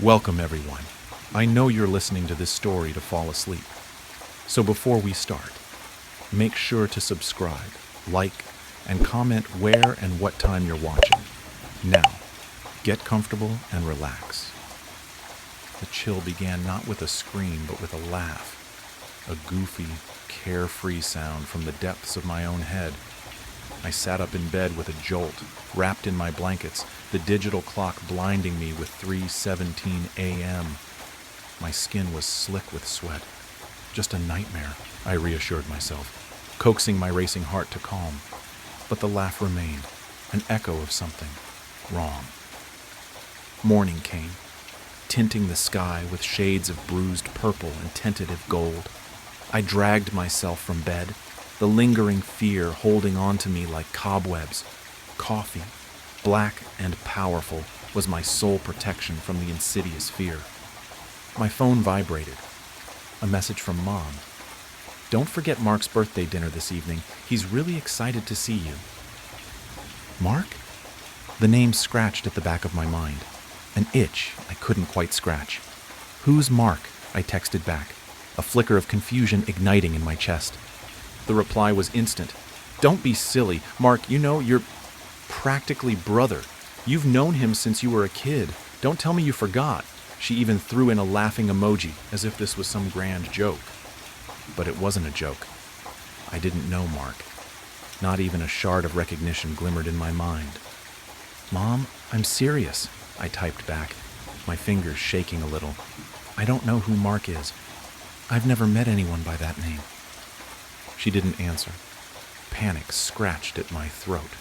Welcome, everyone. I know you're listening to this story to fall asleep. So before we start, make sure to subscribe, like, and comment where and what time you're watching. Now, get comfortable and relax. The chill began not with a scream, but with a laugh, a goofy, carefree sound from the depths of my own head. I sat up in bed with a jolt, wrapped in my blankets, the digital clock blinding me with 3:17 a.m. My skin was slick with sweat. Just a nightmare, I reassured myself, coaxing my racing heart to calm. But the laugh remained, an echo of something wrong. Morning came, tinting the sky with shades of bruised purple and tentative gold. I dragged myself from bed, the lingering fear holding on to me like cobwebs. Coffee, black and powerful, was my sole protection from the insidious fear. My phone vibrated. A message from Mom. "Don't forget Mark's birthday dinner this evening. He's really excited to see you." Mark? The name scratched at the back of my mind. An itch I couldn't quite scratch. "Who's Mark?" I texted back, a flicker of confusion igniting in my chest. The reply was instant. "Don't be silly. Mark, you're practically brother. You've known him since you were a kid. Don't tell me you forgot." She even threw in a laughing emoji, as if this was some grand joke. But it wasn't a joke. I didn't know Mark. Not even a shard of recognition glimmered in my mind. "Mom, I'm serious," I typed back, my fingers shaking a little. "I don't know who Mark is. I've never met anyone by that name." She didn't answer. Panic scratched at my throat.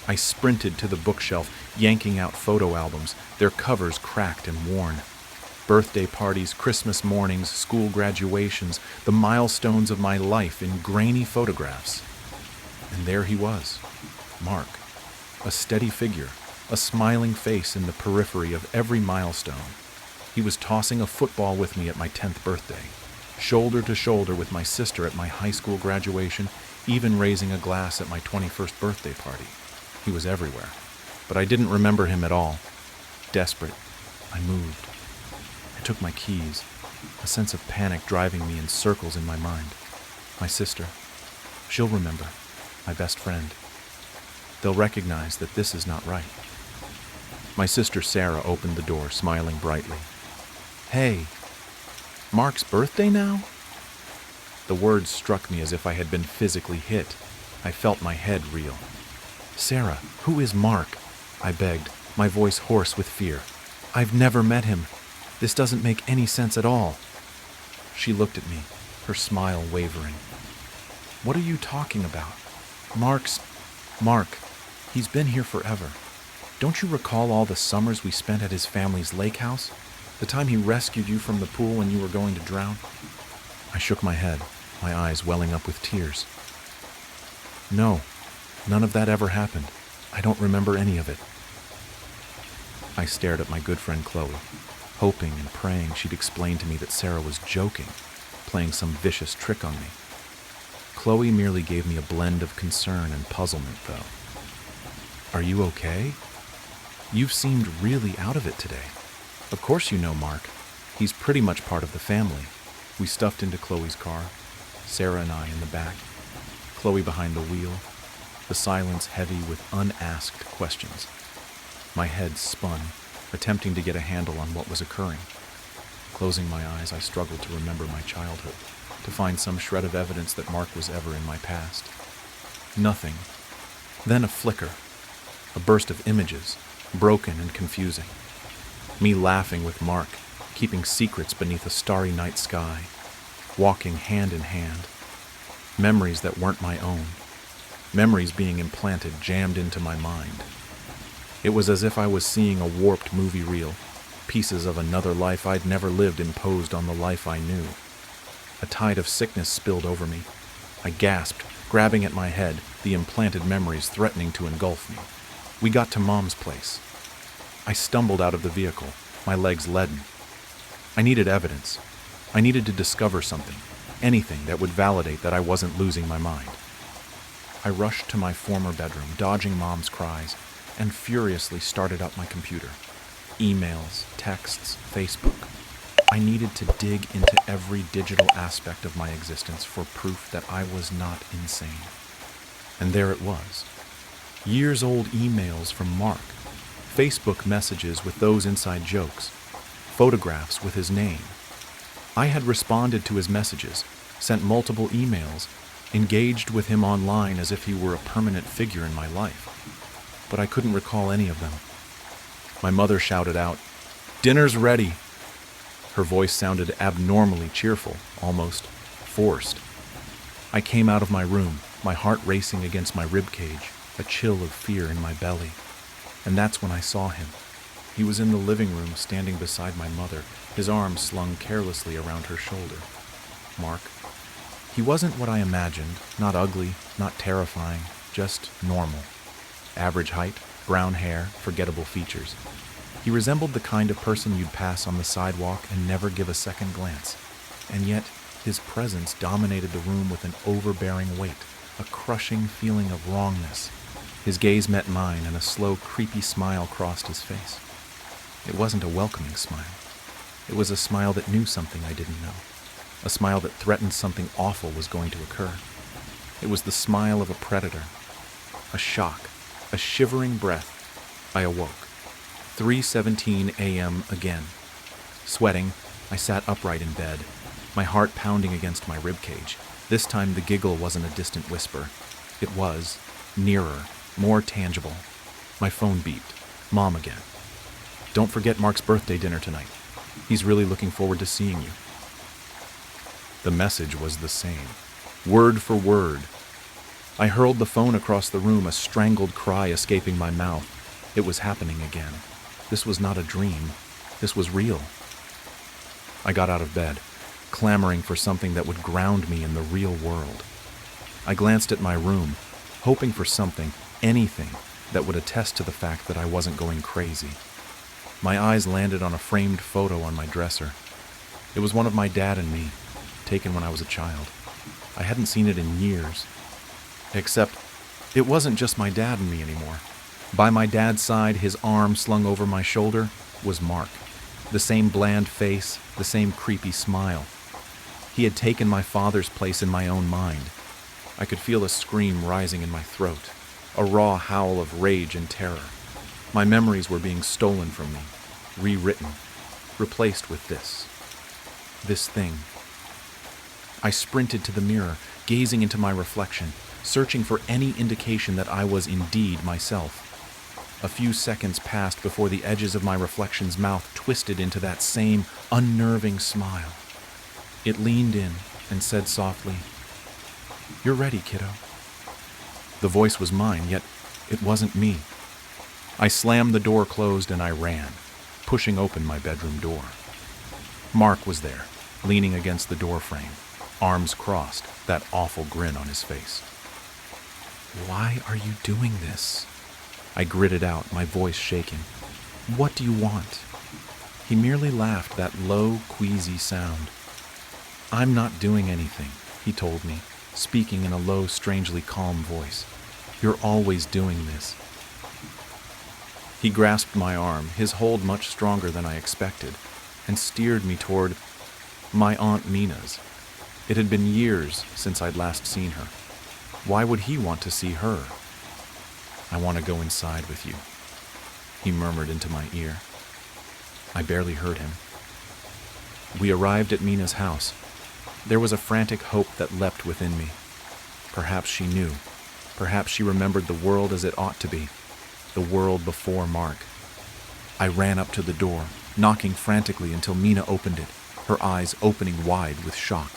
I sprinted to the bookshelf, yanking out photo albums, their covers cracked and worn. Birthday parties, Christmas mornings, school graduations, the milestones of my life in grainy photographs. And there he was, Mark, a steady figure, a smiling face in the periphery of every milestone. He was tossing a football with me at my 10th birthday, shoulder to shoulder with my sister at my high school graduation, even raising a glass at my 21st birthday party. He was everywhere, but I didn't remember him at all. Desperate, I moved. I took my keys, a sense of panic driving me in circles in my mind. My sister, she'll remember, my best friend. They'll recognize that this is not right. My sister Sarah opened the door, smiling brightly. "Hey, Mark's birthday now?" The words struck me as if I had been physically hit. I felt my head reel. "Sarah, who is Mark?" I begged, my voice hoarse with fear. "I've never met him. This doesn't make any sense at all." She looked at me, her smile wavering. "What are you talking about? Mark. He's been here forever. Don't you recall all the summers we spent at his family's lake house? The time he rescued you from the pool when you were going to drown?" I shook my head, my eyes welling up with tears. "No, none of that ever happened. I don't remember any of it." I stared at my good friend Chloe, hoping and praying she'd explain to me that Sarah was joking, playing some vicious trick on me. Chloe merely gave me a blend of concern and puzzlement, though. "Are you okay? You've seemed really out of it today. Of course you know Mark. He's pretty much part of the family." We stuffed into Chloe's car, Sarah and I in the back, Chloe behind the wheel, the silence heavy with unasked questions. My head spun, attempting to get a handle on what was occurring. Closing my eyes, I struggled to remember my childhood, to find some shred of evidence that Mark was ever in my past. Nothing. Then a flicker, a burst of images, broken and confusing. Me laughing with Mark, keeping secrets beneath a starry night sky, walking hand in hand. Memories that weren't my own. Memories being implanted, jammed into my mind. It was as if I was seeing a warped movie reel, pieces of another life I'd never lived imposed on the life I knew. A tide of sickness spilled over me. I gasped, grabbing at my head, the implanted memories threatening to engulf me. We got to Mom's place. I stumbled out of the vehicle, my legs leaden. I needed evidence. I needed to discover something, anything that would validate that I wasn't losing my mind. I rushed to my former bedroom, dodging Mom's cries, and furiously started up my computer. Emails, texts, Facebook. I needed to dig into every digital aspect of my existence for proof that I was not insane. And there it was. Years-old emails from Mark, Facebook messages with those inside jokes, photographs with his name. I had responded to his messages, sent multiple emails, engaged with him online as if he were a permanent figure in my life. But I couldn't recall any of them. My mother shouted out, "Dinner's ready." Her voice sounded abnormally cheerful, almost forced. I came out of my room, my heart racing against my ribcage, a chill of fear in my belly. And that's when I saw him. He was in the living room, standing beside my mother, his arms slung carelessly around her shoulder. Mark. He wasn't what I imagined, not ugly, not terrifying, just normal. Average height, brown hair, forgettable features. He resembled the kind of person you'd pass on the sidewalk and never give a second glance. And yet, his presence dominated the room with an overbearing weight, a crushing feeling of wrongness. His gaze met mine, and a slow, creepy smile crossed his face. It wasn't a welcoming smile. It was a smile that knew something I didn't know. A smile that threatened something awful was going to occur. It was the smile of a predator. A shock, a shivering breath. I awoke. 3:17 a.m. again. Sweating, I sat upright in bed, my heart pounding against my ribcage. This time the giggle wasn't a distant whisper. It was nearer, more tangible. My phone beeped. Mom again. "Don't forget Mark's birthday dinner tonight. He's really looking forward to seeing you." The message was the same, word for word. I hurled the phone across the room, a strangled cry escaping my mouth. It was happening again. This was not a dream. This was real. I got out of bed, clamoring for something that would ground me in the real world. I glanced at my room, hoping for something, anything, that would attest to the fact that I wasn't going crazy. My eyes landed on a framed photo on my dresser. It was one of my dad and me, taken when I was a child. I hadn't seen it in years. Except, it wasn't just my dad and me anymore. By my dad's side, his arm slung over my shoulder, was Mark. The same bland face, the same creepy smile. He had taken my father's place in my own mind. I could feel a scream rising in my throat, a raw howl of rage and terror. My memories were being stolen from me, rewritten, replaced with this thing. I sprinted to the mirror, gazing into my reflection, searching for any indication that I was indeed myself. A few seconds passed before the edges of my reflection's mouth twisted into that same unnerving smile. It leaned in and said softly, "You're ready, kiddo." The voice was mine, yet it wasn't me. I slammed the door closed and I ran, pushing open my bedroom door. Mark was there, leaning against the doorframe, arms crossed, that awful grin on his face. "Why are you doing this?" I gritted out, my voice shaking. "What do you want?" He merely laughed, that low, queasy sound. "I'm not doing anything," he told me, speaking in a low, strangely calm voice. "You're always doing this." He grasped my arm, his hold much stronger than I expected, and steered me toward my Aunt Mina's. It had been years since I'd last seen her. Why would he want to see her? "I want to go inside with you," he murmured into my ear. I barely heard him. We arrived at Mina's house. There was a frantic hope that leapt within me. Perhaps she knew. Perhaps she remembered the world as it ought to be. The world before Mark. I ran up to the door, knocking frantically until Mina opened it, her eyes opening wide with shock.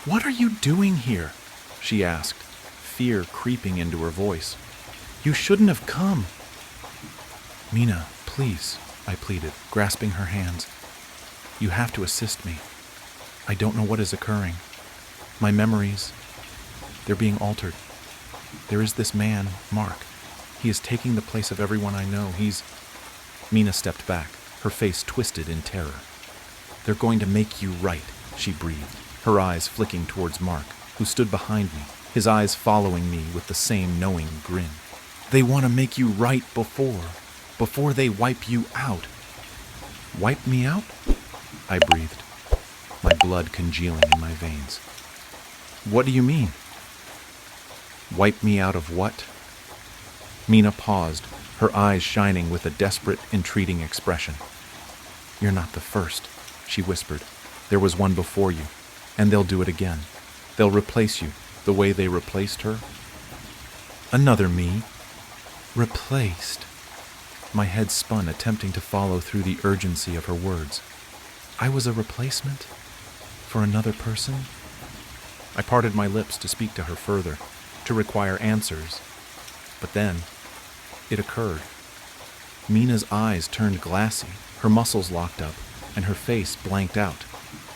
"What are you doing here?" she asked, fear creeping into her voice. "You shouldn't have come." "Mina, please," I pleaded, grasping her hands. "You have to assist me. I don't know what is occurring. My memories, they're being altered. There is this man, Mark. He is taking the place of everyone I know. Mina stepped back, her face twisted in terror. "They're going to make you right," she breathed, her eyes flicking towards Mark, who stood behind me, his eyes following me with the same knowing grin. "They want to make you right before." before they wipe you out." "Wipe me out?" I breathed, my blood congealing in my veins. "What do you mean?" "Wipe me out of what?" Mina paused, her eyes shining with a desperate, entreating expression. "You're not the first," she whispered. "There was one before you, and they'll do it again. They'll replace you the way they replaced her." "Another me? Replaced?" My head spun, attempting to follow through the urgency of her words. I was a replacement? For another person? I parted my lips to speak to her further, to require answers. But then, it occurred. Mina's eyes turned glassy, her muscles locked up, and her face blanked out.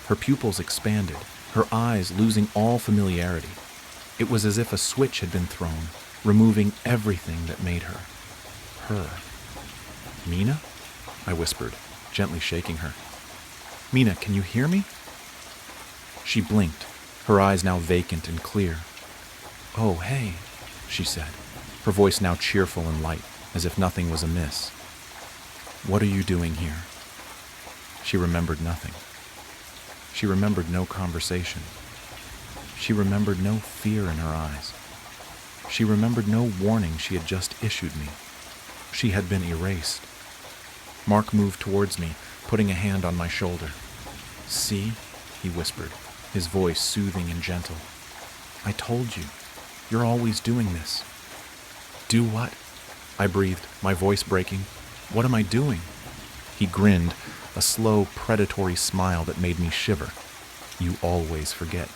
Her pupils expanded, her eyes losing all familiarity. It was as if a switch had been thrown, removing everything that made her. Her. "Mina?" I whispered, gently shaking her. "Mina, can you hear me?" She blinked, her eyes now vacant and clear. "Oh, hey," she said, her voice now cheerful and light, as if nothing was amiss. "What are you doing here?" She remembered nothing. She remembered no conversation. She remembered no fear in her eyes. She remembered no warning she had just issued me. She had been erased. Mark moved towards me, putting a hand on my shoulder. "See?" he whispered, his voice soothing and gentle. "I told you. You're always doing this." "Do what?" I breathed, my voice breaking. "What am I doing?" He grinned, a slow, predatory smile that made me shiver. "You always forget."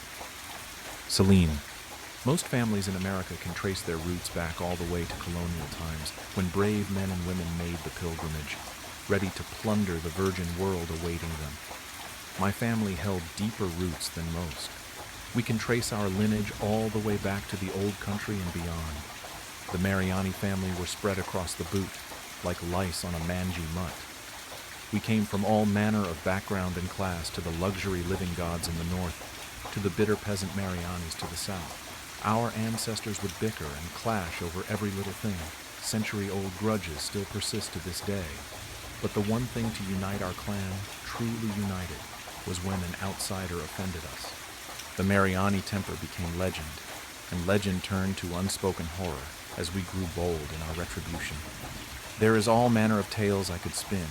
Celine. Most families in America can trace their roots back all the way to colonial times, when brave men and women made the pilgrimage, ready to plunder the virgin world awaiting them. My family held deeper roots than most. We can trace our lineage all the way back to the old country and beyond. The Mariani family were spread across the boot, like lice on a mangy mutt. We came from all manner of background and class, to the luxury living gods in the north, to the bitter peasant Marianis to the south. Our ancestors would bicker and clash over every little thing. Century-old grudges still persist to this day. But the one thing to unite our clan, truly united, was when an outsider offended us. The Mariani temper became legend, and legend turned to unspoken horror as we grew bold in our retribution. There is all manner of tales I could spin.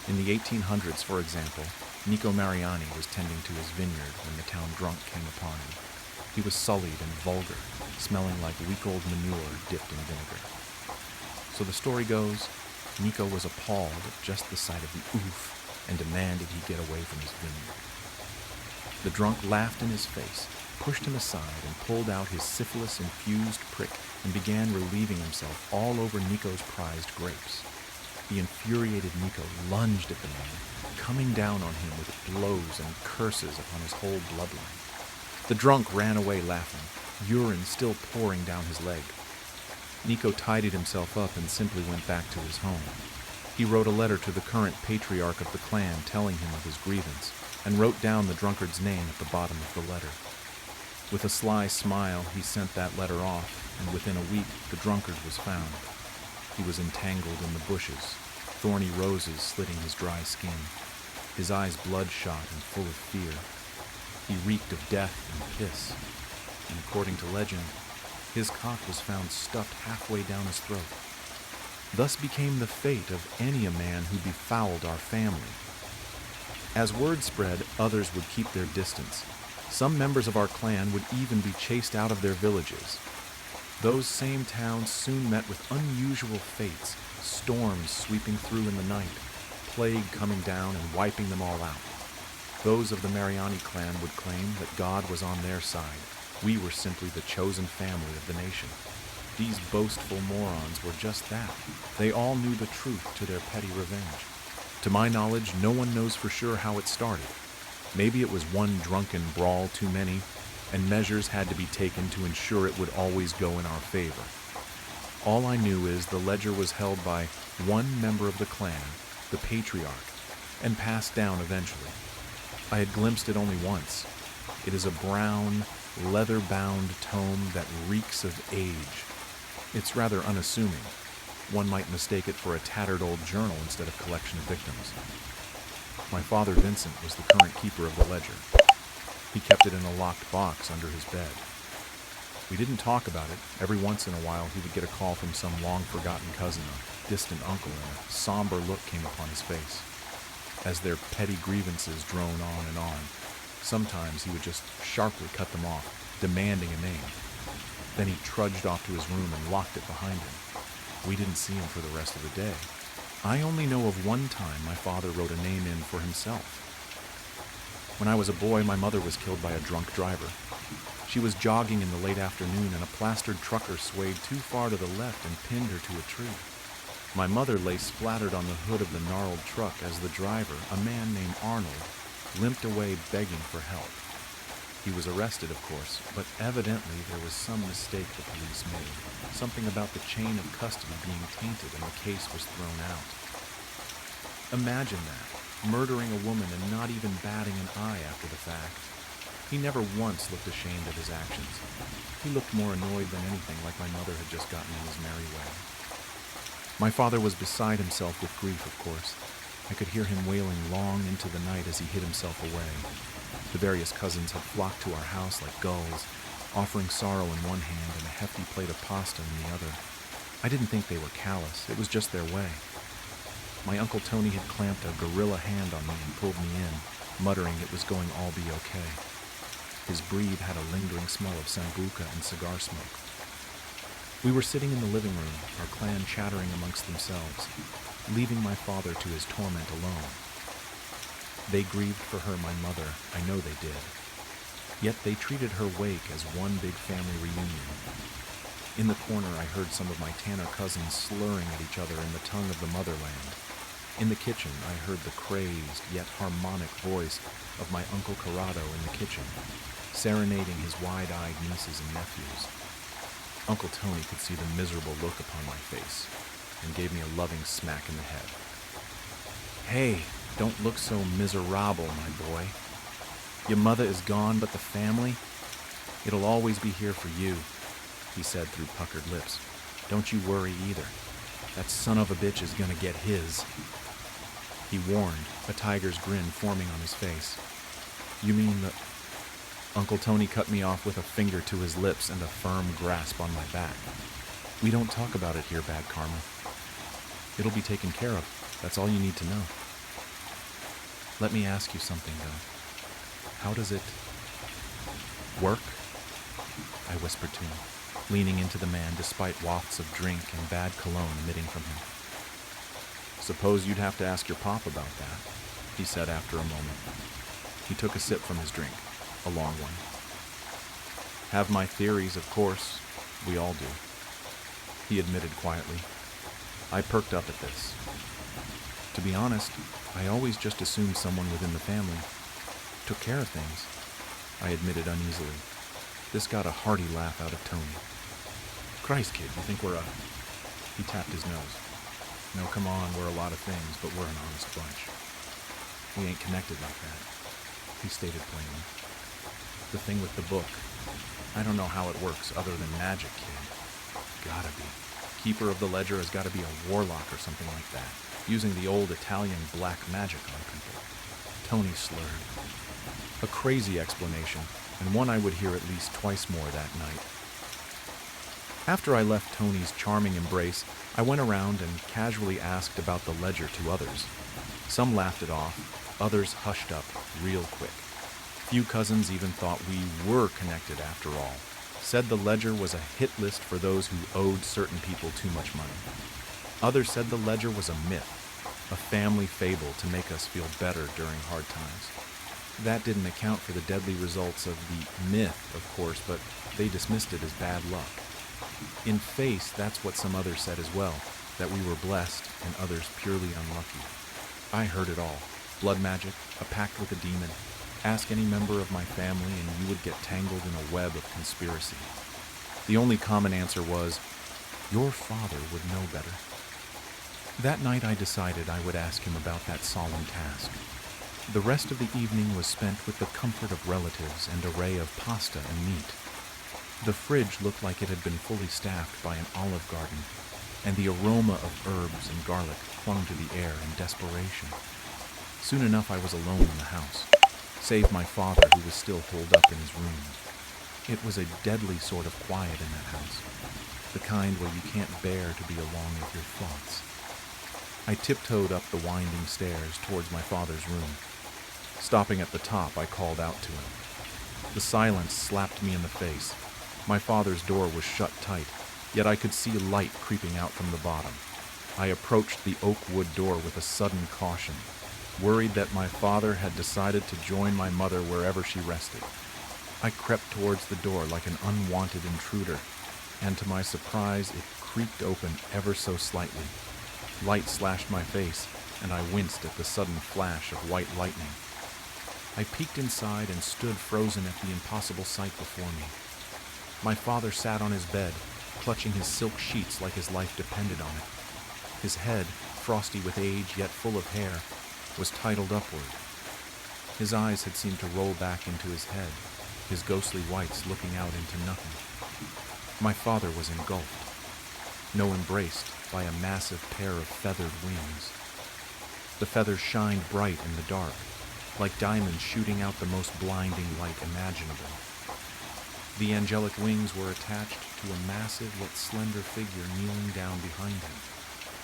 In the 1800s, for example, Nico Mariani was tending to his vineyard when the town drunk came upon him. He was sullied and vulgar, smelling like week-old manure dipped in vinegar. So the story goes, Nico was appalled at just the sight of the oof and demanded he get away from his vineyard. The drunk laughed in his face, pushed him aside, and pulled out his syphilis-infused prick and began relieving himself all over Nico's prized grapes. The infuriated Nico lunged at the man, coming down on him with blows and curses upon his whole bloodline. The drunk ran away laughing, urine still pouring down his leg. Nico tidied himself up and simply went back to his home. He wrote a letter to the current patriarch of the clan telling him of his grievance, and wrote down the drunkard's name at the bottom of the letter. With a sly smile, he sent that letter off, and within a week the drunkard was found. He was entangled in the bushes, thorny roses slitting his dry skin, his eyes bloodshot and full of fear. He reeked of death and piss, and according to legend, his cock was found stuffed halfway down his throat. Thus became the fate of any a man who befouled our family. As word spread, others would keep their distance. Some members of our clan would even be chased out of their villages. Those same towns soon met with unusual fates, storms sweeping through in the night, plague coming down and wiping them all out. Those of the Mariani clan would claim that God was on their side. We were simply the chosen family of the nation. These boastful morons were just that. They all knew the truth to their petty revenge. To my knowledge, no one knows for sure how it started. Maybe it was one drunken brawl too many, and measures had to be taken to ensure it would always go in our favor. All I knew is the ledger was held by one member of the clan, the patriarch, and passed down eventually. I had glimpsed it only once. It is a brown, leather-bound tome that reeks of age. It's rather unassuming. One might mistake it for a tattered old journal instead of collection of victims. My father, Vincent, was the current keeper of the ledger. He kept it in a locked box under his bed. We didn't talk about it. Every once in a while, he would get a call from some long-forgotten cousin or distant uncle, and a somber look came upon his face. As their petty grievances drone on and on, sometimes he would just sharply cut them off, demanding a name. Then he trudged off to his room and locked it behind him. We didn't see him for the rest of the day. I only know of one time my father wrote a name in for himself. When I was a boy, my mother was killed by a drunk driver. She was jogging in the late afternoon, and a plastered trucker swayed too far to the left and pinned her to a tree. My mother lay splattered on the hood of the gnarled truck as the driver, a man named Arnold, limped away begging for help. He was arrested, of course, but evidently there was some mistake the police made, something about the chain of custody being tainted, and the case was thrown out. Imagine that, murdering a woman and not even batting an eye after the fact. He never once looked ashamed of his actions. He looked more annoyed than anything, like my mother had just gotten in his merry way. My father was beside himself with grief, of course. I could hear him wailing long into the night as he hid himself away. The various cousins had flocked to our house like gulls, offering sorrow in one hand and a hefty plate of pasta in the other. I didn't think they were callous. It was just their way. My Uncle Tony had clamped a gorilla hand on me and pulled me in, muttering it was going all be okay. His breathe had a lingering smell of sambuca and cigar smoke. We were sitting in the living room, our clan chattering amongst themselves, leaving my father to his torment alone. They grieved for her, my mother, I know they did. Yet they treated her wake as one big family reunion. In the corner, I heard some of my Tanner cousins slurring at each other in the tongue of the motherland. In the kitchen, I heard the crazed yet harmonic voice of my Uncle Corrado in the kitchen, serenading his wide-eyed nieces and nephews. Uncle Tony could see the miserable look upon my face and gave me a loving smack in the head. "Hey, don't look so miserable, my boy. Your mother is gone, but the family? It'll always be here for you," he said through puckered lips. "Don't you worry either. That son of a bitch is gonna get his." He warned, a tiger's grin forming on his face. "You mean the—" Uncle Tony cut me off with a finger to his lips and a firm grasp on my back. "We don't talk about it here, Bad Karma. It'll be taken care of. That's all you need to know. Let me ask you something, though. How does it work?" I whispered to him, leaning into the man despite wafts of drink and bad cologne emitting from him. "Suppose you'd have to ask your pop about that," he said after a moment. He took a sip from his drink, a long one. "Have my theories, of course. We all do," he admitted quietly. I perked up at this. To be honest, I always just assumed someone within the family took care of things, I admitted uneasily. This got a hearty laugh out of Tony. "Christ, kid, you think we're a—" He tapped his nose. "No, come on, we're a lot of things, but we're an honest bunch. We ain't connected like that," he stated plainly. "The thing with the book, I don't know how it works other than magic, kid. Gotta be. Keeper of the ledger has gotta be a warlock or something like that, using the old Italian black magic on people." Tony slurred. A crazy explanation, and one I would hear at least twice more that night. After I left Tony's charming embrace, I went around and casually asked about the ledger to others. Some laughed it off, others hushed up real quick. Few cousins even thought we were connected after all, said the ledger was a hit list for those who owed certain people too much money. Others said the ledger was a myth, a family fable to make us feel better during hard times. That didn't account for the deadly results of the myth, of course, but they dismissed it as bad luck. In face, that's what some others said as well, that we were blessed and others purely unlucky. I heard it all. Blood magic, a pact with a demon. Ask any member of my family and you would get tangled in a web of conspiracy. The only common answer was, "Your father would know better." That night I decided I would ask him about that solemn task. The rest of the evening was spent with the comfort of relatives and array of pasta and meat. The fridge looked like it had been fully staffed by an olive garden. and the aroma of herbs and garlic clung to the air in desperation. Soon enough I was alone in the house, save my father, who was still holed up in his room. It was a deadly sort of quiet in that house, the kind where you can't bear to be alone with your thoughts. I tiptoed up the winding stairs towards my father's room. Stopping at the top, I called out to him. The silence slapped me in the face. My father's door was shut tight, yet I could see light creeping out from the bottom. I approached the oak wood door with a sudden caution, worried that my father had decided to join my mother wherever she rested. I crept towards the door like an unwanted intruder, and to my surprise it creaked open ever so slightly. Light slashed my face, and I winced at the sudden flash of white lightning. I peeked inside and stood frozen at the impossible sight before me. My father sat on his bed, clutching his silk sheets like his life depended on it. His head, frosty with age yet full of hair, was titled upward. His eyes had seemed to roll back into his head, his ghostly whites looking out into nothing. My father was engulfed, embraced by a massive pair of feathered wings. The feathers shined bright in the dark, like diamonds shooting out the most blinding light imaginable. The angelic wings were attached to a massive yet slender figure kneeling down behind him.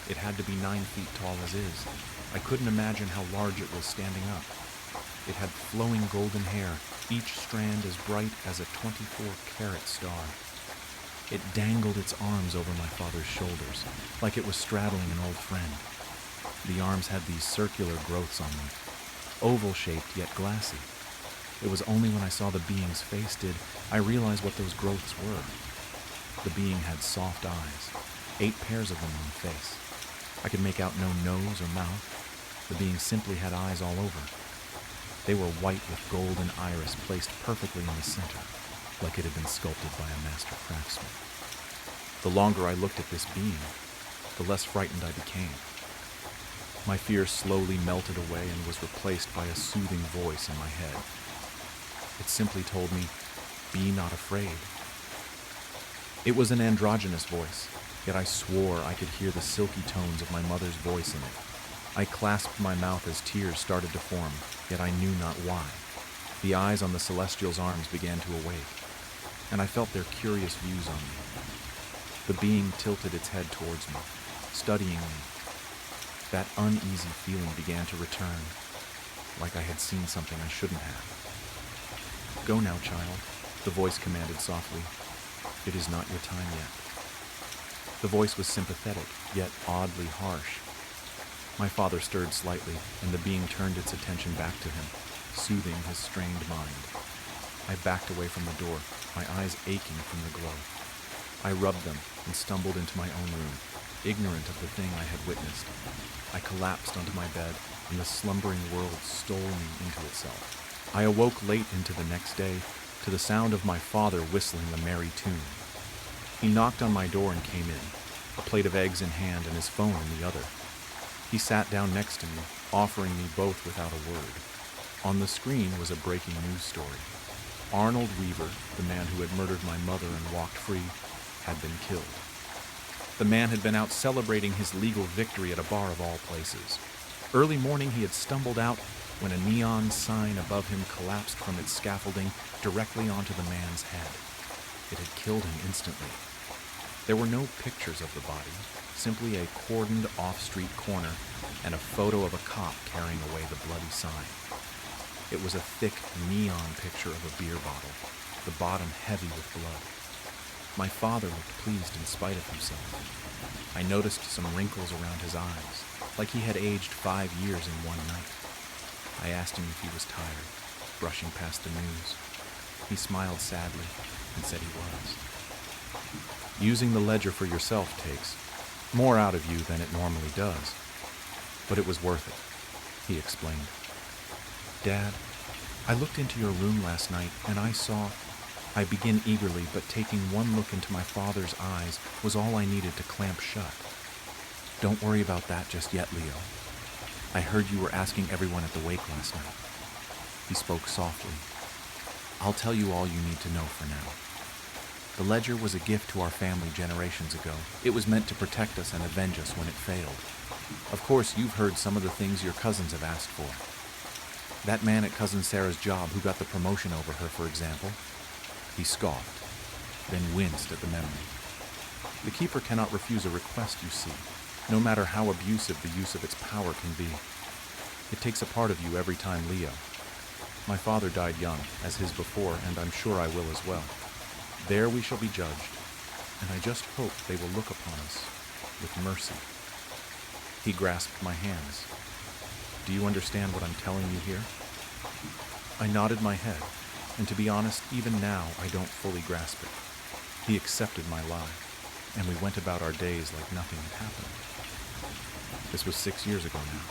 It had to be 9 feet tall as is. I couldn't imagine how large it was standing up. It had flowing golden hair, each strand as bright as a 24-carat star. It dangled its arms over my father's shoulders, like it was straddling an old friend. The arms had these circular growths on them, oval-shaped yet glassy. It was only when I saw the being's face did I realize what those growths were. The being had soft eyes, 8 pairs of them on the face. I could make out no nose or mouth. The being simply had eyes all over. They were white with golden iris placed perfectly in the center, like it had been sculpted by a master craftsman. The longer I looked at this being, the less frightened I became. My fear slowly melted away and was replaced by a soothing voice in my head. It simply told me, "Be not afraid." It was an androgynous voice, yet I swore I could hear the silky tones of my mother's voice in it. I clasped my mouth as tears started to form, yet I knew not why. The eyes on the celestial's arms began to awake, and I felt their curious views on me. The being tilted its head towards me, studying me. That uneasy feeling began to return, like I had seen something I shouldn't have. "Go now, child," the voice commanded softly. "It is not your time yet." The voice was sympathetic, yet oddly harsh. My father stirred slightly, and the being turned its attention back to him, soothing his strained mind. I backed away from the door, my eyes aching from the glow. I rubbed them and stumbled into my own room, ignorant of the thing I had witnessed. I collapsed onto my bed, and the slumbering world stole me into itself. I awoke late into the next day to the sound of my father whistling a merry tune. He knocked on my door and came in, a plate of eggs in hand and his phone in the other. He sat down next to me, offering me both without a word. On the screen was a breaking news story. Arnold Weaver, the man who had murdered my mother and walked free, had been killed. The man had been out celebrating his legal victory at a bar of all places. Early morning he had stumbled out when a neon sign above him collapsed from its scaffolding directly onto the man's head. It had killed him instantly. There were no pictures of the body, simply a cordoned off-street corner and a photo of a cop carrying away the bloody sign. It was a thick neon picture of a beer bottle, the bottom heavy with blood. My father looked pleased in spite of himself. I noticed some wrinkles around his eyes, like he had aged 5 years in one night. I asked him if he was tired, brushing past the news. He smiled sadly and said he was. "Using the ledger for yourself takes more out of you than it normally does. But it was worth it," he explained. "Dad, I looked into your room last night and I began eagerly, but taking one look into my father's eyes was all I needed to clamp shut. Don't worry about that just yet, Leo. I heard you were asking everyone at the wake last night." He spoke softly. "I'll tell you all you need to know for now. The ledger was a gift to our family generations ago. It was meant to protect us and avenge us when it failed. Of course, you've heard some of the things your cousins have asked for. That man at Cousin Sarah's job who got the promotion over her, for example. He scoffed, then winced at the memory. The keeper cannot refuse a request, you see, no matter how abusive the use of its power can be. It takes a part of you every time, Leo. My father died young, as his before, and I'm sure I will as well. There we shall be judged, and I just hope they will look upon us with mercy. He grasped my hands. Do you understand what I'm telling you here? I nodded my head, and to be honest, even now I don't fully grasp it. He accepted my lie, and we went about our days like nothing had happened. This was 6 years ago now,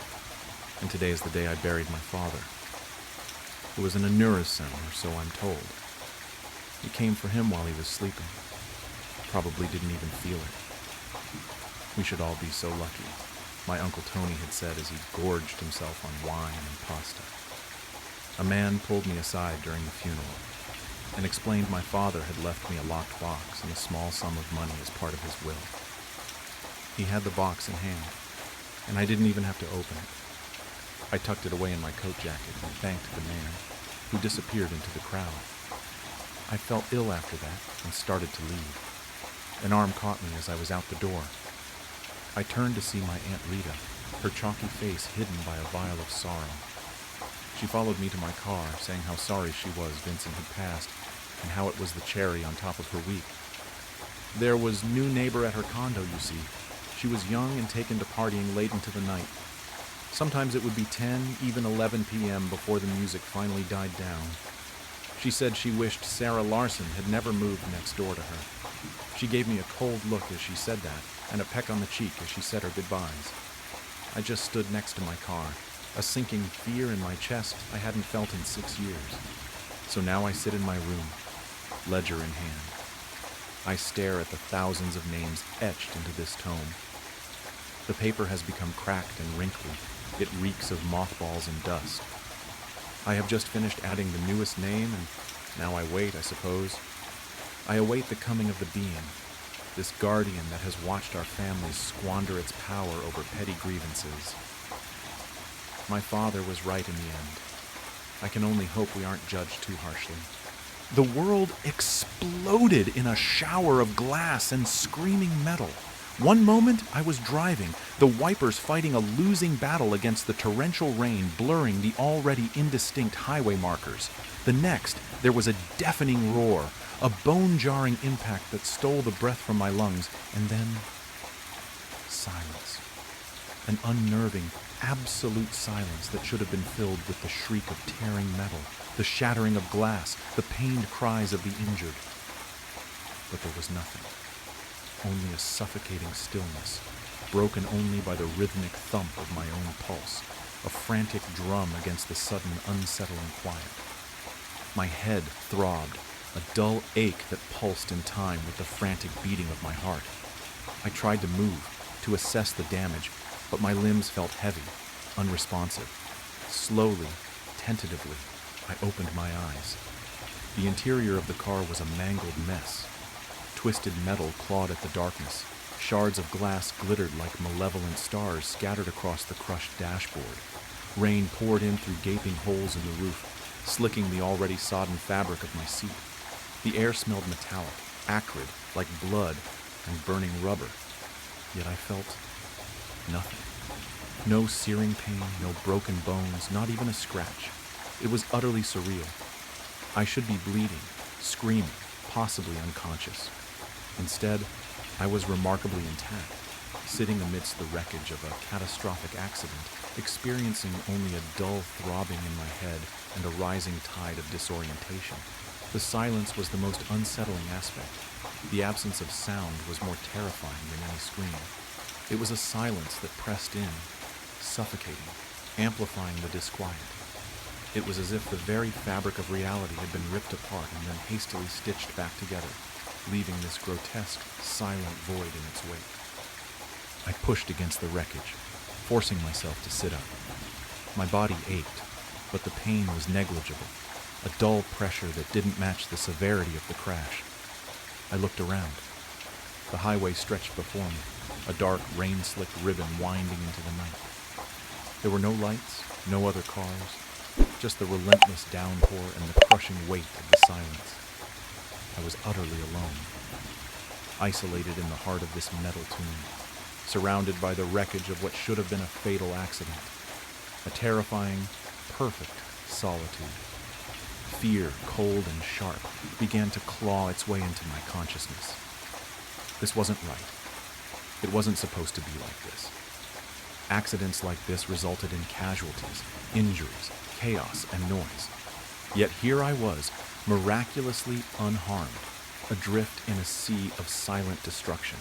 and today is the day I buried my father. It was an aneurysm, or so I'm told. It came for him while he was sleeping. Probably didn't even feel it. We should all be so lucky, my Uncle Tony had said as he gorged himself on wine and pasta. A man pulled me aside during the funeral and explained my father had left me a locked box and a small sum of money as part of his will. He had the box in hand, and I didn't even have to open it. I tucked it away in my coat jacket and thanked the man, who disappeared into the crowd. I felt ill after that and started to leave. An arm caught me as I was out the door. I turned to see my Aunt Rita, her chalky face hidden by a vial of sorrow. She followed me to my car, saying how sorry she was Vincent had passed, and how it was the cherry on top of her week. There was new neighbor at her condo, you see. She was young and taken to partying late into the night. Sometimes it would be 10, even 11 p.m. before the music finally died down. She said she wished Sarah Larson had never moved next door to her. She gave me a cold look as she said that, and a peck on the cheek as she said her goodbyes. I just stood next to my car, a sinking fear in my chest I hadn't felt in 6 years. So now I sit in my room, ledger in hand. I stare at the thousands of names etched into this tome. The paper has become cracked and wrinkly. It reeks of mothballs and dust. I have just finished adding the newest name, and now I wait, I suppose. I await the coming of the being, this guardian that has watched our families squander its power over petty grievances. My father was right in the end. I can only hope we aren't judged too harshly. The world exploded in a shower of glass and screaming metal. One moment, I was driving, the wipers fighting a losing battle against the torrential rain, blurring the already indistinct highway markers. The next, there was a deafening roar, a bone-jarring impact that stole the breath from my lungs, and then silence. An unnerving, absolute silence that should have been filled with the shriek of tearing metal, the shattering of glass, the pained cries of the injured. But there was nothing. Only a suffocating stillness, broken only by the rhythmic thump of my own pulse, a frantic drum against the sudden, unsettling quiet. My head throbbed, a dull ache that pulsed in time with the frantic beating of my heart. I tried to move, to assess the damage, but my limbs felt heavy, unresponsive. Slowly, tentatively, I opened my eyes. The interior of the car was a mangled mess. Twisted metal clawed at the darkness. Shards of glass glittered like malevolent stars scattered across the crushed dashboard. Rain poured in through gaping holes in the roof, slicking the already sodden fabric of my seat. The air smelled metallic, acrid, like blood and burning rubber. Yet I felt nothing. No searing pain, no broken bones, not even a scratch. It was utterly surreal. I should be bleeding, screaming, possibly unconscious. Instead, I was remarkably intact, sitting amidst the wreckage of a catastrophic accident, experiencing only a dull throbbing in my head and a rising tide of disorientation. The silence was the most unsettling aspect. The absence of sound was more terrifying than any scream. It was a silence that pressed in, suffocating, amplifying the disquiet. It was as if the very fabric of reality had been ripped apart and then hastily stitched back together, leaving this grotesque, silent void in its wake. I pushed against the wreckage, forcing myself to sit up. My body ached, but the pain was negligible, a dull pressure that didn't match the severity of the crash. I looked around. The highway stretched before me, a dark, rain-slicked ribbon winding into the night. There were no lights, no other cars, just the relentless downpour and the crushing weight of the silence. I was utterly alone, isolated in the heart of this metal tomb, surrounded by the wreckage of what should have been a fatal accident. A terrifying, perfect solitude. Fear, cold and sharp, began to claw its way into my consciousness. This wasn't right. It wasn't supposed to be like this. Accidents like this resulted in casualties, injuries, chaos, and noise. Yet here I was, miraculously unharmed, adrift in a sea of silent destruction.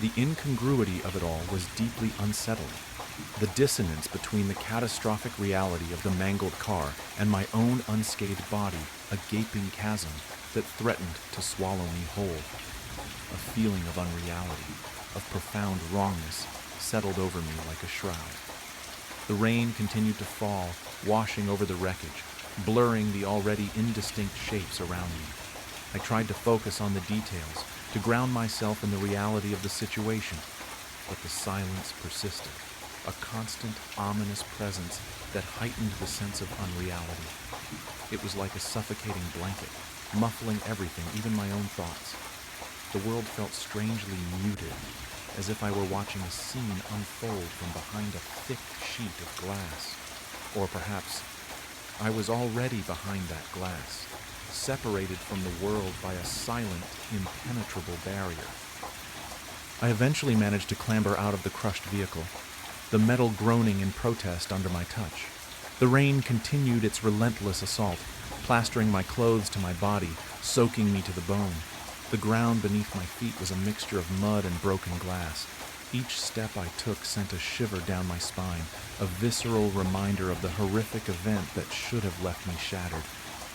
The incongruity of it all was deeply unsettling. The dissonance between the catastrophic reality of the mangled car and my own unscathed body, a gaping chasm that threatened to swallow me whole. A feeling of unreality, of profound wrongness, settled over me like a shroud. The rain continued to fall, washing over the wreckage, blurring the already indistinct shapes around me. I tried to focus on the details, to ground myself in the reality of the situation, but the silence persisted, a constant, ominous presence that heightened the sense of unreality. It was like a suffocating blanket, muffling everything, even my own thoughts. The world felt strangely muted, as if I were watching a scene unfold from behind a thick sheet of glass. Or perhaps I was already behind that glass, separated from the world by a silent, impenetrable barrier. I eventually managed to clamber out of the crushed vehicle, the metal groaning in protest under my touch. The rain continued its relentless assault, plastering my clothes to my body, soaking me to the bone. The ground beneath my feet was a mixture of mud and broken glass. Each step I took sent a shiver down my spine, a visceral reminder of the horrific event that should have left me shattered.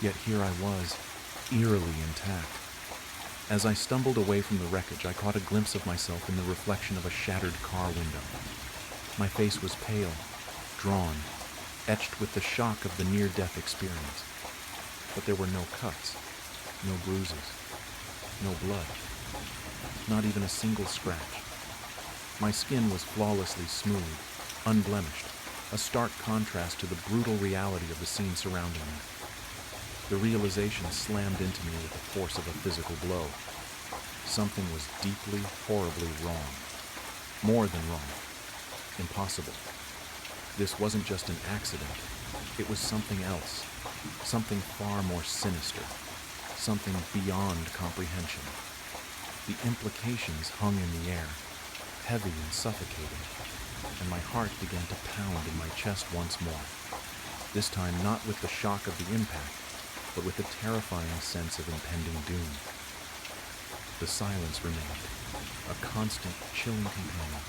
Yet here I was, eerily intact. As I stumbled away from the wreckage, I caught a glimpse of myself in the reflection of a shattered car window. My face was pale, drawn, etched with the shock of the near-death experience. But there were no cuts, no bruises, no blood, not even a single scratch. My skin was flawlessly smooth, unblemished, a stark contrast to the brutal reality of the scene surrounding me. The realization slammed into me with the force of a physical blow. Something was deeply, horribly wrong. More than wrong. Impossible. This wasn't just an accident. It was something else. Something far more sinister. Something beyond comprehension. The implications hung in the air, heavy and suffocating, and my heart began to pound in my chest once more. This time not with the shock of the impact, but with a terrifying sense of impending doom. The silence remained, a constant, chilling companion,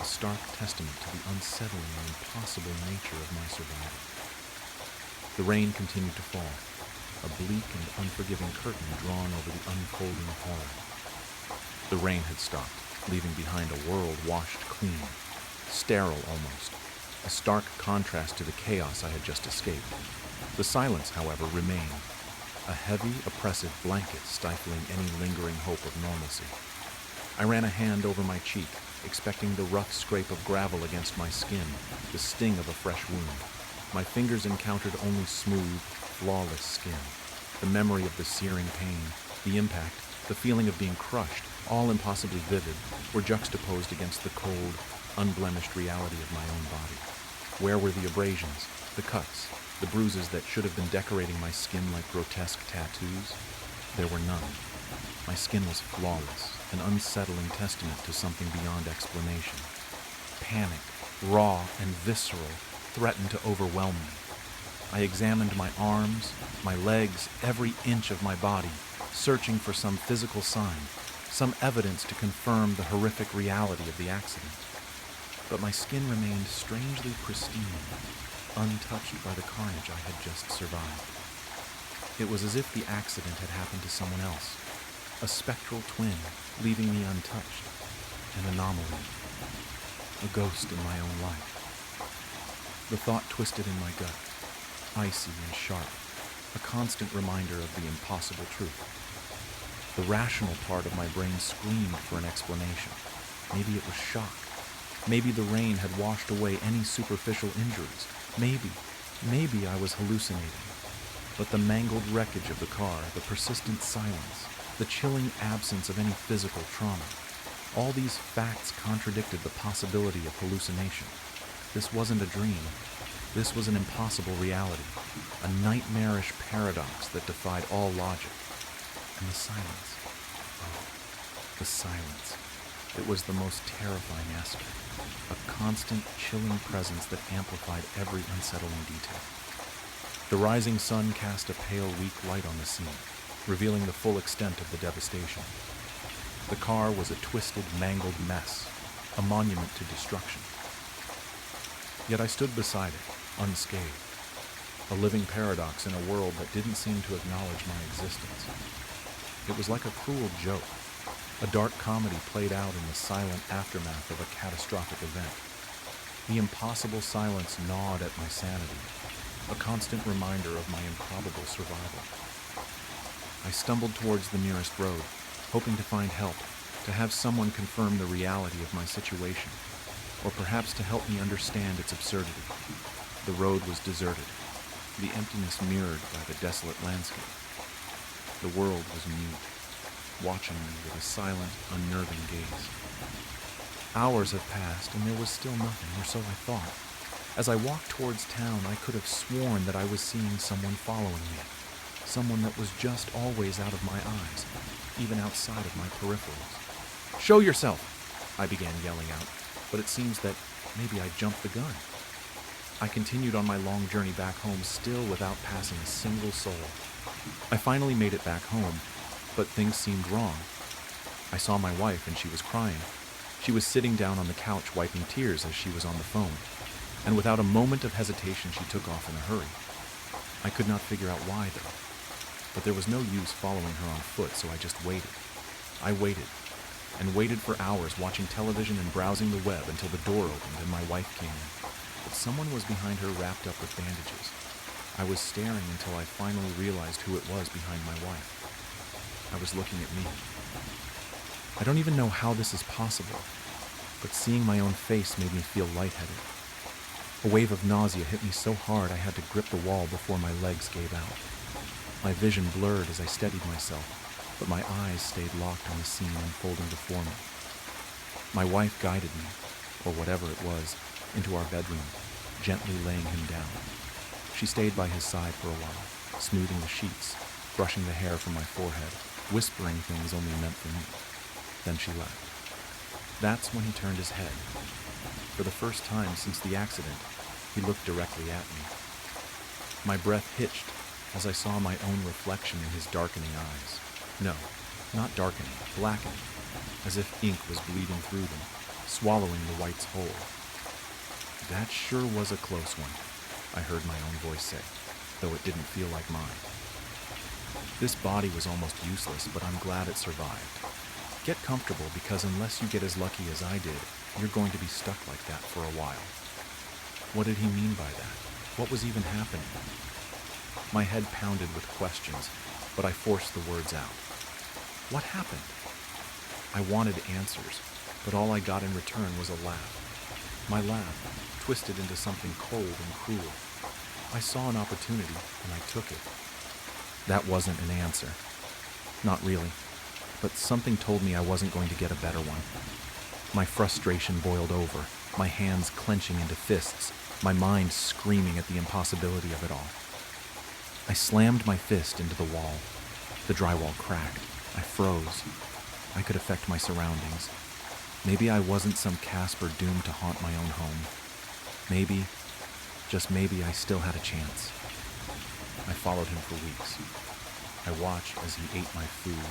a stark testament to the unsettling and impossible nature of my survival. The rain continued to fall, a bleak and unforgiving curtain drawn over the unfolding horror. The rain had stopped, leaving behind a world washed clean, sterile almost, a stark contrast to the chaos I had just escaped. The silence, however, remained, a heavy, oppressive blanket stifling any lingering hope of normalcy. I ran a hand over my cheek, expecting the rough scrape of gravel against my skin, the sting of a fresh wound. My fingers encountered only smooth, flawless skin. The memory of the searing pain, the impact, the feeling of being crushed, all impossibly vivid, were juxtaposed against the cold, unblemished reality of my own body. Where were the abrasions, the cuts, the bruises that should have been decorating my skin like grotesque tattoos? There were none. My skin was flawless, an unsettling testament to something beyond explanation. Panic, raw and visceral, threatened to overwhelm me. I examined my arms, my legs, every inch of my body, searching for some physical sign, some evidence to confirm the horrific reality of the accident. But my skin remained strangely pristine, untouched by the carnage I had just survived. It was as if the accident had happened to someone else, a spectral twin, leaving me untouched, an anomaly, a ghost in my own life. The thought twisted in my gut, icy and sharp, a constant reminder of the impossible truth. The rational part of my brain screamed for an explanation. Maybe it was shock. Maybe the rain had washed away any superficial injuries. Maybe I was hallucinating. But the mangled wreckage of the car, the persistent silence, the chilling absence of any physical trauma, all these facts contradicted the possibility of hallucination. This wasn't a dream. This was an impossible reality, a nightmarish paradox that defied all logic. And the silence. Oh, the silence. It was the most terrifying aspect, a constant, chilling presence that amplified every unsettling detail. The rising sun cast a pale, weak light on the scene, revealing the full extent of the devastation. The car was a twisted, mangled mess, a monument to destruction. Yet I stood beside it, unscathed, a living paradox in a world that didn't seem to acknowledge my existence. It was like a cruel joke, a dark comedy played out in the silent aftermath of a catastrophic event. The impossible silence gnawed at my sanity, a constant reminder of my improbable survival. I stumbled towards the nearest road, hoping to find help, to have someone confirm the reality of my situation, or perhaps to help me understand its absurdity. The road was deserted, the emptiness mirrored by the desolate landscape. The world was mute, watching me with a silent, unnerving gaze. Hours have passed, and there was still nothing, or so I thought. As I walked towards town, I could have sworn that I was seeing someone following me, someone that was just always out of my eyes, even outside of my peripherals. "Show yourself!" I began yelling out, but it seems that maybe I jumped the gun. I continued on my long journey back home, still without passing a single soul. I finally made it back home, but things seemed wrong. I saw my wife, and she was crying. She was sitting down on the couch wiping tears as she was on the phone, and without a moment of hesitation she took off in a hurry. I could not figure out why, though, but there was no use following her on foot, so I just waited. I waited, and waited for hours, watching television and browsing the web until the door opened and my wife came in. But someone was behind her, wrapped up with bandages. I was staring until I finally realized who it was behind my wife. I was looking at me. I don't even know how this is possible, but seeing my own face made me feel lightheaded. A wave of nausea hit me so hard I had to grip the wall before my legs gave out. My vision blurred as I steadied myself, but my eyes stayed locked on the scene unfolding before me. My wife guided me, or whatever it was, into our bedroom, gently laying him down. She stayed by his side for a while, smoothing the sheets, brushing the hair from my forehead, whispering things only meant for me. Then she left. That's when he turned his head. For the first time since the accident, he looked directly at me. My breath hitched as I saw my own reflection in his darkening eyes. No, not darkening, blackening, as if ink was bleeding through them, swallowing the whites whole. "That sure was a close one," I heard my own voice say, though it didn't feel like mine. This body was almost useless, but I'm glad it survived. Get comfortable, because unless you get as lucky as I did, you're going to be stuck like that for a while. What did he mean by that? What was even happening? My head pounded with questions, but I forced the words out. What happened? I wanted answers, but all I got in return was a laugh. My laugh, twisted into something cold and cruel. I saw an opportunity, and I took it. That wasn't an answer. Not really, but something told me I wasn't going to get a better one. My frustration boiled over, my hands clenching into fists, my mind screaming at the impossibility of it all. I slammed my fist into the wall. The drywall cracked. I froze. I could affect my surroundings. Maybe I wasn't some Casper doomed to haunt my own home. Maybe, just maybe, I still had a chance. I followed him for weeks. I watched as he ate my food,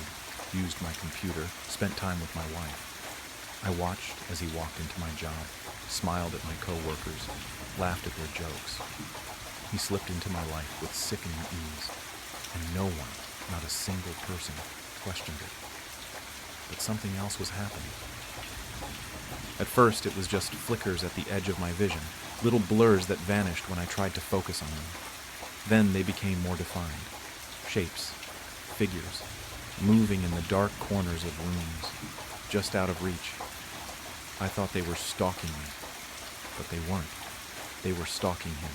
used my computer, spent time with my wife. I watched as he walked into my job, smiled at my coworkers, laughed at their jokes. He slipped into my life with sickening ease, and no one, not a single person, questioned it. But something else was happening. At first, it was just flickers at the edge of my vision, little blurs that vanished when I tried to focus on them. Then they became more defined. Shapes, figures, moving in the dark corners of rooms, just out of reach. I thought they were stalking me, but they weren't. They were stalking him,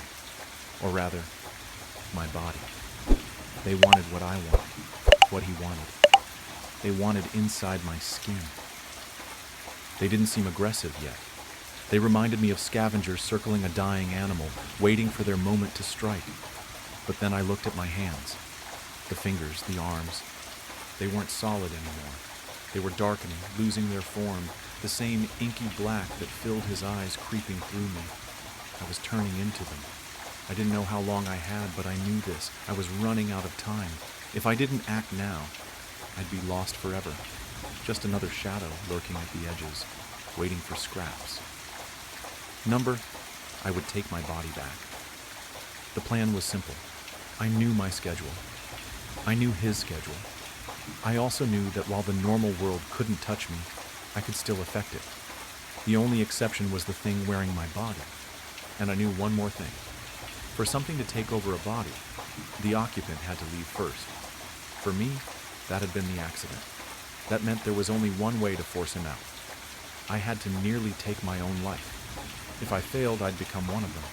or rather, my body. They wanted what I wanted, what he wanted. They wanted inside my skin. They didn't seem aggressive yet. They reminded me of scavengers circling a dying animal, waiting for their moment to strike. But then I looked at my hands. The fingers, the arms. They weren't solid anymore. They were darkening, losing their form, the same inky black that filled his eyes creeping through me. I was turning into them. I didn't know how long I had, but I knew this. I was running out of time. If I didn't act now, I'd be lost forever. Just another shadow lurking at the edges, waiting for scraps. Number, I would take my body back. The plan was simple. I knew my schedule. I knew his schedule. I also knew that while the normal world couldn't touch me, I could still affect it. The only exception was the thing wearing my body. And I knew one more thing. For something to take over a body, the occupant had to leave first. For me, that had been the accident. That meant there was only one way to force him out. I had to nearly take my own life. If I failed, I'd become one of them.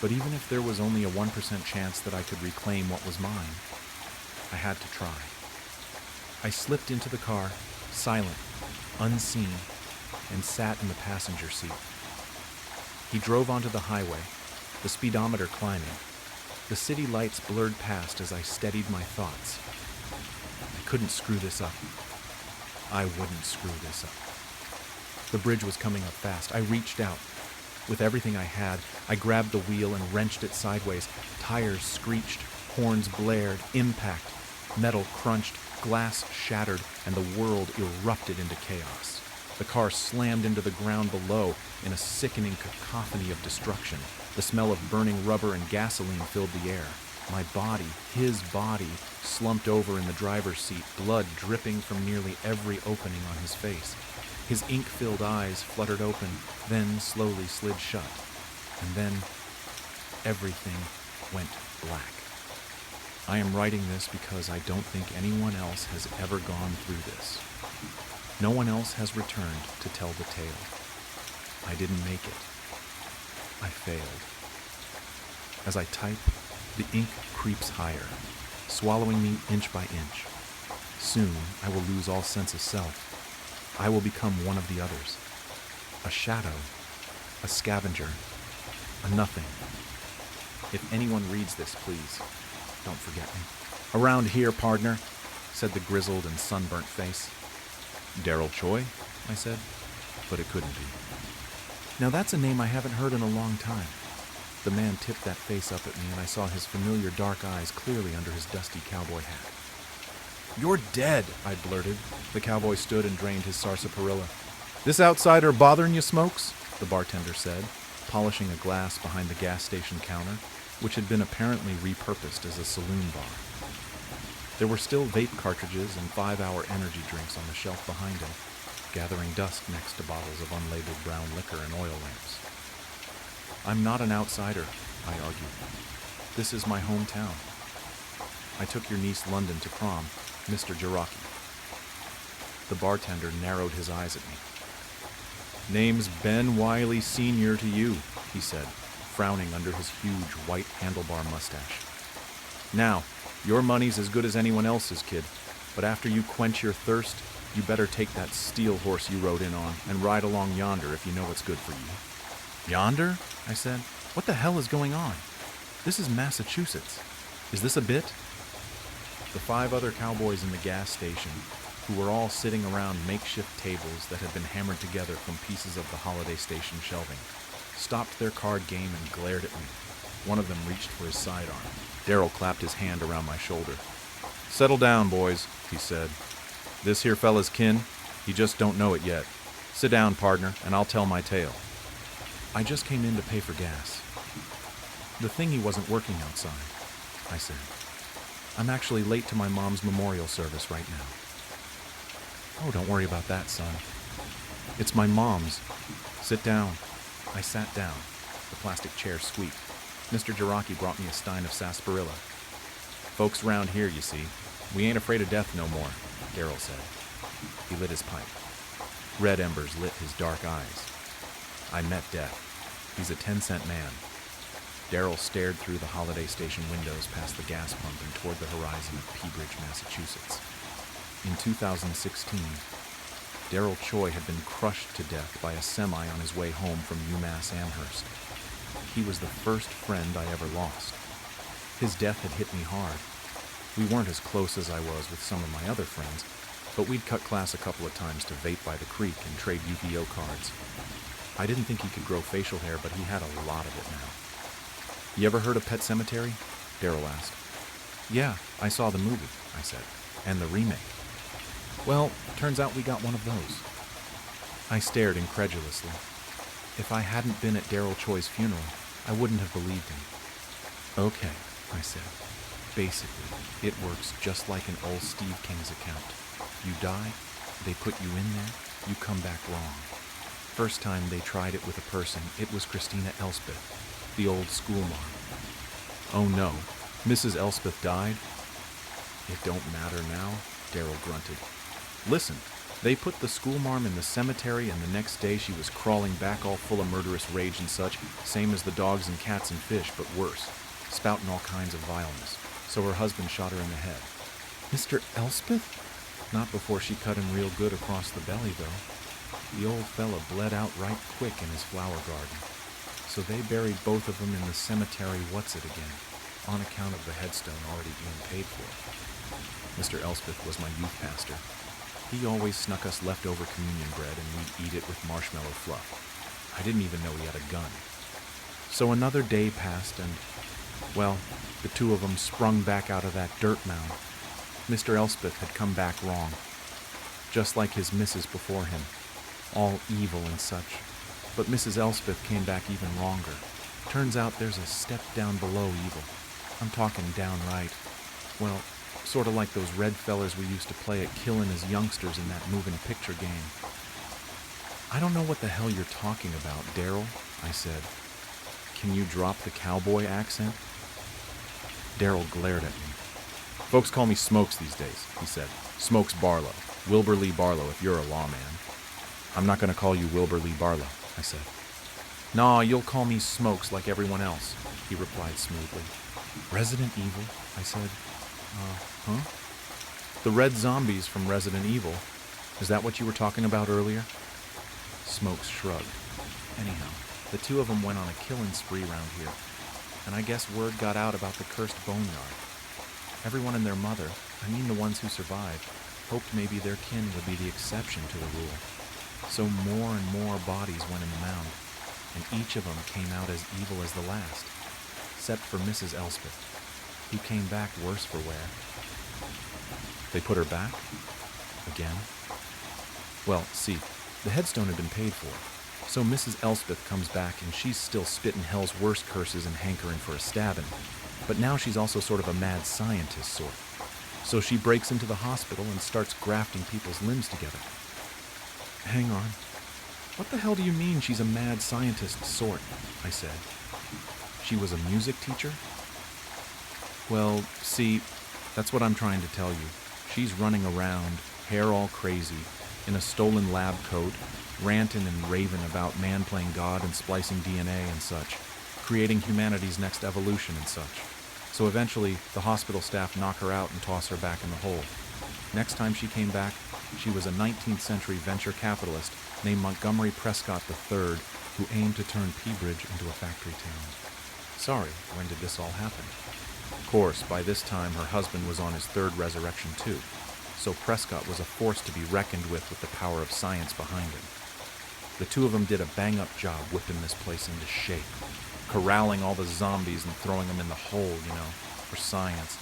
But even if there was only a 1% chance that I could reclaim what was mine, I had to try. I slipped into the car, silent, unseen, and sat in the passenger seat. He drove onto the highway, the speedometer climbing. The city lights blurred past as I steadied my thoughts. I couldn't screw this up. I wouldn't screw this up. The bridge was coming up fast. I reached out. With everything I had, I grabbed the wheel and wrenched it sideways. Tires screeched, horns blared, impact. Metal crunched, glass shattered, and the world erupted into chaos. The car slammed into the ground below in a sickening cacophony of destruction. The smell of burning rubber and gasoline filled the air. My body, his body, slumped over in the driver's seat, blood dripping from nearly every opening on his face. His ink-filled eyes fluttered open, then slowly slid shut. And then everything went black. I am writing this because I don't think anyone else has ever gone through this. No one else has returned to tell the tale. I didn't make it. I failed. As I type, the ink creeps higher, swallowing me inch by inch. Soon, I will lose all sense of self. I will become one of the others. A shadow, a scavenger, a nothing. If anyone reads this, please, don't forget me. Around here, partner, said the grizzled and sunburnt face. Daryl Choi, I said, but it couldn't be. Now that's a name I haven't heard in a long time. The man tipped that face up at me, and I saw his familiar dark eyes clearly under his dusty cowboy hat. You're dead, I blurted. The cowboy stood and drained his sarsaparilla. This outsider bothering you, Smokes? The bartender said, polishing a glass behind the gas station counter, which had been apparently repurposed as a saloon bar. There were still vape cartridges and 5-hour energy drinks on the shelf behind him, gathering dust next to bottles of unlabeled brown liquor and oil lamps. I'm not an outsider, I argued. This is my hometown. I took your niece London to prom, Mr. Jiraki. The bartender narrowed his eyes at me. Name's Ben Wiley Sr. to you, he said, frowning under his huge white handlebar mustache. Now, your money's as good as anyone else's, kid, but after you quench your thirst, you better take that steel horse you rode in on and ride along yonder if you know what's good for you. Yonder? I said. What the hell is going on? This is Massachusetts. Is this a bit? The 5 other cowboys in the gas station, who were all sitting around makeshift tables that had been hammered together from pieces of the holiday station shelving, stopped their card game and glared at me. One of them reached for his sidearm. Daryl clapped his hand around my shoulder. Settle down, boys, he said. This here fella's kin, he just don't know it yet. Sit down, partner, and I'll tell my tale. I just came in to pay for gas. The thingy wasn't working outside, I said. I'm actually late to my mom's memorial service right now. Oh, don't worry about that, son. It's my mom's. Sit down. I sat down. The plastic chair squeaked. Mr. Jiraki brought me a stein of sarsaparilla. Folks round here, you see, We ain't afraid of death no more, Daryl said. He lit his pipe. Red embers lit his dark eyes. I met Death. He's a 10-cent man. Daryl stared through the Holiday Station windows past the gas pump and toward the horizon of Peabridge, Massachusetts. In 2016, Daryl Choi had been crushed to death by a semi on his way home from UMass Amherst. He was the first friend I ever lost. His death had hit me hard. We weren't as close as I was with some of my other friends, but we'd cut class a couple of times to vape by the creek and trade Yu-Gi-Oh cards. I didn't think he could grow facial hair, but he had a lot of it now. You ever heard of Pet Sematary? Daryl asked. Yeah, I saw the movie, I said, and the remake. Well, turns out we got one of those. I stared incredulously. If I hadn't been at Daryl Choi's funeral, I wouldn't have believed him. Okay, I said. Basically, it works just like an old Steve King's account. You die, they put you in there, you come back wrong. First time they tried it with a person, it was Christina Elspeth, the old schoolmarm. Oh no, Mrs. Elspeth died? It don't matter now, Daryl grunted. Listen, they put the schoolmarm in the cemetery and the next day she was crawling back all full of murderous rage and such, same as the dogs and cats and fish, but worse, spouting all kinds of vileness. So her husband shot her in the head. Mr. Elspeth? Not before she cut him real good across the belly, though. The old fella bled out right quick in his flower garden. So they buried both of them in the cemetery again, on account of the headstone already being paid for. Mr. Elspeth was my youth pastor. He always snuck us leftover communion bread and we'd eat it with marshmallow fluff. I didn't even know he had a gun. So another day passed and, well, the two of them sprung back out of that dirt mound. Mr. Elspeth had come back wrong, just like his missus before him, all evil and such. But Mrs. Elspeth came back even wronger. Turns out there's a step down below evil. I'm talking downright, well, sort of like those red fellers we used to play at killing as youngsters in that moving picture game. I don't know what the hell you're talking about, Daryl, I said. Can you drop the cowboy accent? Daryl glared at me. Folks call me Smokes these days, he said. Smokes Barlow. Wilbur Lee Barlow if you're a lawman. I'm not going to call you Wilbur Lee Barlow, I said. Nah, you'll call me Smokes like everyone else, he replied smoothly. Resident Evil, I said. Huh? The red zombies from Resident Evil. Is that what you were talking about earlier? Smokes shrugged. Anyhow, the two of them went on a killing spree round here, and I guess word got out about the cursed boneyard. Everyone and their mother, I mean the ones who survived, hoped maybe their kin would be the exception to the rule. So more and more bodies went in the mound, and each of them came out as evil as the last, except for Mrs. Elspeth, who came back worse for wear. They put her back? Again? Well, see, the headstone had been paid for, so Mrs. Elspeth comes back and she's still spitting hell's worst curses and hankering for a stabbing. But now she's also sort of a mad scientist sort. So she breaks into the hospital and starts grafting people's limbs together. Hang on. What the hell do you mean she's a mad scientist sort? I said. She was a music teacher? Well, see, that's what I'm trying to tell you. She's running around, hair all crazy, in a stolen lab coat, ranting and raving about man playing God and splicing DNA and such, creating humanity's next evolution and such. So eventually, the hospital staff knock her out and toss her back in the hole. Next time she came back, she was a 19th century venture capitalist named Montgomery Prescott III who aimed to turn Peabridge into a factory town. Sorry, when did this all happen? Of course, by this time her husband was on his third resurrection too, so Prescott was a force to be reckoned with the power of science behind him. The two of them did a bang-up job whipping this place into shape, corralling all the zombies and throwing them in the hole, for science,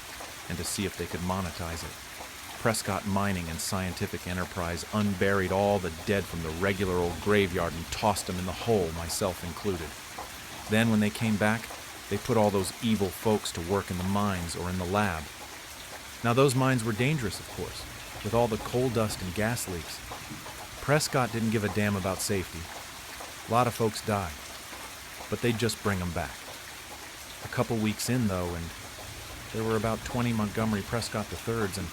and to see if they could monetize it. Prescott Mining and Scientific Enterprise unburied all the dead from the regular old graveyard and tossed them in the hole, myself included. Then when they came back, they put all those evil folks to work in the mines or in the lab. Now those mines were dangerous, of course, with all the coal dust and gas leaks. Prescott didn't give a damn about safety. A lot of folks died, but they'd just bring them back. A couple weeks in, though, and There were about 20 Montgomery Prescott III's and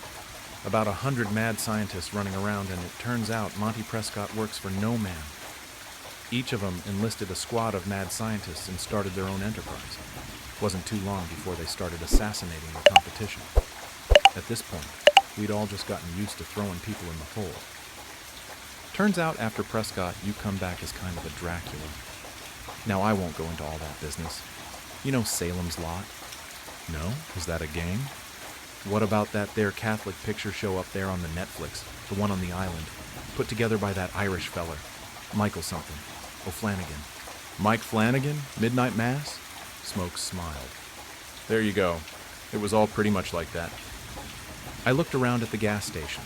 about 100 mad scientists running around, and it turns out Monty Prescott works for no man. Each of them enlisted a squad of mad scientists and started their own enterprise. It wasn't too long before they started assassinating the competition. At this point, we'd all just gotten used to throwing people in the hole. Turns out after Prescott, you come back as kind of a Dracula. Now, I won't go into all that business. You know Salem's Lot? No? Is that a gang? What about that there Catholic picture show up there on the Netflix, the one on the island, put together by that Irish feller, Michael something, O'Flanagan. Mike Flanagan? Midnight Mass? Smokes smiled. There you go. It was all pretty much like that. I looked around at the gas station.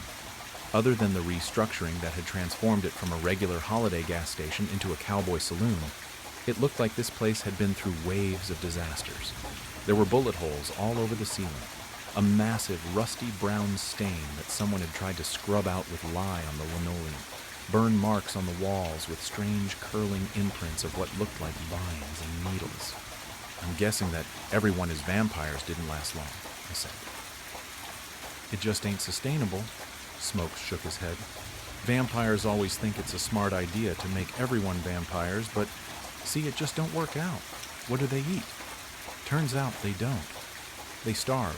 Other than the restructuring that had transformed it from a regular holiday gas station into a cowboy saloon, it looked like this place had been through waves of disasters. There were bullet holes all over the ceiling, a massive rusty brown stain that someone had tried to scrub out with lye on the linoleum, burn marks on the walls with strange curling imprints of what looked like vines and needles. I'm guessing that everyone is vampires didn't last long, I said. It just ain't sustainable. Smokes shook his head. Vampires always think it's a smart idea to make everyone vampires, but see, it just don't work out. What do they eat? Turns out they don't. They starve.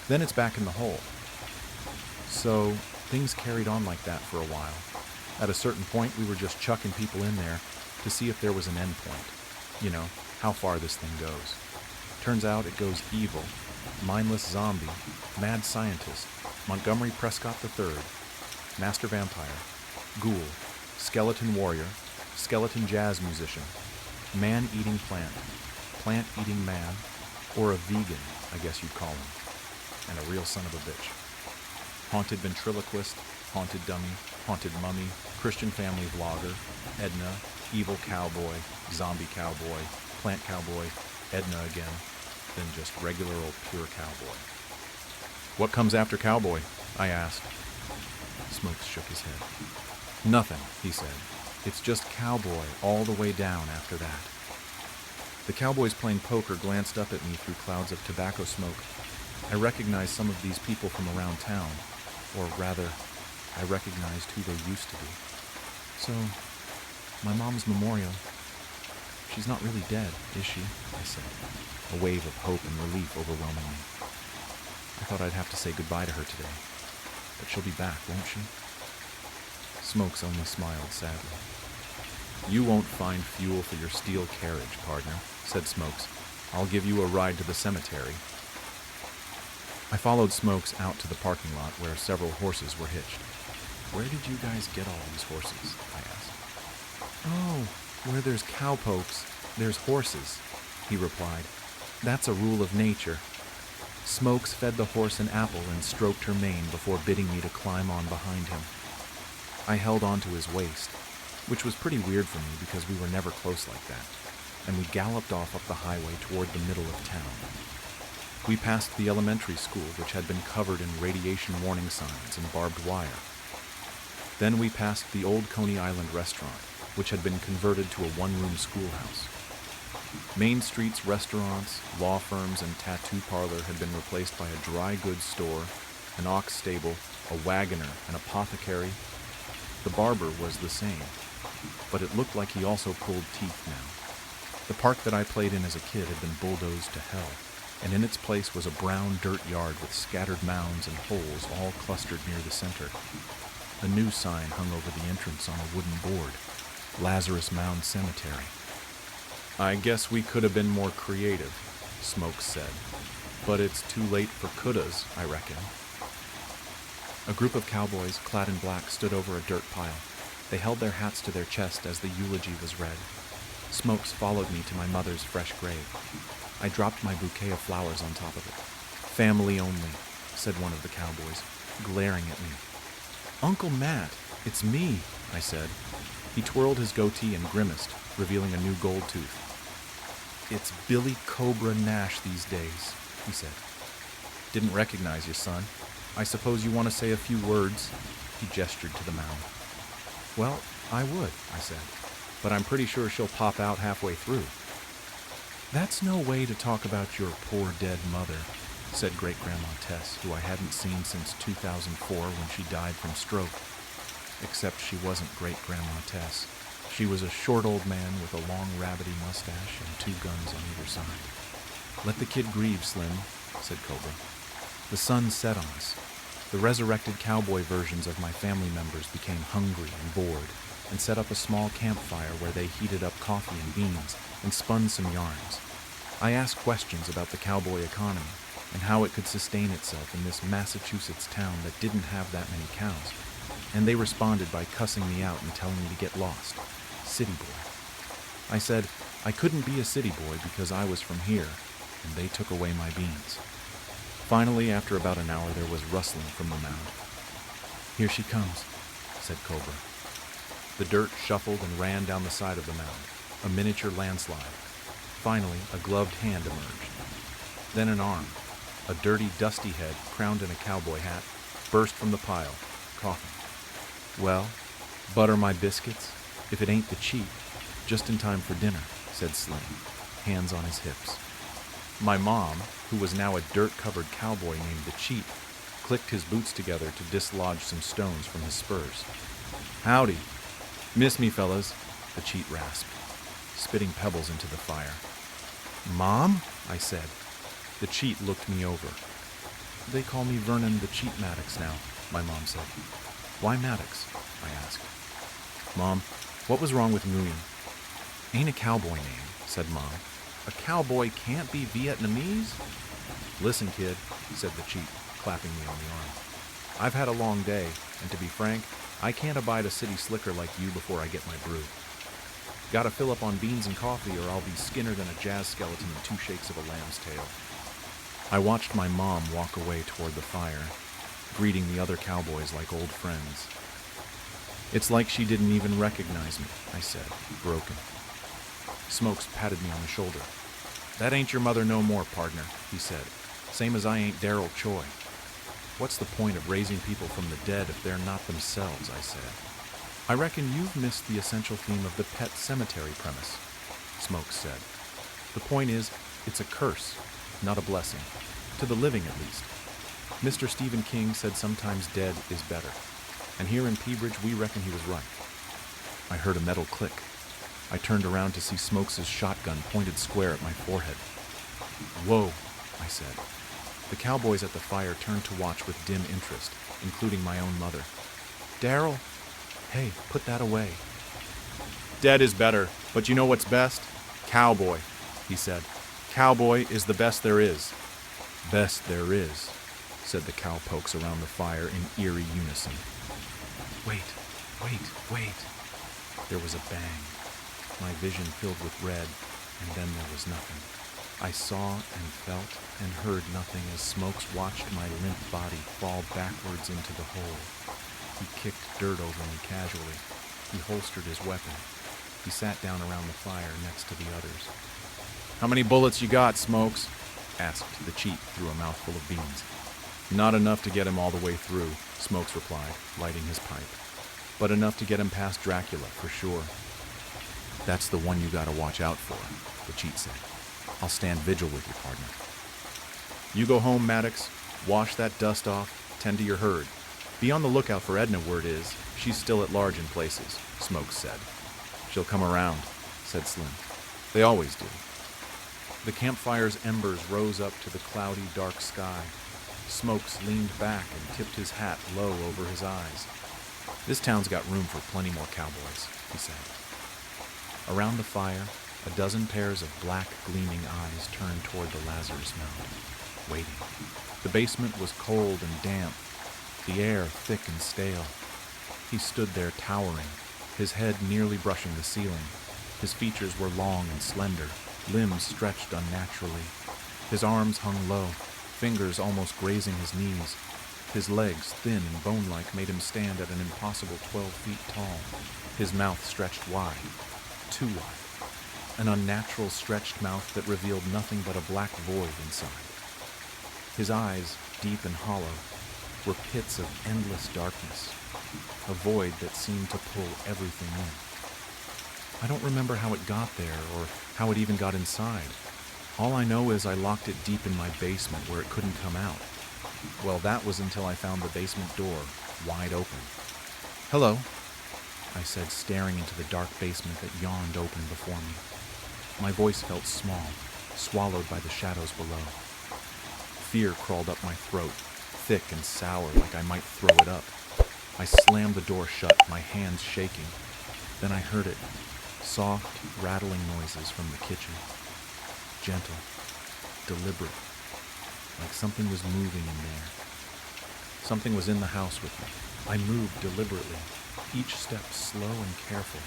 Then it's back in the hole. So things carried on like that for a while. At a certain point, we were just chucking people in there to see if there was an end point. You know, how far this thing goes. Turns out it goes evil, mindless zombie, mad scientist, Montgomery Prescott III, master vampire, ghoul, skeleton warrior, skeleton jazz musician, man-eating plant, plant-eating man, or a vegan, I guess you'd call him, and a real son of a bitch. Haunted ventriloquist, haunted dummy, haunted mummy, Christian family vlogger, Edna, evil cowboy, zombie cowboy, plant cowboy, Edna again, then just regular old pure cowboy. What comes after cowboy? I asked. Smokes shook his head. Nothing, he said. It's just cowboy all the way down after that. The cowboys playing poker glanced up at me through clouds of tobacco smoke. I recognized some of these people from around town, or rather, I recognized who they used to be. So, my mom's memorial, she's not really dead, is she? I said, a wave of hope and relief overwhelming me. I thought I'd have to say goodbye to her today, but she'll be back, won't she? Smokes only smiled sadly. You won't find fuel for your steel carriage, partner, said Smokes. I'll give you a ride to the cemetery. I followed Smokes out to the parking lot where several horses were hitched. Where did you guys get all these horses? I asked. Oh, where there's cowpokes, there's horses, he replied. That's a rule of nature. Smokes fed the horse an apple and stroked her mane before bidding me to climb on behind him. I held on to his waist, which was pretty weird for me because we were never close like that, and we galloped off up the highway toward the middle of town. We passed the elementary school, which had been covered in radiation warning signs and barbed wire. Then we passed the old Coney Island restaurant, which had been converted to a one-room schoolhouse. Main Street's restaurants, law firms, and tattoo parlor had been replaced by a dry goods store, an ox stable, a wagoner, an apothecary. The barber was the same, but it looked like he also pulled teeth now. The park that I played in as a kid had been bulldozed to hell, and in its place was a brown dirt yard with scattered mounds and holes all clustered near the center. A new sign hung over the entrance on a wooden board, Lazarus Mound Cemetery. I guess we could have been more creative, Smokes said, but it's too late for couldas, I reckon. A group of cowboys clad in black stood over a dirt pile. They held their hats to their chest as the eulogy was read. Smokes followed me to my mother's fresh grave. I dropped my bouquet of flowers on top of it. Family only, said one of the cowboys, glaring at me. Uncle Matt, it's me, I said. He twirled his goatee and grimaced, revealing a new gold tooth. It's Billy Cobra Nash these days, he said. Didn't recognize you, son. I suppose you want to say a few words? He gestured to the mound. Well, I would, I said, but I'm pretty sure she'll pop out halfway through. That's no way to talk about your poor dead mother, said Great-Grandma Tess, who I hadn't seen since 2004 when she died from stroke. Except she wasn't Great-Grandma Tess. She was a short old man with a long rabbity mustache and 2 guns on either side. "Let the kid grieve, Slim," said Cobra. The sun set on us. The resurrected cowboy versions of my family members became hungry and bored and set up a small campfire where they heated up coffee and beans and spun some yarns. I asked questions about the cowboy economy and how it could sustain itself in this Massachusetts town that didn't have that many cows, and they responded by cussing me out and telling me to get lost. City boy. I said I couldn't be a city boy because I was from here, and they took away my beans. Finally, after about an hour, there was rustling from the mound. "Here she comes," said Cobra. The dirt shuffled and ran down the side of the mound, a miniature landslide. Finally, a gloved hand emerged. Then an arm, a dirty, dusty head crowned in a cowboy hat, burst from the pile, coughing. "Well, butter my biscuits, if it ain't the cheat, just in time for dinner," said Slim, hands on his hips. My mom, who was now a dirt-covered cowboy named the Cheat, clicked his boots together to dislodge some stones from his spurs. "Howdy. Miss me, fellas," the Cheat rasped, spitting pebbles into the fire. "Mom?" I said. The Cheat looked me over. "They call me Vernon the Cheat Maddox now," my mom said. "Why Maddox?" I asked. "Mom, what was wrong with Nguyen?" "Ain't a cowboy name," said Mom. "A cowboy can't be Vietnamese?" "Listen, kid," said the Cheat, clapping me on the arm. "I've had a long day, and to be frank, I can't abide a city slicker like you before I get my brew. Gotta fill up on beans and coffee or I'll be skinner than a jazz skeleton in 2 shakes of a lamb's tail." I watched my mom walk away toward the fire, greeting the other cowboys like old friends. "It's like she didn't even recognize me," I said, broken. Smokes patted me on the shoulder. "That ain't your mother no more, partner," he said. "Same as I ain't Daryl Choi." "What's the point of raising people from the dead if they're not themselves?" I said. "I reckon you've missed the essential theme of the pet cemetery premise," Smokes said. "The point is, it's a curse, not a blessing. To the living, at least. Mr. Stephen King said sometimes dead is better. And here in Peabridge, we reckon he was right." I heard a metal click. I turned around to see Smokes' shotgun pointed square at my forehead. "Whoa," I said. The cowboys at the fire turned to watch with dim interest, including my own mother. "Daryl, hey, put that away." "Dead is better, but you know what's best? Cowboy," he said. "Cowboy is the best there is." "Best there is," said the cowpokes around the fire in eerie unison. "Wait, wait, wait." There was a bang. My vision filled with red, and then there was nothing. I saw and felt and heard nothing as Smokes watched my limp body fall backwards into the hole. He kicked dirt over me casually. He holstered his weapon. He sat down around the fire next to the others. "How many bullets you got, Smokes?" asked the Cheat through a mouthful of beans. "Not enough to get him all the way through," Smokes replied, lighting his pipe. "But enough to get him past Dracula, for sure." "That's the one you gotta watch out for," the Cheat said. "I'll stand vigil with you, partner." "You go home, Maddox. Wash that dust off. Tend to your herd. Be on the lookout for Edna, word is. She's still at large in places," Smokes said. "She'll come around," said Slim. "They always do." The campfire's embers rose up to the cloudy, dark sky. Smokes leaned back and tipped his hat low over his eyes. "This town's got room for plenty more cowboys," he said. Around the fire, a dozen pairs of black, gleaming eyes turned toward the Lazarus mound, waiting. The basement was cold and damp, the air thick and stale. He stood there towering, his head nearly brushing the ceiling. His features were long and slender, limbs stretched unnaturally. His arms hung low, fingers almost grazing his knees. His legs, thin and bone-like, made him stand at an impossible 12 feet tall. His mouth stretched wide, too wide. An unnatural stretched mouth that revealed nothing but a black void inside. His eyes, deep and hollow, were pits of endless darkness, a void that seemed to pull everything in. I don't remember how it got there or how it even got inside. All I know is I locked it deep in my basement where it couldn't come out. Well, that was until I found the basement door wide open. "Hello," I said, staring into the dark basement that yawned open before me. My voice felt small, swallowed by the shadows below. Fear crawled up my throat, thick and sour like I might throw it up. I slammed the door shut, my hands shaking. Then I heard it, soft, rattling noises from the kitchen. Gentle, deliberate, like something was moving in there. Something was in the house with me. I moved deliberately, each step slow and careful,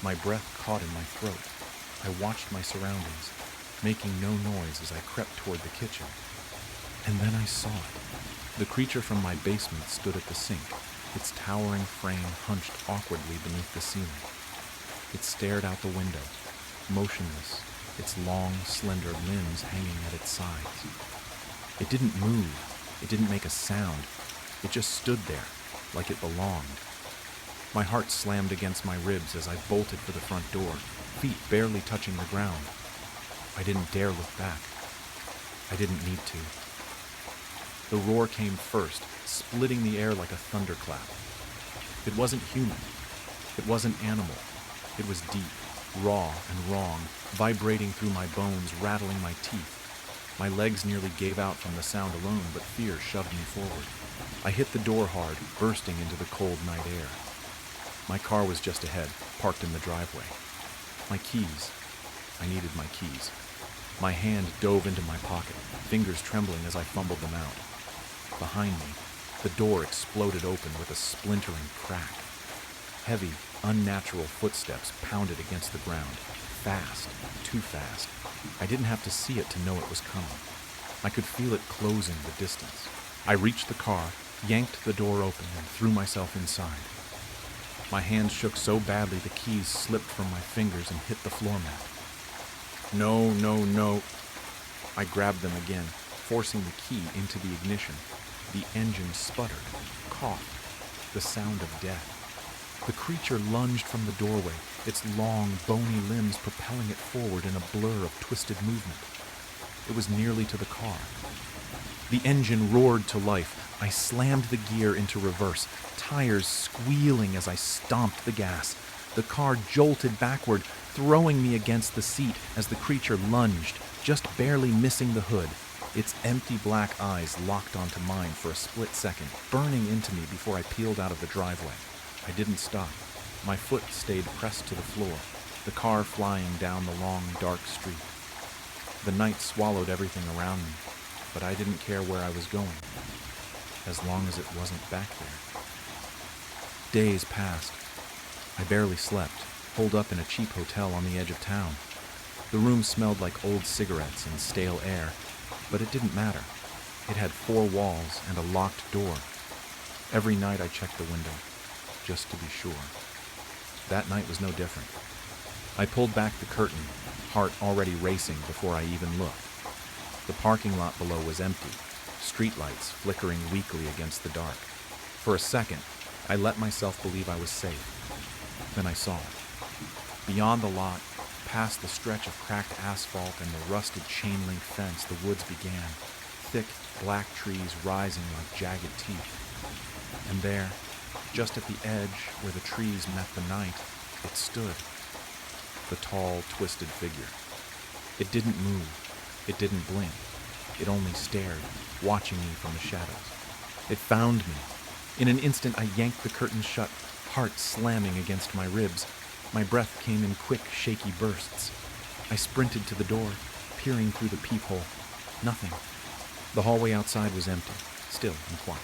my breath caught in my throat. I watched my surroundings, making no noise as I crept toward the kitchen. And then I saw it. The creature from my basement stood at the sink, its towering frame hunched awkwardly beneath the ceiling. It stared out the window, motionless, its long, slender limbs hanging at its sides. It didn't move. It didn't make a sound. It just stood there, like it belonged. My heart slammed against my ribs as I bolted for the front door, feet barely touching the ground. I didn't dare look back. I didn't need to. The roar came first, splitting the air like a thunderclap. It wasn't human. It wasn't animal. It was deep, raw and wrong, vibrating through my bones, rattling my teeth. My legs nearly gave out from the sound alone, but fear shoved me forward. I hit the door hard, bursting into the cold night air. My car was just ahead, parked in the driveway. My keys. I needed my keys. My hand dove into my pocket, fingers trembling as I fumbled them out. Behind me, the door exploded open with a splintering crack. Heavy, unnatural footsteps pounded against the ground. Fast, too fast. I didn't have to see it to know it was coming. I could feel it closing the distance. I reached the car, yanked the door open, and threw myself inside. My hands shook so badly the keys slipped from my fingers and hit the floor mat. No, no, no. I grabbed them again, forcing the key into the ignition. The engine sputtered, coughed, the sound of death. The creature lunged from the doorway, its long, bony limbs propelling it forward in a blur of twisted movement. It was nearly to the car. The engine roared to life. I slammed the gear into reverse, tires squealing as I stomped the gas. The car jolted backward, throwing me against the seat as the creature lunged, just barely missing the hood. Its empty black eyes locked onto mine for a split second, burning into me before I peeled out of the driveway. I didn't stop. My foot stayed pressed to the floor, the car flying down the long, dark street. The night swallowed everything around me, but I didn't care where I was going, as long as it wasn't back there. Days passed. I barely slept, holed up in a cheap hotel on the edge of town. The room smelled like old cigarettes and stale air, but it didn't matter. It had 4 walls and a locked door. Every night I checked the window, just to be sure. That night was no different. I pulled back the curtain, heart already racing before I even looked. The parking lot below was empty, streetlights flickering weakly against the dark. For a second, I let myself believe I was safe. Then I saw it. Beyond the lot, past the stretch of cracked asphalt and the rusted chain-link fence, the woods began, thick, black trees rising like jagged teeth. And there, just at the edge where the trees met the night, it stood. The tall, twisted figure. It didn't move. It didn't blink. It only stared, watching me from the shadows. It found me. In an instant, I yanked the curtains shut, heart slamming against my ribs. My breath came in quick, shaky bursts. I sprinted to the door, peering through the peephole. Nothing. The hallway outside was empty, still and quiet.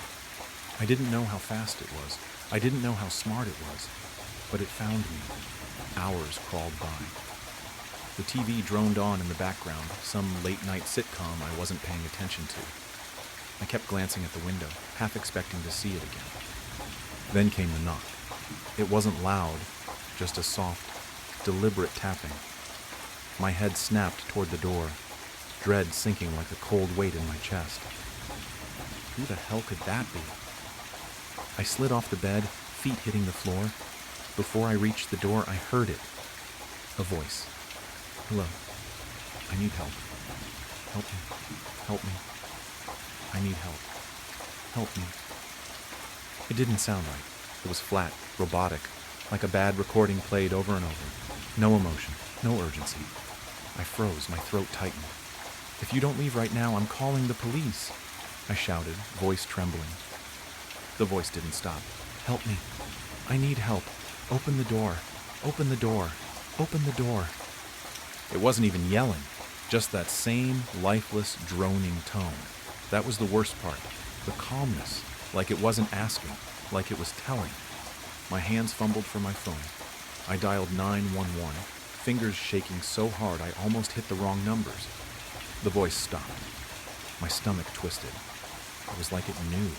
I didn't know how fast it was. I didn't know how smart it was. But it found me. Hours crawled by. The TV droned on in the background, some late-night sitcom I wasn't paying attention to. I kept glancing at the window, half expecting to see it again. Then came the knock. It wasn't loud, just a soft, deliberate tapping. My head snapped toward the door, dread sinking like a cold weight in my chest. Who the hell could that be? I slid off the bed, feet hitting the floor. Before I reached the door, I heard it. A voice. "Hello. I need help." Help me. Help me. I need help. Help me. It didn't sound right. It was flat, robotic, like a bad recording played over and over. No emotion, no urgency. I froze, my throat tightened. If you don't leave right now, I'm calling the police, I shouted, voice trembling. The voice didn't stop. Help me. I need help. Open the door. Open the door. Open the door. It wasn't even yelling, just that same lifeless, droning tone. That was the worst part. The calmness, like it wasn't asking, like it was telling. My hands fumbled for my phone. I dialed 911, fingers shaking so hard I almost hit the wrong numbers. The voice stopped. My stomach twisted. It was like it knew.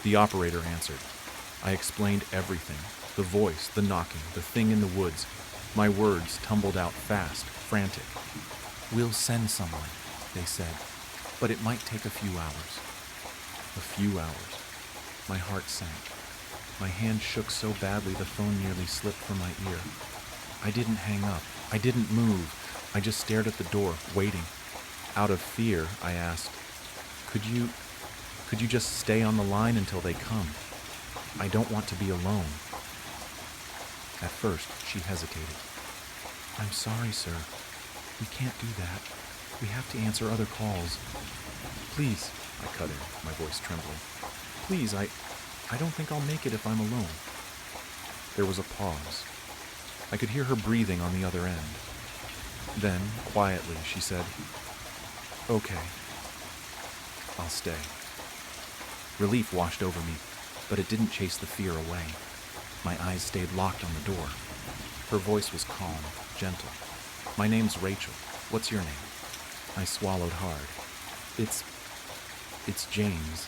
The operator answered. I explained everything. The voice, the knocking, the thing in the woods. My words tumbled out fast, frantic. We'll send someone, they said, but it might take a few hours. A few hours. My heart sank. My hand shook so badly the phone nearly slipped from my ear. I didn't hang up. I didn't move. I just stared at the door, waiting. Out of fear, I asked, Could you just stay on the line until they come? I don't want to be alone. At first, she hesitated. I'm sorry, sir. We can't do that. We have to answer other calls. Please, I cut in, my voice trembling. Please, I don't think I'll make it if I'm alone. There was a pause. I could hear her breathing on the other end. Then, quietly, she said, Okay, I'll stay. Relief washed over me, but it didn't chase the fear away. My eyes stayed locked on the door. Her voice was calm, gentle. My name's Rachel. What's your name? I swallowed hard. It's James.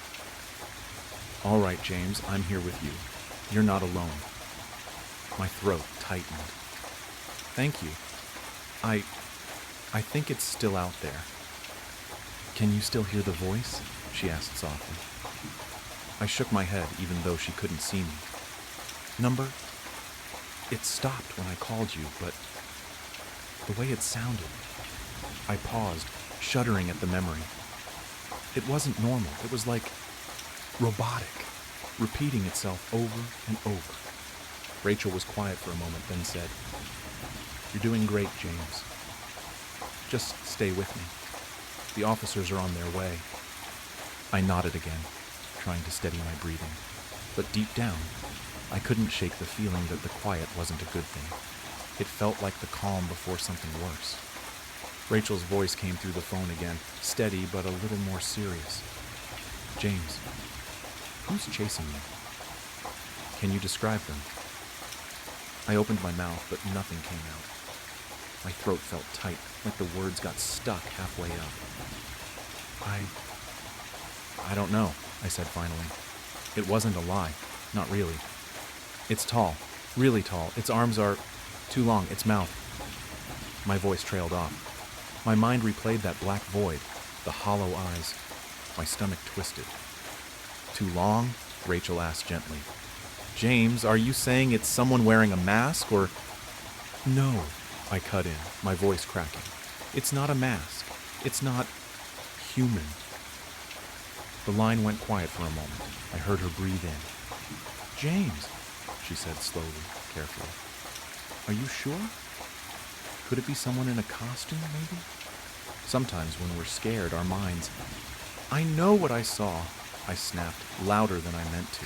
All right, James, I'm here with you. You're not alone. My throat tightened. Thank you. I think it's still out there. Can you still hear the voice? She asked softly. I shook my head even though she couldn't see me. Number? It stopped when I called you, but the way it sounded. I paused, shuddering at the memory. It wasn't normal. It was like robotic, repeating itself over and over. Rachel was quiet for a moment, then said, You're doing great, James. Just stay with me. The officers are on their way. I nodded again, trying to steady my breathing. But deep down, I couldn't shake the feeling that the quiet wasn't a good thing. It felt like the calm before something worse. Rachel's voice came through the phone again, steady but a little more serious. James, who's chasing you? Can you describe them? I opened my mouth, but nothing came out. My throat felt tight, like the words got stuck halfway up. I don't know, I said finally. It wasn't a lie. Not really. It's tall. Really tall. Its arms are too long. Its mouth. My voice trailed off. My mind replayed that black void, the hollow eyes. My stomach twisted. Too long? Rachel asked gently. James, are you saying it's someone wearing a mask or... No, I cut in, my voice cracking. It's not a mask. It's not human. The line went quiet for a moment. I heard her breathe in. James, she said slowly, carefully. Are you sure? Could it be someone in a costume, maybe? Sometimes when we're scared, our minds... I know what I saw, I snapped, louder than I meant to.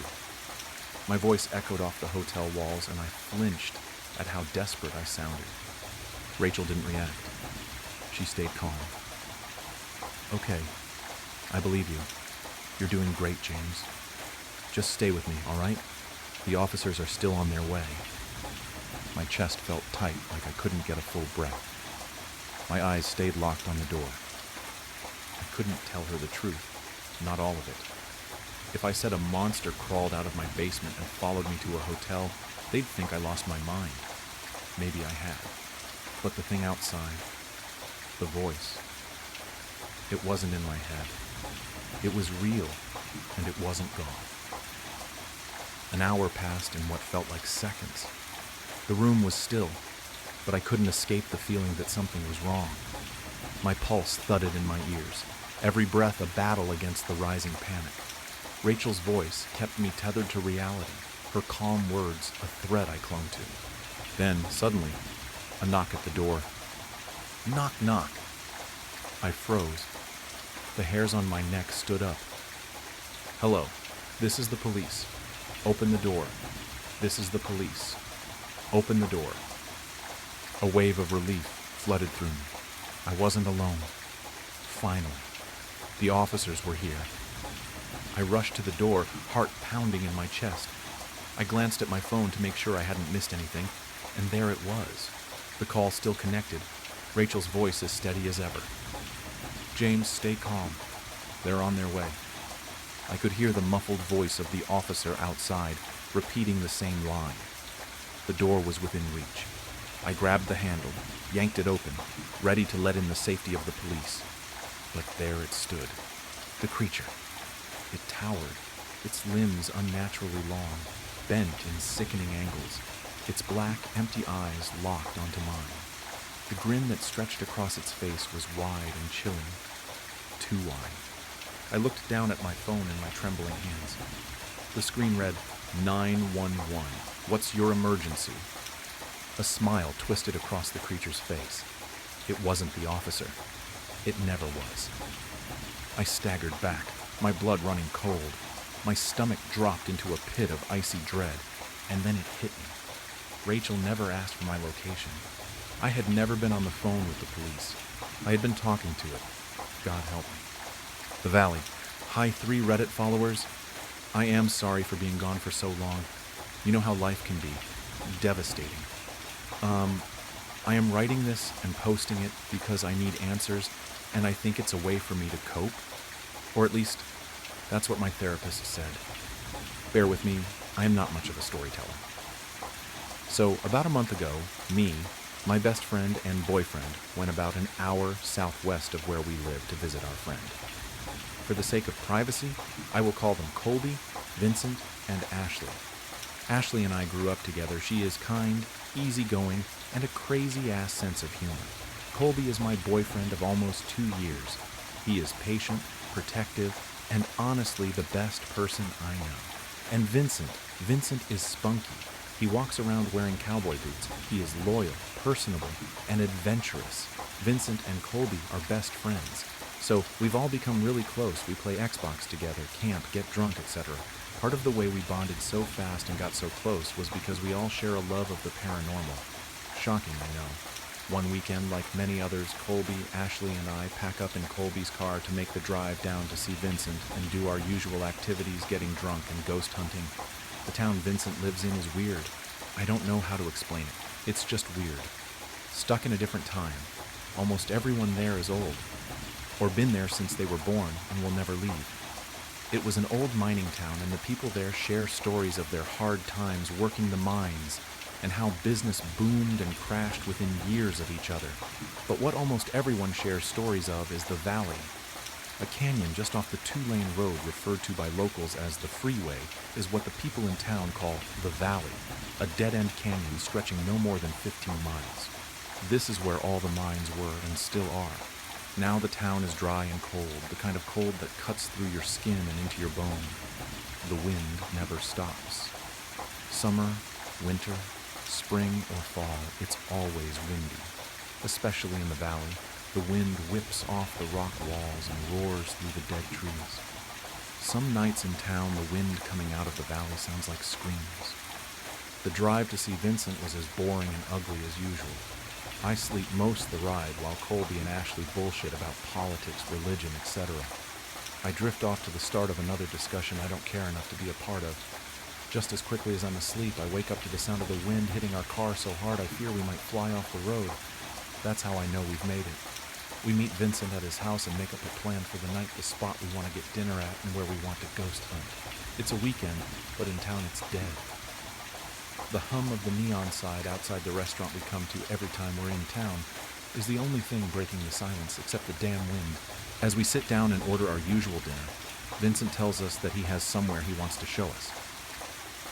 My voice echoed off the hotel walls, and I flinched at how desperate I sounded. Rachel didn't react. She stayed calm. Okay, I believe you. You're doing great, James. Just stay with me, all right? The officers are still on their way. My chest felt tight, like I couldn't get a full breath. My eyes stayed locked on the door. I couldn't tell her the truth, not all of it. If I said a monster crawled out of my basement and followed me to a hotel, they'd think I lost my mind. Maybe I had. But the thing outside, the voice, it wasn't in my head. It was real, and it wasn't gone. An hour passed in what felt like seconds. The room was still, but I couldn't escape the feeling that something was wrong. My pulse thudded in my ears, every breath a battle against the rising panic. Rachel's voice kept me tethered to reality, her calm words a thread I clung to. Then, suddenly, a knock at the door. Knock, knock. I froze. The hairs on my neck stood up. Hello, this is the police. Open the door. This is the police. Open the door. A wave of relief flooded through me. I wasn't alone. Finally, the officers were here. I rushed to the door, heart pounding in my chest. I glanced at my phone to make sure I hadn't missed anything, and there it was. The call still connected, Rachel's voice as steady as ever. James, stay calm. They're on their way. I could hear the muffled voice of the officer outside, repeating the same line. The door was within reach. I grabbed the handle, yanked it open, ready to let in the safety of the police. But there it stood, the creature. It towered, its limbs unnaturally long, bent in sickening angles, its black, empty eyes locked onto mine. The grin that stretched across its face was wide and chilling, too wide. I looked down at my phone in my trembling hands. The screen read, 911. What's your emergency? A smile twisted across the creature's face. It wasn't the officer. It never was. I staggered back, my blood running cold. My stomach dropped into a pit of icy dread, and then it hit me. Rachel never asked for my location. I had never been on the phone with the police. I had been talking to it. God help me. The Valley. Hi, 3 Reddit followers. I am sorry for being gone for so long. You know how life can be. Devastating. I am writing this and posting it because I need answers, and I think it's a way for me to cope. Or at least, that's what my therapist said. Bear with me, I am not much of a storyteller. So, about a month ago, me, my best friend and boyfriend went about an hour southwest of where we live to visit our friend. For the sake of privacy, I will call them Colby, Vincent, and Ashley. Ashley and I grew up together. She is kind, easygoing, and a crazy-ass sense of humor. Colby is my boyfriend of almost 2 years. He is patient, protective, and honestly the best person I know. And Vincent is spunky. He walks around wearing cowboy boots. He is loyal, personable, and adventurous. Vincent and Colby are best friends. So we've all become really close. We play Xbox together, camp, get drunk, etc. Part of the way we bonded so fast and got so close was because we all share a love of the paranormal. Shocking, I know. One weekend, like many others, Colby, Ashley, and I pack up in Colby's car to make the drive down to see Vincent and do our usual activities, getting drunk and ghost hunting. The town Vincent lives in is weird. I don't know how to explain it. It's just weird. Stuck in a different time. Almost everyone there is old, or been there since they were born and will never leave. It was an old mining town, and the people there share stories of their hard times working the mines and how business boomed and crashed within years of each other. But what almost everyone shares stories of is the Valley. A canyon just off the 2-lane road referred to by locals as the freeway is what the people in town call the Valley, a dead-end canyon stretching no more than 15 miles. This is where all the mines were and still are. Now the town is dry and cold, the kind of cold that cuts through your skin and into your bone. The wind never stops. Summer, winter, spring, or fall, it's always windy. Especially in the valley, the wind whips off the rock walls and roars through the dead trees. Some nights in town, the wind coming out of the valley sounds like screams. The drive to see Vincent was as boring and ugly as usual. I sleep most of the ride while Colby and Ashley bullshit about politics, religion, etc. I drift off to the start of another discussion I don't care enough to be a part of. Just as quickly as I'm asleep, I wake up to the sound of the wind hitting our car so hard I fear we might fly off the road. That's how I know we've made it. We meet Vincent at his house and make up a plan for the night, the spot we want to get dinner at, and where we want to ghost hunt. It's a weekend, but in town it's dead. The hum of the neon sign outside the restaurant we come to every time we're in town is the only thing breaking the silence except the damn wind. As we sit down and order our usual dinner, Vincent tells us that he has somewhere he wants to show us.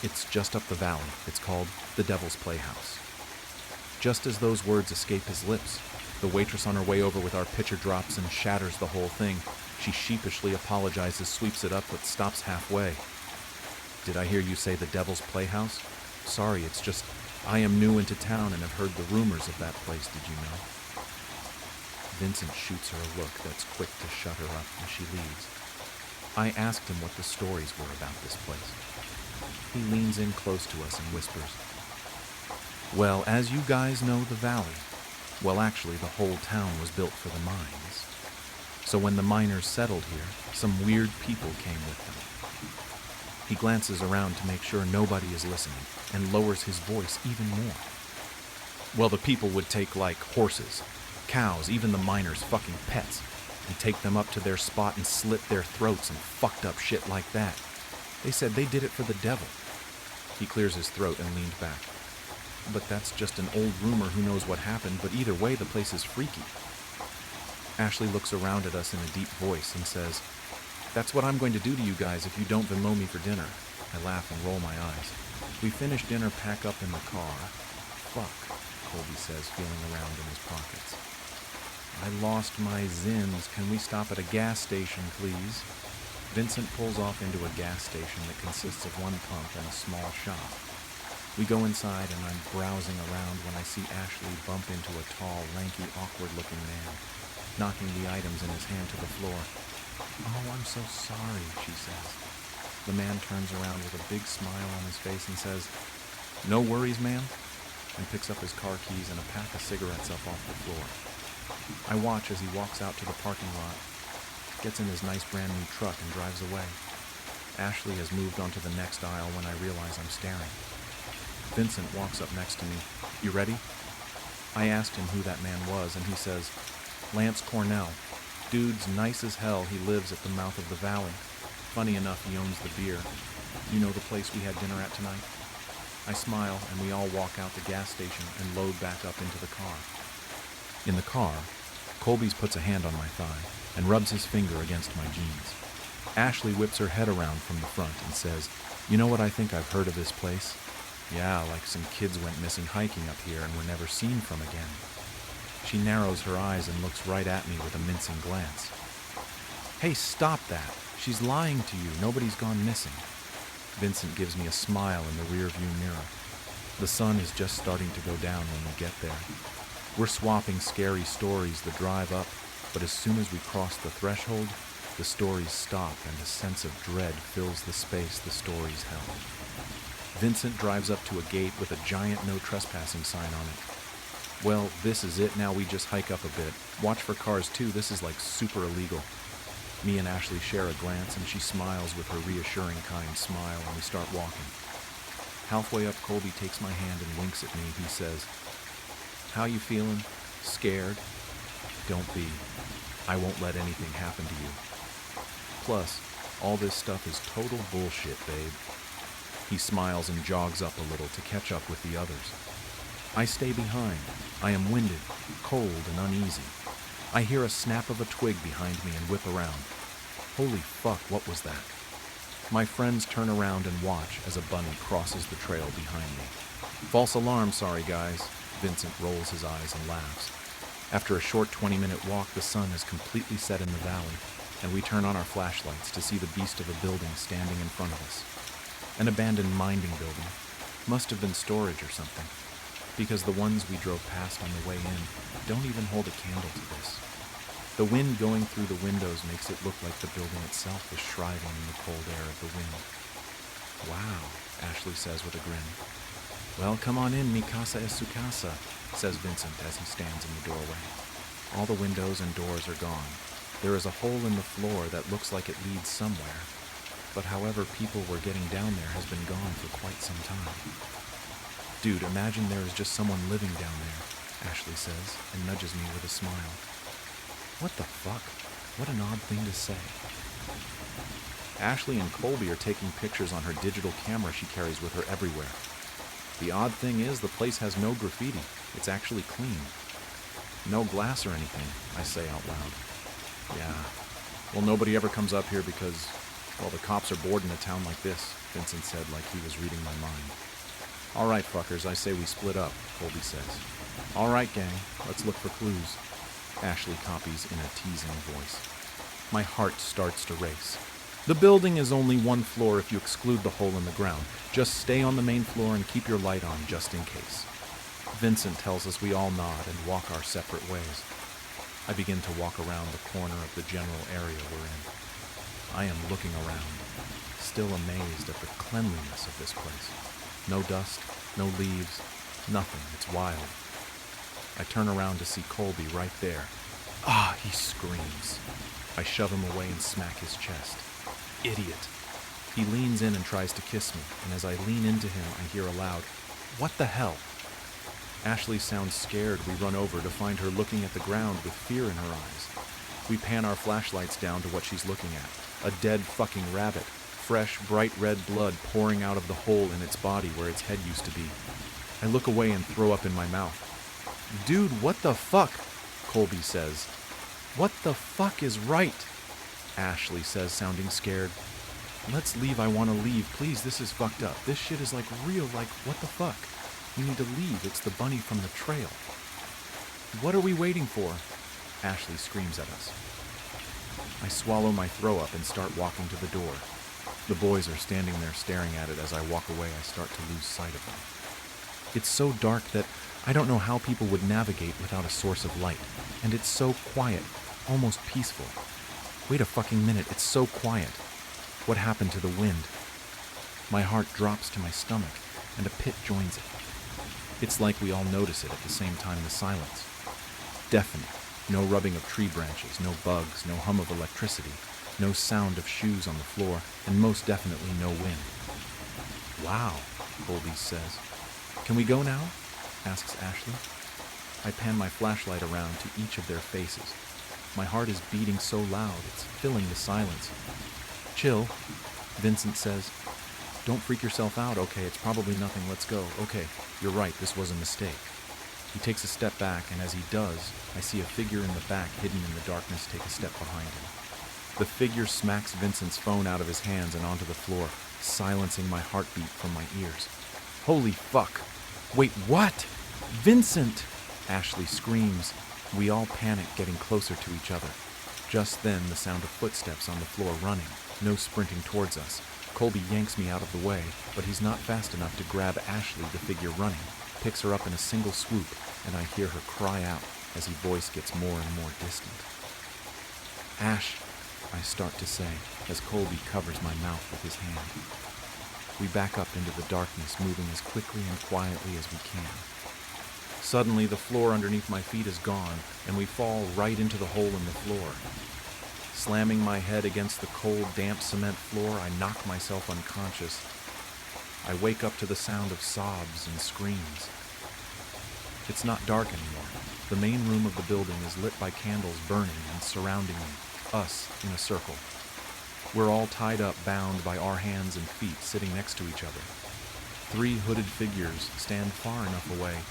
It's just up the valley. It's called the Devil's Playhouse. Just as those words escape his lips, The waitress on her way over with our pitcher drops and shatters the whole thing. She sheepishly apologizes, sweeps it up, but stops halfway. Did I hear you say the Devil's Playhouse? Sorry, it's just I am new into town and have heard the rumors of that place, did you know? Vincent shoots her a look that's quick to shut her up, and she leaves. I asked him what the stories were about this place. He leans in close to us and whispers, "Well, as you guys know, the valley, well, actually, the whole town was built for the mines. So when the miners settled here, some weird people came with them." He glances around to make sure nobody is listening and lowers his voice even more. "Well, the people would take, like, horses, cows, even the miners' fucking pets, and take them up to their spot and slit their throats and fucked up shit like that. They said they did it for the devil." He clears his throat and leaned back. "But that's just an old rumor, who knows what happened, but either way, the place is freaky." Ashley looks around at us in a deep voice and says, "That's what I'm going to do to you guys if you don't Venmo me for dinner." I laugh and roll my eyes. We finish dinner, pack up in the car. "Fuck," Colby says, feeling around in his pockets. "I lost my Zims. Can we stop at a gas station, please?" Vincent pulls off into a gas station that consists of one pump and a small shop. We go inside and I'm browsing around when I see Ashley bump into a tall, lanky, awkward-looking man, knocking the items in his hand to the floor. "Oh, I'm so sorry," she says. The man turns around with a big smile on his face and says, "No worries, ma'am," and picks up his car keys and a pack of cigarettes up off the floor. I watch as he walks out to the parking lot, gets in his nice brand new truck and drives away. Ashley has moved on to the next aisle when I realize I'm staring. Vincent walks up next to me. "You ready?" I asked him who that man was, and he says, "Lance Cornell. Dude's nice as hell. He lives at the mouth of the valley. Funny enough, he owns the beer. You know the place we had dinner at tonight?" I smile, and we all walk out the gas station and load back up into the car. In the car, Colby's puts a hand on my thigh and rubs his finger against my jeans. Ashley whips her head around from the front and says, "You know what I think I've heard of this place? Yeah, like some kids went missing hiking up here and were never seen from again." She narrows her eyes and looks right at me with a mincing glance. "Hey, stop that. She's lying to you. Nobody's gone missing." Vincent gives me a smile in the rearview mirror. The sun is just starting to go down when we get there. We're swapping scary stories the drive up, but as soon as we cross the threshold, the stories stop and a sense of dread fills the space the stories held. Vincent drives up to a gate with a giant no trespassing sign on it. "Well, this is it. Now we just hike up a bit. Watch for cars too. This is like super illegal." Me and Ashley share a glance and she smiles with her reassuring kind smile and we start walking. Halfway up, Colby takes my hand and winks at me. He says, "How you feeling? Scared?" "Don't be. I won't let anything happen to you. Plus, all this stuff is total bullshit, babe." He smiles and jogs up a little to catch up with the others. I stay behind. I am winded, cold, and uneasy. I hear a snap of a twig behind me and whip around. Holy fuck, what was that? My friends turn around and watch as a bunny crosses the trail behind me. "False alarm, sorry guys." Vincent rolls his eyes and laughs. After a short 20-minute walk, the sun has completely set in the valley, and we turn on our flashlights to see the beast of a building standing in front of us. An abandoned mining building. Must have been storage or something, because the ones we drove past on the way in don't even hold a candle to this. The wind going through the windows makes it look like the building itself is shriving in the cold air of the wind. "Wow," Ashley says with a grin. "Well, come on in, mi casa es su casa," says Vincent as he stands in the doorway. All the windows and doors are gone. There is a hole in the floor that looks like it leads somewhere, but however people were getting down there has been gone for quite some time. "Dude, imagine there is just someone living down there," Ashley says, and nudges me with a smile. What the fuck? What an odd thing to say. Ashley and Colby are taking pictures on her digital camera she carries with her everywhere. The odd thing is the place has no graffiti. It's actually clean. No glass or anything, I say out loud. Yeah. Well, nobody ever comes up here because, well, the cops are bored in a town like this, Vincent said like he was reading my mind. "All right, fuckers, I say we split up," Colby says. All right, gang, let's look for clues. Ashley copies in a teasing voice. My heart starts to race. The building is only one floor if you exclude the hole in the ground. Just stay on the main floor and keep your light on just in case. Vincent tells us we all nod and walk our separate ways. I begin to walk around the corner of the general area we're in. I am looking around, still amazed at the cleanliness of this place. No dust, no leaves, nothing. It's wild. I turn around to see Colby right there. Ah, he screams. I shove him away and smack his chest. Idiot. He leans in and tries to kiss me, and as I lean into him, I hear aloud, "What the hell?" Ashley sounds scared. We run over to find her looking at the ground with fear in her eyes. We pan our flashlights down to what she's looking at. A dead fucking rabbit. Fresh, bright red blood pouring out of the hole in its body where its head used to be. I look away and throw up in my mouth. "Dude, what the fuck?" Colby says. "What the fuck is right?" Ashley says, sounding scared. "Let's leave, I want to leave. Please, this is fucked up. This shit is like real, like what the fuck? We need to leave, it's the bunny from the trail." "What are we waiting for?" Ashley screams at us. I swallow my throw up and start walking to the door. The boys are standing there staring at it. As I walk away, I start to lose sight of them. It's so dark that I don't know how people would navigate without a source of light. And it's so quiet, almost peaceful. Wait a fucking minute, it's so quiet. What happened to the wind? My heart drops to my stomach, and a pit joins it. It's like we all notice it at the same time. The silence. Deafening. No rubbing of tree branches, no bugs, no hum of electricity, no sound of shoes on the floor, and most definitely no wind. "Wow," Colby says. "Can we go now?" asks Ashley. I pan my flashlight around to each of their faces. My heart is beating so loud, it's filling the silence. "Chill," Vincent says. "Don't freak yourself out, okay? It's probably nothing. Let's go. Okay, you're right, this was a mistake." He takes a step back, and as he does, I see a figure in the back hidden in the darkness take a step behind him. The figure smacks Vincent's phone out of his hands and onto the floor, silencing my heartbeat from my ears. "Holy fuck! Wait, what? Vincent!" Ashley screams. We all panic, getting closer to each other. Just then, the sound of footsteps on the floor running, no sprinting towards us. Colby yanks me out of the way, but he's not fast enough to grab Ashley, the figure running, picks her up in a single swoop, and I hear her cry out as his voice gets more and more distant. "Ash," I start to say, as Colby covers my mouth with his hand. We back up into the darkness, moving as quickly and quietly as we can. Suddenly, the floor underneath my feet is gone, and we fall right into the hole in the floor. Slamming my head against the cold, damp cement floor, I knock myself unconscious. I wake up to the sound of sobs and screams. It's not dark anymore. The main room of the building is lit by candles burning and surrounding me, us in a circle. We're all tied up, bound by our hands and feet, sitting next to each other. 3 hooded figures stand far enough away.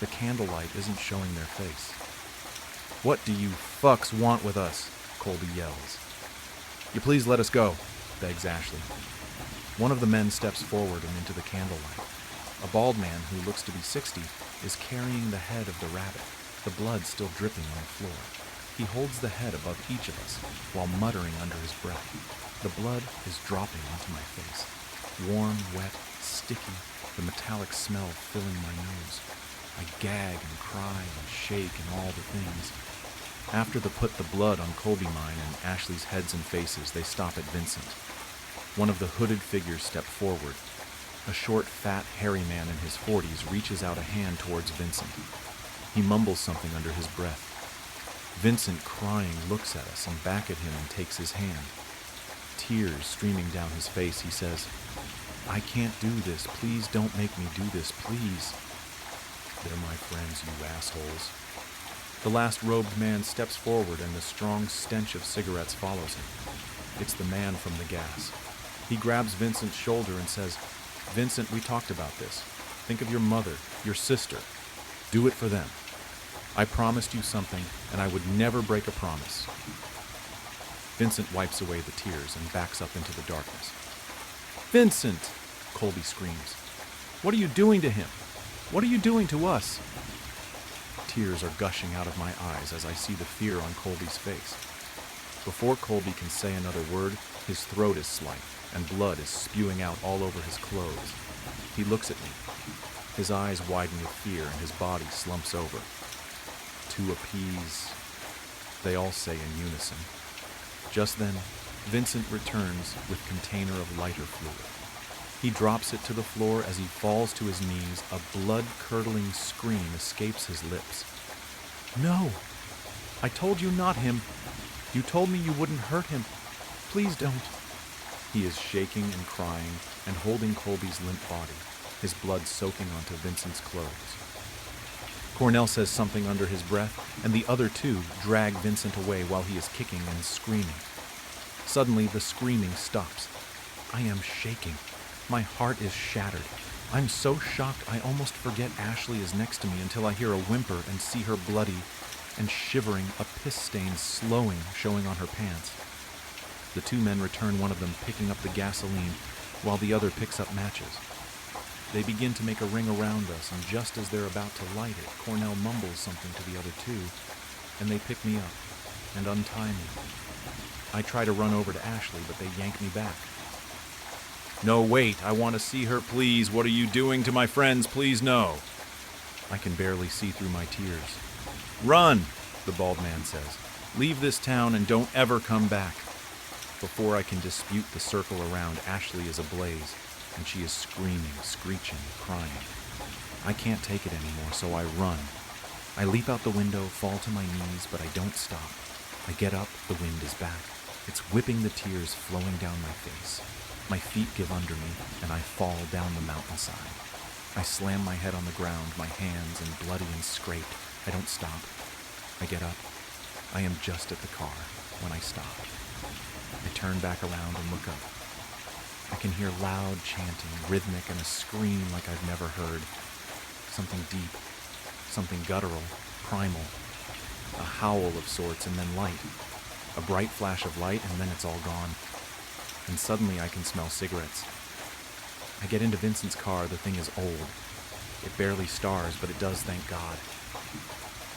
The candlelight isn't showing their face. "What do you fucks want with us?" Colby yells. "You please let us go," begs Ashley. One of the men steps forward and into the candlelight. A bald man who looks to be 60 is carrying the head of the rabbit, the blood still dripping on the floor. He holds the head above each of us while muttering under his breath. The blood is dropping onto my face. Warm, wet, sticky, the metallic smell filling my nose. I gag and cry and shake and all the things. After the put the blood on Colby mine and Ashley's heads and faces, they stop at Vincent. One of the hooded figures step forward. A short, fat, hairy man in his 40s reaches out a hand towards Vincent. He mumbles something under his breath. Vincent, crying, looks at us and back at him and takes his hand. Tears streaming down his face, he says, "I can't do this. Please don't make me do this, please." "They're my friends, you assholes." The last robed man steps forward and the strong stench of cigarettes follows him. It's the man from the gas. He grabs Vincent's shoulder and says, "Vincent, we talked about this. Think of your mother, your sister. Do it for them. I promised you something, and I would never break a promise." Vincent wipes away the tears and backs up into the darkness. "Vincent!" Colby screams. "What are you doing to him? What are you doing to us?" Tears are gushing out of my eyes as I see the fear on Colby's face. Before Colby can say another word, his throat is slit, and blood is spewing out all over his clothes. He looks at me. His eyes widen with fear, and his body slumps over. To appease, they all say in unison. Just then, Vincent returns with container of lighter fluid. He drops it to the floor as he falls to his knees. A blood-curdling scream escapes his lips. "No! I told you not him. You told me you wouldn't hurt him. Please don't." He is shaking and crying and holding Colby's limp body, his blood soaking onto Vincent's clothes. Cornell says something under his breath, and the other two drag Vincent away while he is kicking and screaming. Suddenly, the screaming stops. I am shaking. My heart is shattered. I'm so shocked I almost forget Ashley is next to me until I hear a whimper and see her bloody and shivering, a piss stain showing on her pants. The two men return, one of them picking up the gasoline while the other picks up matches. They begin to make a ring around us, and just as they're about to light it, Cornell mumbles something to the other two, and they pick me up and untie me. I try to run over to Ashley, but they yank me back. "No, wait, I want to see her, please. What are you doing to my friends? Please, no." I can barely see through my tears. "Run," the bald man says. "Leave this town and don't ever come back." Before I can dispute the circle around, Ashley is ablaze, and she is screaming, screeching, crying. I can't take it anymore, so I run. I leap out the window, fall to my knees, but I don't stop. I get up, the wind is back. It's whipping the tears flowing down my face. My feet give under me, and I fall down the mountainside. I slam my head on the ground, my hands and bloody and scraped. I don't stop. I get up. I am just at the car when I stop. I turn back around and look up. I can hear loud chanting, rhythmic, and a scream like I've never heard. Something deep, something guttural, primal. A howl of sorts, and then light. A bright flash of light, and then it's all gone. And suddenly I can smell cigarettes. I get into Vincent's car. The thing is old. It barely stars, but it does, thank God.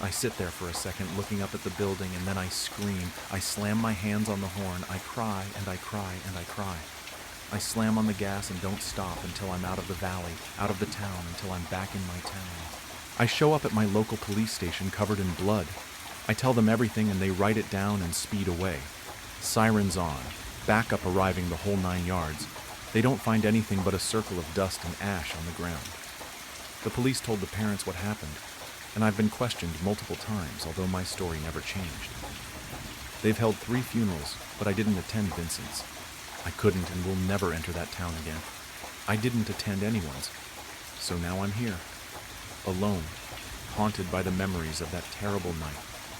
I sit there for a second, looking up at the building, and then I scream. I slam my hands on the horn. I cry, and I cry, and I cry. I slam on the gas and don't stop until I'm out of the valley, out of the town, until I'm back in my town. I show up at my local police station covered in blood. I tell them everything, and they write it down and speed away. Sirens on, backup arriving, the whole 9 yards. They don't find anything but a circle of dust and ash on the ground. The police told the parents what happened, and I've been questioned multiple times, although my story never changed. They've held 3 funerals, but I didn't attend Vincent's. I couldn't and will never enter that town again. I didn't attend anyone's, so now I'm here, alone, haunted by the memories of that terrible night,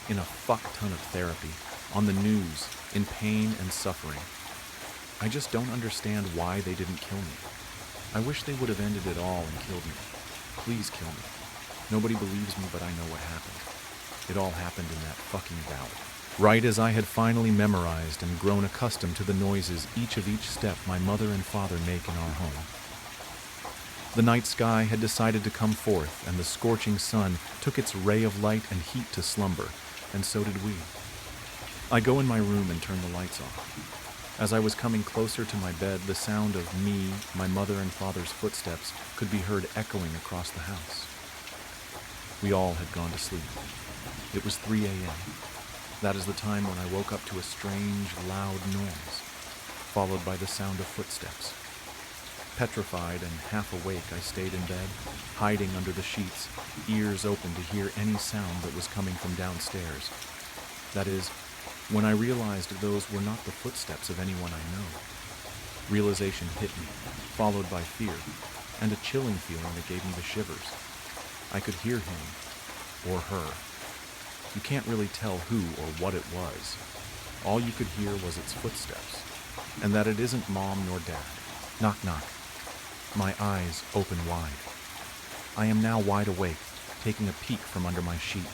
in a fuck ton of therapy, on the news, in pain and suffering. I just don't understand why they didn't kill me. I wish they would have ended it all and killed me. Please kill me. Nobody believes me, but I know what happened. It all happened in that fucking valley. Right as I had finally memorized and grown accustomed to the noises each step my mother and father make in our home. The night sky had decided to come forth, and the scorching sun took its ray of light and heat to slumber, and so did we. I go in my room and turn the lights off. As I was coming closer to my bed, the sound of me, my mother and father's footsteps could be heard echoing across the house. We all had gone to sleep. It was 3 a.m. That is the time when I woke up to a strange, loud noise, followed by the sound of footsteps. Petrified and half awake, I stayed in bed, hiding under the sheets, ears open to hear any sound that was coming from downstairs. That is, when I realized those were not the footsteps of anyone I know. Realization hit me, followed by fear, and a chilling feeling that gave me the shivers. I could hear him, or her. You can't really tell who or what it was. All you could hear was its footsteps, and that it isn't mom nor dad. Knock, knock. My eyes open wide. I am now wide awake, taking a peek from under my sheet.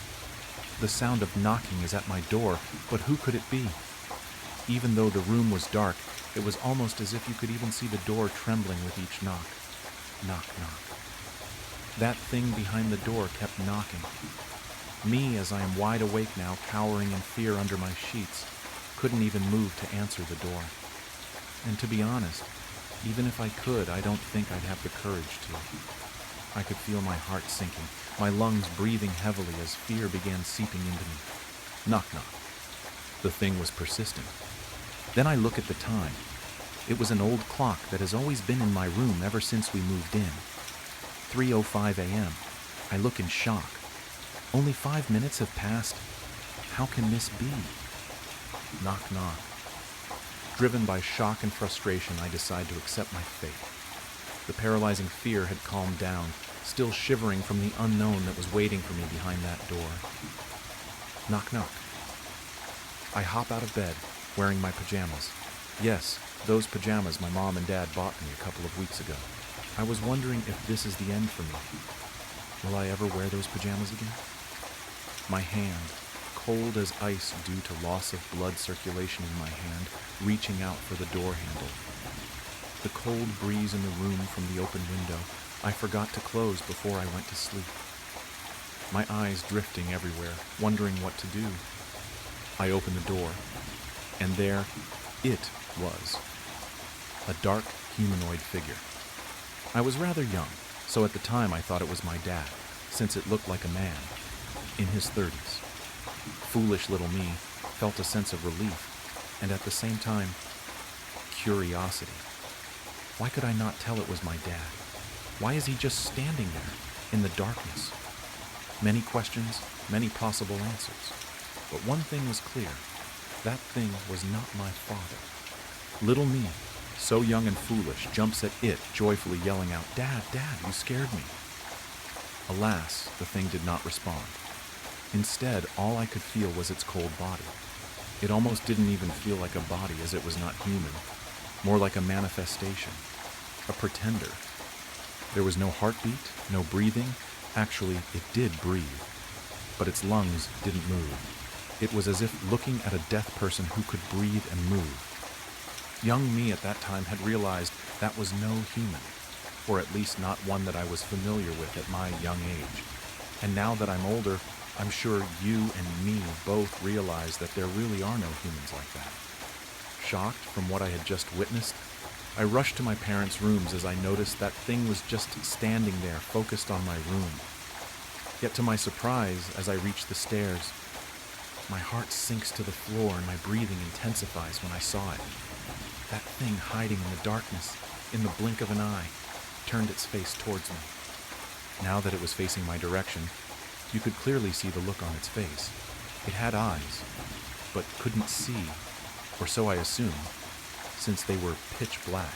The sound of knocking is at my door, but who could it be? Even though the room was dark, it was almost as if you could even see the door trembling with each knock. Knock, knock. That thing behind the door kept knocking. Me, as I am wide awake now, cowering in fear under my sheets, couldn't even move to answer the door. And to be honest, even if I could, I don't think I'd have the courage to. I could feel my heart sinking, my lungs breathing heavily as fear began seeping into me. Knock, knock. The thing was persistent. Then I look at the time. It was an old clock that has always been in my room ever since we moved in. 3:05 a.m. I look in shock. Only 5 minutes have passed. How can this be? Knock, knock. Driven by shock and frustration, I decide to accept my fate. The paralyzing fear had calmed down, still shivering from the unknown that was waiting for me behind that door. Knock, knock. I hop out of bed, wearing my pajamas. Yes, those pajamas my mom and dad bought me a couple of weeks ago. I was wondering if this is the end for me. Will I ever wear those pajamas again? My hand, cold as ice due to loss of blood circulation in my hand, reaching out for the door handle. The cold breeze in the room from the open window I forgot to close before I went to sleep. My eyes drifting everywhere, wondering what to do. I opened the door, and there it was. A dark, humanoid figure. I was rather young, so at the time I thought it was my dad, since it looked like a man, in his 30s. Foolish little me felt a sense of relief, and at the same time, curiosity. Why could I not tell it was my dad? Why is he just standing there, in the darkness? Many questions, many possible answers. But one thing was clear. That thing was not my father. Little me, so young and foolish, jumps at it, joyfully yelling out, "Dad, Dad, you scared me." Alas, the thing did not respond. Instead, all I could feel was its cold body. It almost didn't even feel like a body, as it was not human, more like a manifestation, a pretender. There was no heartbeat, no breathing. Actually, it did breathe, but its lungs didn't move. It was as if looking at a deaf person who could breathe and move. Young me at that time had realized that was no human, or at least not one that I was familiar with at my young age. And now that I'm older, I'm sure you and me both realize that there really are no humans like that. Shocked from what I had just witnessed, I rushed to my parents' rooms as I noticed that thing was just standing there, focused on my room. Yet to my surprise, as I reached the stairs, my heart sinks to the floor and my breathing intensifies when I saw it. That thing hiding in the darkness, in the blink of an eye, turned its face towards me. Now that it was facing my direction, you could clearly see the look on its face. It had eyes, but couldn't see, or so I assumed, since they were pitch black.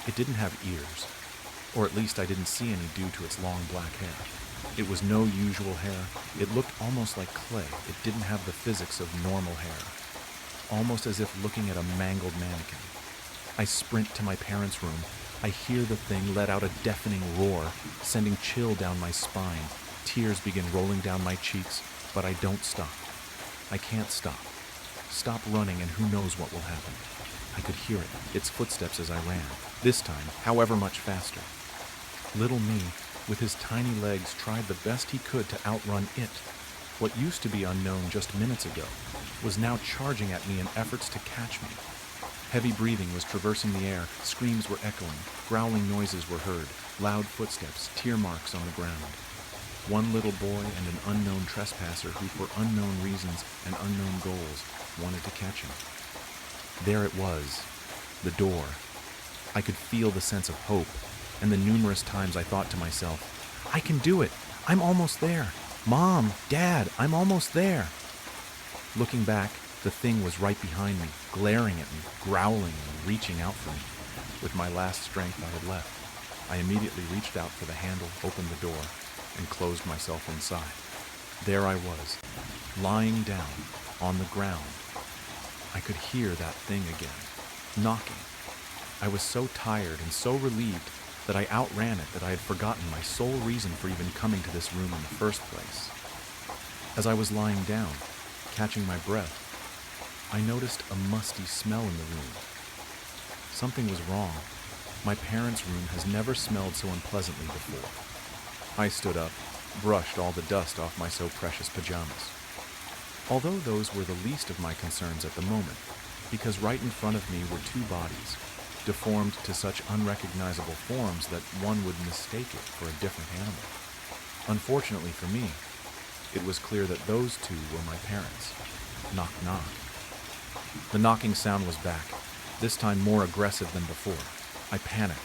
It didn't have ears, or at least I didn't see any due to its long black hair. It was no usual hair. It looked almost like clay. It didn't have the physics of normal hair, almost as if looking at a mangled mannequin. I sprint to my parents' room. I hear the thing let out a deafening roar, sending chill down my spine. Tears begin rolling down my cheeks, but I don't stop. I can't stop. Stop running and who knows what will happen. I could hear it, its footsteps as I ran, this time, however much faster. Little me, with his tiny legs, tried the best he could to outrun it. What used to be unknown just minutes ago was now charging at me in efforts to catch me. Heavy breathing was traversing the air, screams were echoing, growling noises were heard, loud footsteps, tear marks on the ground. One little boy and an unknown trespasser who, for unknown reasons and unknown goals, wanted to catch him. There it was, the door. I could feel the sense of hope, and the numerous times I thought to myself, "I can do it! I'm almost there! Mom, Dad, I'm almost there!" Looking back, the thing was right behind me, glaring at me, growling and reaching out for me. With my last strength I had left, I immediately reached out for the handle, opened the door, and closed myself inside. There I was, lying down on the ground. I could hear that thing again, knocking. I was so tired and so relieved that I outran it that I had forgotten my sole reason for even coming to this room in the first place. As I was lying down, catching my breath, I noticed a musty smell in the room. Something was wrong. My parents' room has never smelled so unpleasantly before. I stood up, brushed all the dust off my so precious pajamas. Although those were the least of my concerns at the moment, because right in front of me were two bodies, deformed to such unrecognizable forms that one would mistake it for a different animal. Unfortunately for me, it was clear that those two were my parents. Knock, knock. The knocking sound was back, this time more aggressive than before. I panicked.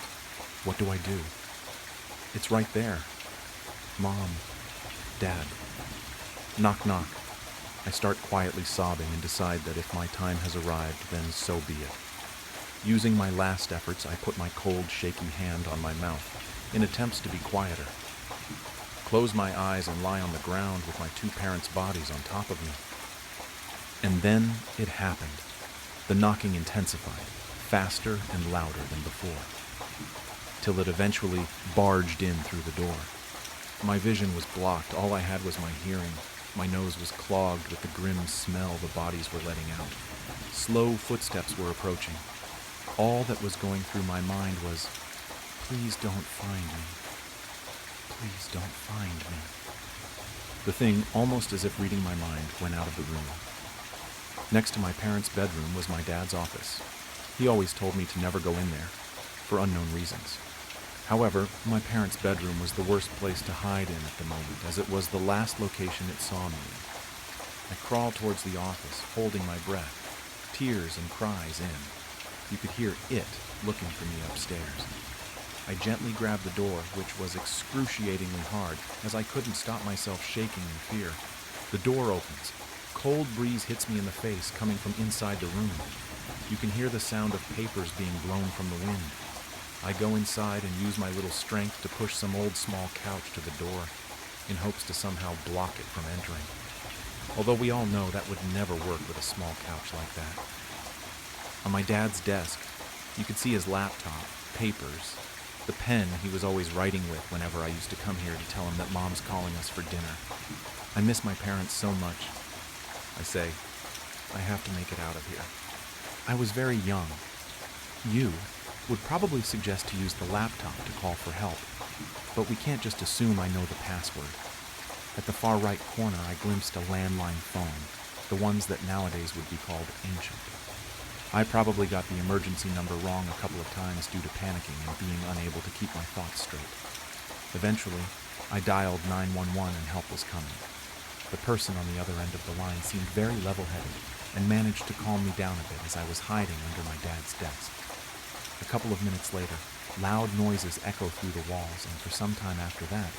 What do I do? It's right there. Mom. Dad. Knock, knock. I start quietly sobbing and decide that if my time has arrived, then so be it. Using my last efforts, I put my cold, shaky hand on my mouth in attempts to be quieter. Close my eyes and lie on the ground with my two parents' bodies on top of me. And then it happened. The knocking intensified, faster and louder than before, till it eventually barged in through the door. My vision was blocked. All I had was my hearing. My nose was clogged with the grim smell the bodies were letting out. Slow footsteps were approaching. All that was going through my mind was, please don't find me. Please don't find me. The thing, almost as if reading my mind, went out of the room. Next to my parents' bedroom was my dad's office. He always told me to never go in there, for unknown reasons. However, my parents' bedroom was the worst place to hide in at the moment, as it was the last location it saw me in. I crawled towards the office, holding my breath, tears and cries in. You could hear it looking for me upstairs. I gently grabbed the door, which was excruciatingly hard, as I couldn't stop myself shaking in fear. The door opens. Cold breeze hits me in the face, coming from inside the room. You can hear the sound of papers being blown from the wind. I go inside and use my little strength to push some old small couch to the door, in hopes to somehow block it from entering. Although we all know that would never work with a small couch like that. On my dad's desk, you could see his laptop, papers, the pen he was always writing with whenever I used to come here to tell him that Mom's calling us for dinner. I miss my parents so much. I say, I have to make it out of here. I was very young. You would probably suggest to use the laptop to call for help, but we can't just assume I know the password. At the far right corner, I glimpsed a landline phone, the ones that nowadays would be called ancient. I probably got the emergency number wrong a couple of times due to panicking and being unable to keep my thoughts straight. Eventually, I dialed 911 and help was coming. The person on the other end of the line seemed very level-headed and managed to calm me down a bit as I was hiding under my dad's desk. A couple of minutes later, loud noises echo through the walls, and for some time after that,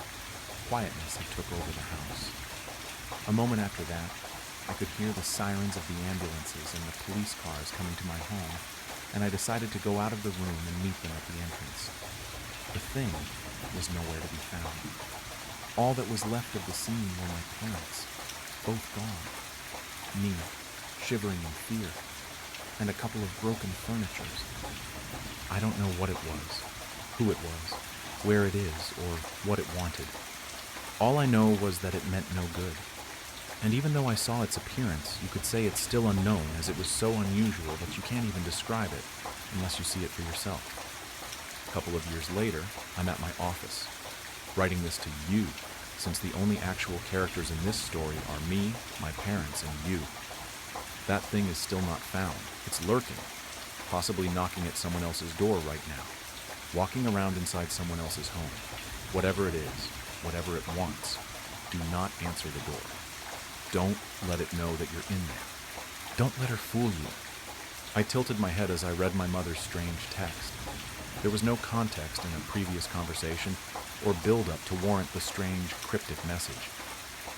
quietness had took over the house. A moment after that, I could hear the sirens of the ambulances and the police cars coming to my home, and I decided to go out of the room and meet them at the entrance. The thing was nowhere to be found. All that was left of the scene were my parents, both gone. Me, shivering in fear, and a couple of broken furnitures. I don't know what it was, who it was, where it is, or what it wanted. All I know was that it meant no good. And even though I saw its appearance, you could say it's still unknown, as it was so unusual that you can't even describe it unless you see it for yourself. A couple of years later, I'm at my office, writing this to you, since the only actual characters in this story are me, my parents, and you. That thing is still not found. It's lurking, possibly knocking at someone else's door right now, walking around inside someone else's home. Whatever it is, whatever it wants, do not answer the door. Don't let it know that you're in there. Don't let her fool you. I tilted my head as I read my mother's strange text. There was no context in a previous conversation or build-up to warrant the strange, cryptic message.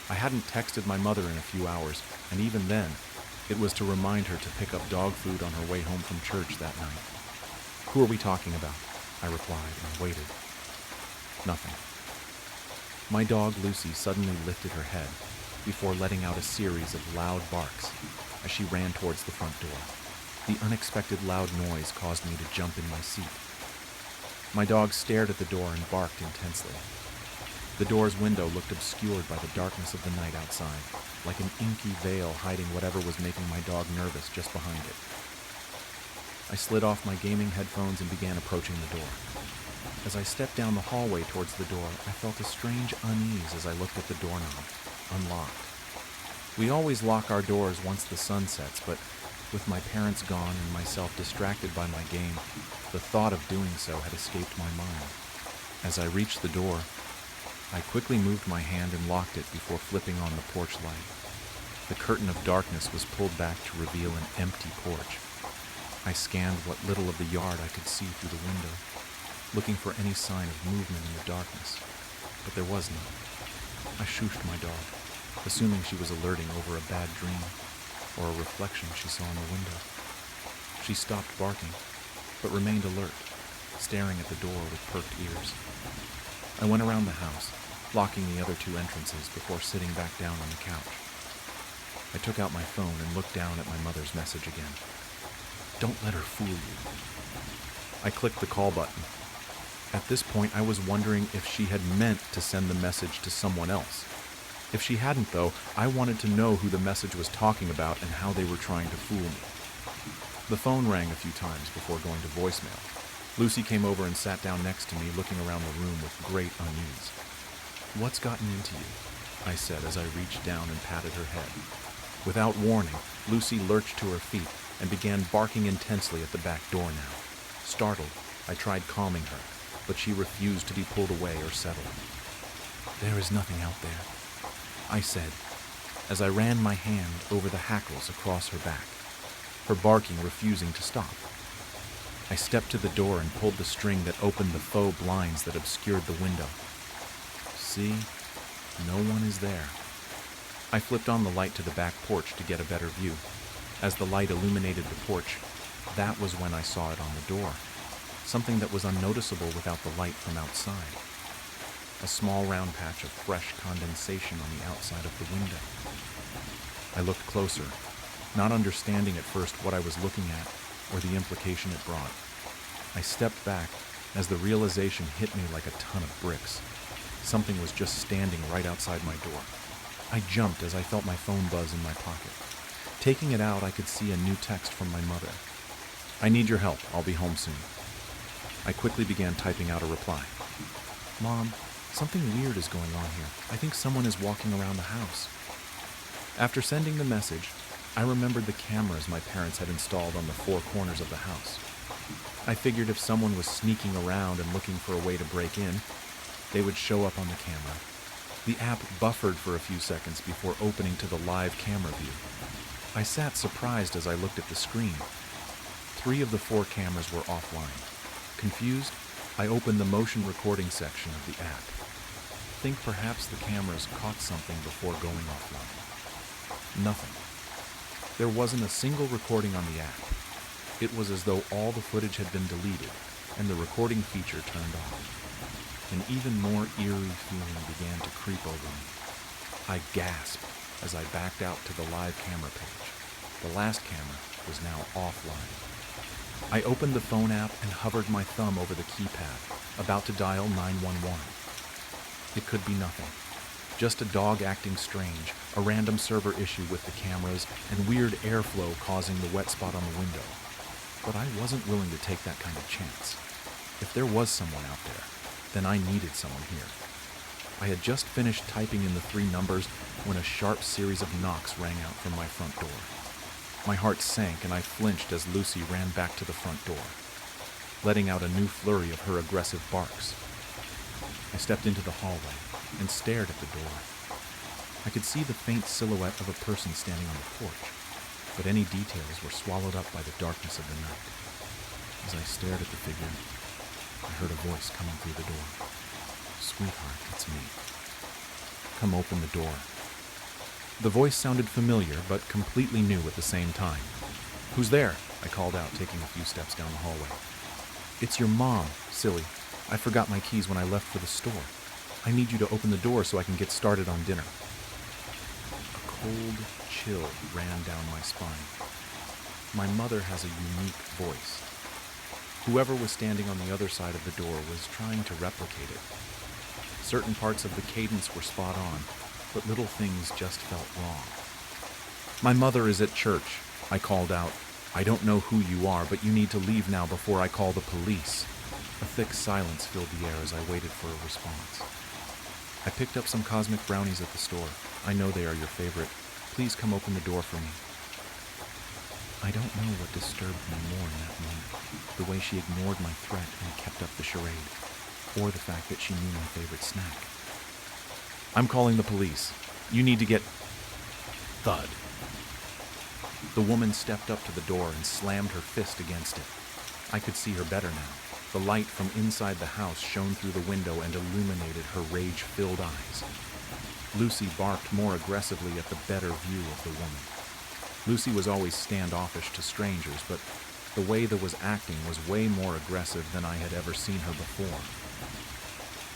I hadn't texted my mother in a few hours, and even then, it was to remind her to pick up dog food on her way home from church that night. Who are we talking about? I replied and waited. Nothing. My dog, Lucy, suddenly lifted her head before letting out a series of loud barks as she ran towards the front door. The unexpected loud noise caused me to jump in my seat. My dog stared at the door and barked intensely. The door's window looked obscured by the darkness of the night outside, like an inky veil hiding whatever was making my dog nervous just behind it. I slid off my gaming headphones and began approaching the door. As I stepped down the hallway towards the door, I felt a strange unease as I looked at the doorknob, unlocked. We always lock our doors once the sun sets, but with my parents gone and myself distracted by my game, the thought of doing so had escaped my mind. As I reached the door, I quickly moved my hand and locked it before flipping on the porch light. The curtain of darkness was pulled back to reveal an empty porch. I scanned what little of the yard I could see through the window, looking for any sign of movement in the darkness, but there was none. I shooshed my dog, assuming she was alerting over a bad dream or a reflection she saw in the window. She stopped barking, but remained alert, staring at the door with perked ears. I went around the house, locking the other two entrances before sitting back down on the couch. I took out my phone and looked down at my mother's message again. Don't let her fool you. I clicked the call button. At this point, I was wondering if she had meant to send the message to someone else. If she hadn't, though, I wanted to know who the message was talking about and how they were trying to fool me. The phone rang a few times before going to voicemail. Lucy came over and sat down next to me, looking around the room with great unease. "What's gotten into you?" I said as I reached down and patted her head. Without warning, Lucy lurched to her feet and began barking intensely at the back door now. Startled, I tried calming her, but she refused to be pulled away or settled. "There is nothing out there," I said, as I ran my hand over the hackles across her back, her barking refusing to stop. I stepped to the door and pulled the string that opened the faux blinds that obscured the window. See, no one is there. I flipped on the light to the back porch to get a better view. As the light illuminated the porch, that was when I saw it on the door, something that was unnoticeable without the light from outside. A small round patch of fresh condensation on the outside of the window. I looked closer, not understanding at first what I was looking at or the implication it brought. I stepped back as the realization hit me like a ton of bricks. Something was just standing right outside my door. I jumped as I felt my phone buzz in my pocket. Taking it out, I could see a new text from my mother. "I need your help. I'll be home soon." I quickly began typing out a reply. "Mom, something weird is going on here. I think someone is walking around the house." After sending the message, I remembered the cameras my parents had installed on the four corners of the house. I figured if someone was sneaking around and looking for a way to break in, they would show up on the camera. The app buffered for a few seconds before opening to the live camera view. I sat surprised as I looked at the screen. 3 of the 4 cameras were offline. Confused, I opened the motion recording section of the app. Think perhaps the cameras caught something before going offline. Nothing. There wasn't a single recording on the app. It was as though all the footage had been deleted and the recording feature turned off. An even more eerie feeling began to creep over me. I gasped as I backed out to the live camera page. The last camera was now offline. I opened the phone app and hovered my thumb over the keypad, about to dial 911. It could be nothing. Just a dog acting strange, a random server issue with the cameras, and weird airflow causing the wet spot on the window. But I wasn't willing to take that kind of chance. If there was someone out there, then I needed someone here. I had just finished typing in the 3 numbers when a sharp series of knocks rang out from my front door. My heart sank and I flinched as Lucy ran back to the front door, letting out a new flurry of her aggressive barks. I stepped into the hallway and stared at the door. I could see the faint silhouette of a person standing on the porch, but any details were swallowed up by the darkness of the night. As I stared at the figure, I heard a voice coming through the door. "Sweetheart, it's me. Come open the door." The voice sounded familiar, but completely new at the same time. "Who's there?" I called out, taking a few steps down the hallway. "It's your mom, silly. I forgot my keys when I left for the store. I need you to open the door so I can get started on dinner." A cold chill ran down my spine. My mother has a unique voice. Whoever was standing on the other side of the door was trying to replicate it. Certain parts of the cadence were spot on, but little things just felt wrong. "My mother is at church," I called out. "I don't know who you are, but you need to leave now before I call the police." A thick silence filled the air as I waited for a response. I picked up some cosmic brownies at the store. I know they are your favorite. Please come open the door for me. I don't know what disturbed me more in that moment, the way she ignored my threat and kept up the charade, or the fact that she knew my favorite snack. I'm calling the police. You need to get... Thud. The woman stepped up to the door and slammed her fist against it. I could see her better now. The light from inside the house shone through the window and illuminated her rage-filled eyes. Lucy barked more aggressively at the better view of the woman. Lucy was always standoffish to strangers, but the way that was acting was way more aggressive than I had ever seen her before.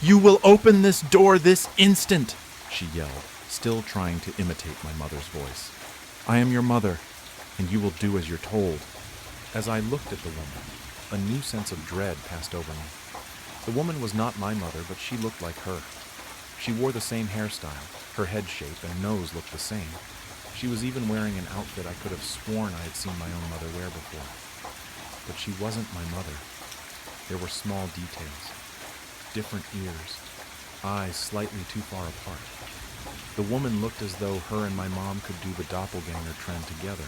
You will open this door this instant, she yelled, still trying to imitate my mother's voice. I am your mother, and you will do as you're told. As I looked at the woman, a new sense of dread passed over me. The woman was not my mother, but she looked like her. She wore the same hairstyle, her head shape and nose looked the same. She was even wearing an outfit I could have sworn I had seen my own mother wear before. But she wasn't my mother. There were small details. Different ears, eyes slightly too far apart. The woman looked as though her and my mom could do the doppelganger trend together.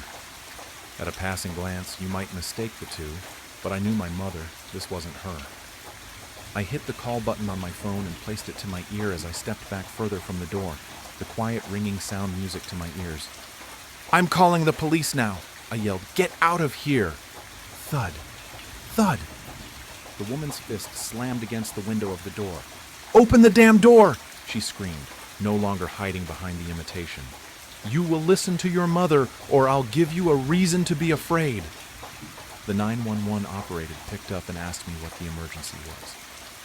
At a passing glance, you might mistake the two, but I knew my mother. This wasn't her. I hit the call button on my phone and placed it to my ear as I stepped back further from the door, the quiet ringing sound music to my ears. I'm calling the police now, I yelled. Get out of here! Thud. Thud. The woman's fist slammed against the window of the door. Open the damn door! She screamed, no longer hiding behind the imitation. You will listen to your mother, or I'll give you a reason to be afraid. The 911 operator picked up and asked me what the emergency was,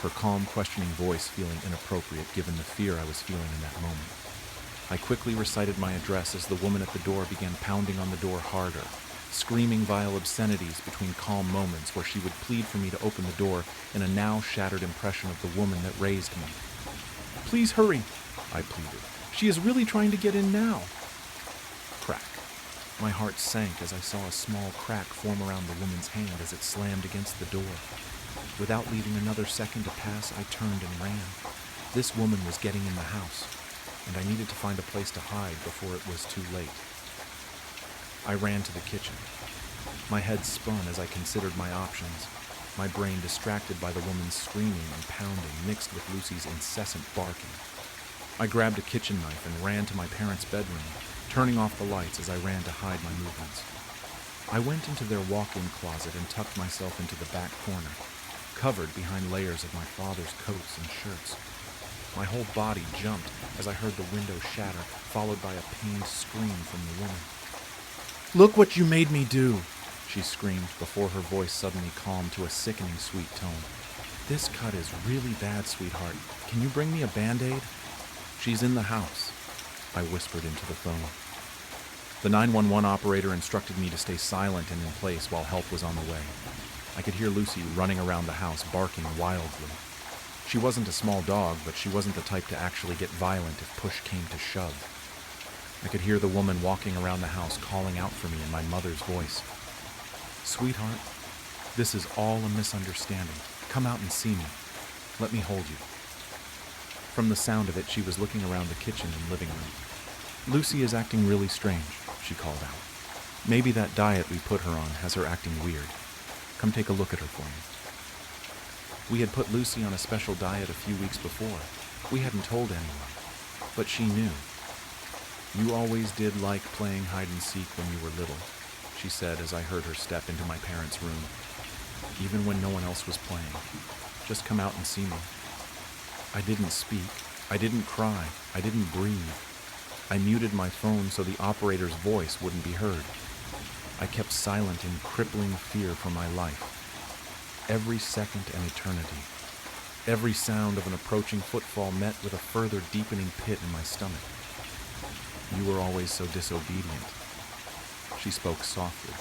her calm, questioning voice feeling inappropriate given the fear I was feeling in that moment. I quickly recited my address as the woman at the door began pounding on the door harder, screaming vile obscenities between calm moments where she would plead for me to open the door in a now shattered impression of the woman that raised me. Please hurry, I pleaded. She is really trying to get in now. Crack. My heart sank as I saw a small crack form around the woman's hand as it slammed against the door. Without leaving another second to pass, I turned and ran. This woman was getting in the house, and I needed to find a place to hide before it was too late. I ran to the kitchen. My head spun as I considered my options, my brain distracted by the woman's screaming and pounding mixed with Lucy's incessant barking. I grabbed a kitchen knife and ran to my parents' bedroom, turning off the lights as I ran to hide my movements. I went into their walk-in closet and tucked myself into the back corner, covered behind layers of my father's coats and shirts. My whole body jumped as I heard the window shatter, followed by a pained scream from the woman. Look what you made me do, she screamed before her voice suddenly calmed to a sickening sweet tone. This cut is really bad, sweetheart. Can you bring me a Band-Aid? She's in the house, I whispered into the phone. The 911 operator instructed me to stay silent and in place while help was on the way. I could hear Lucy running around the house, barking wildly. She wasn't a small dog, but she wasn't the type to actually get violent if push came to shove. I could hear the woman walking around the house calling out for me in my mother's voice. Sweetheart, this is all a misunderstanding. Come out and see me. Let me hold you. From the sound of it, she was looking around the kitchen and living room. Lucy is acting really strange, she called out. Maybe that diet we put her on has her acting weird. Come take a look at her for me. We had put Lucy on a special diet a few weeks before. We hadn't told anyone, but she knew. You always did like playing hide and seek when you were little, she said as I heard her step into my parents' room. Even when no one else was playing. Just come out and see me. I didn't speak. I didn't cry. I didn't breathe. I muted my phone so the operator's voice wouldn't be heard. I kept silent in crippling fear for my life. Every second an eternity. Every sound of an approaching footfall met with a further deepening pit in my stomach. You were always so disobedient. She spoke softly,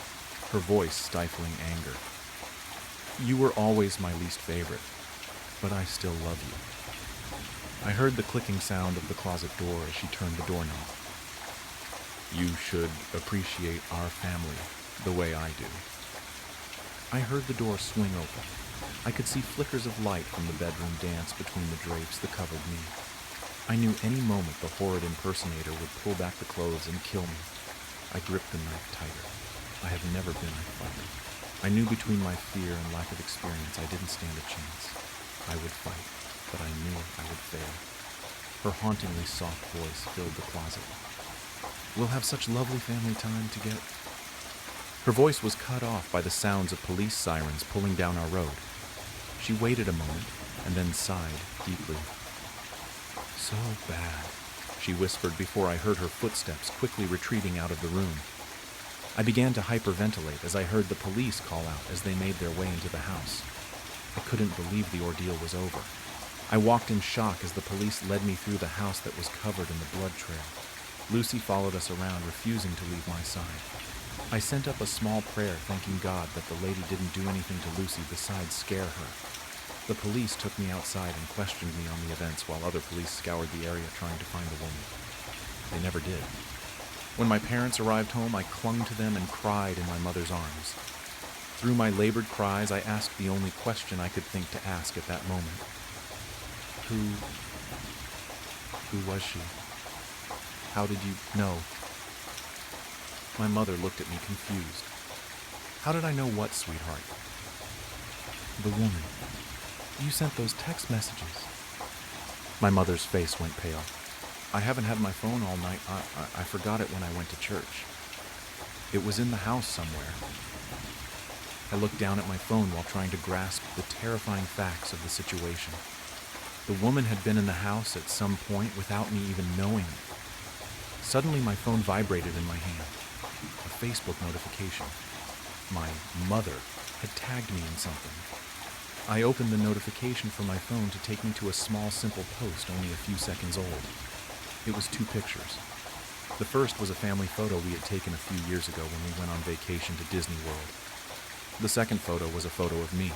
her voice stifling anger. You were always my least favorite, but I still love you. I heard the clicking sound of the closet door as she turned the doorknob. You should appreciate our family the way I do. I heard the door swing open. I could see flickers of light from the bedroom dance between the drapes that covered me. I knew any moment the horrid impersonator would pull back the clothes and kill me. I gripped the knife tighter. I have never been a fighter. I knew between my fear and lack of experience I didn't stand a chance. I would fight, but I knew I would fail. Her hauntingly soft voice filled the closet. "We'll have such lovely family time together." Her voice was cut off by the sounds of police sirens pulling down our road. She waited a moment and then sighed deeply. "So bad," she whispered before I heard her footsteps quickly retreating out of the room. I began to hyperventilate as I heard the police call out as they made their way into the house. I couldn't believe the ordeal was over. I walked in shock as the police led me through the house that was covered in the blood trail. Lucy followed us around, refusing to leave my side. I sent up a small prayer thanking God that the lady didn't do anything to Lucy besides scare her. The police took me outside and questioned me on the events while other police scoured the area trying to find the woman. They never did. When my parents arrived home, I clung to them and cried in my mother's arms. Through my labored cries, I asked the only question I could think to ask at that moment. Who was she? How did you know? My mother looked at me confused. How did I know what, sweetheart? The woman. You sent those text messages. My mother's face went pale. I haven't had my phone all night. I forgot it when I went to church. It was in the house somewhere. I looked down at my phone while trying to grasp the terrifying facts of the situation. The woman had been in the house at some point without me even knowing it. Suddenly, my phone vibrated in my hand. A Facebook notification. My mother had tagged me in something. I opened the notification from my phone to take me to a small, simple post only a few seconds old. It was 2 pictures. The first was a family photo we had taken a few years ago when we went on vacation to Disney World. The second photo was a photo of me,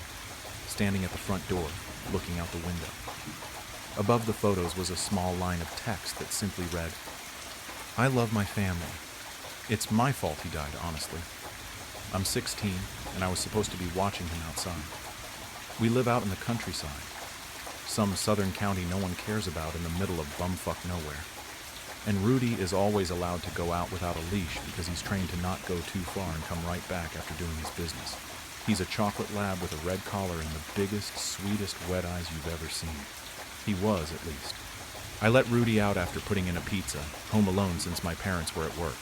standing at the front door, looking out the window. Above the photos was a small line of text that simply read, "I love my family. It's my fault he died, honestly. I'm 16, and I was supposed to be watching him outside. We live out in the countryside, some southern county no one cares about in the middle of bumfuck nowhere. And Rudy is always allowed to go out without a leash because he's trained to not go too far and come right back after doing his business. He's a chocolate lab with a red collar and the biggest, sweetest wet eyes you've ever seen. He was, at least. I let Rudy out after putting in a pizza, home alone since my parents were at work.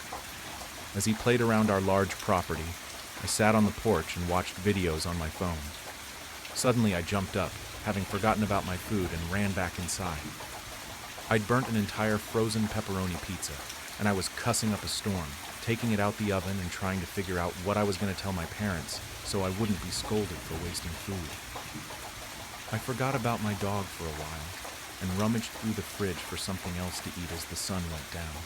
As he played around our large property, I sat on the porch and watched videos on my phone. Suddenly I jumped up, having forgotten about my food, and ran back inside. I'd burnt an entire frozen pepperoni pizza, and I was cussing up a storm, taking it out the oven and trying to figure out what I was going to tell my parents so I wouldn't be scolded for wasting food. I forgot about my dog for a while and rummaged through the fridge for something else to eat as the sun went down.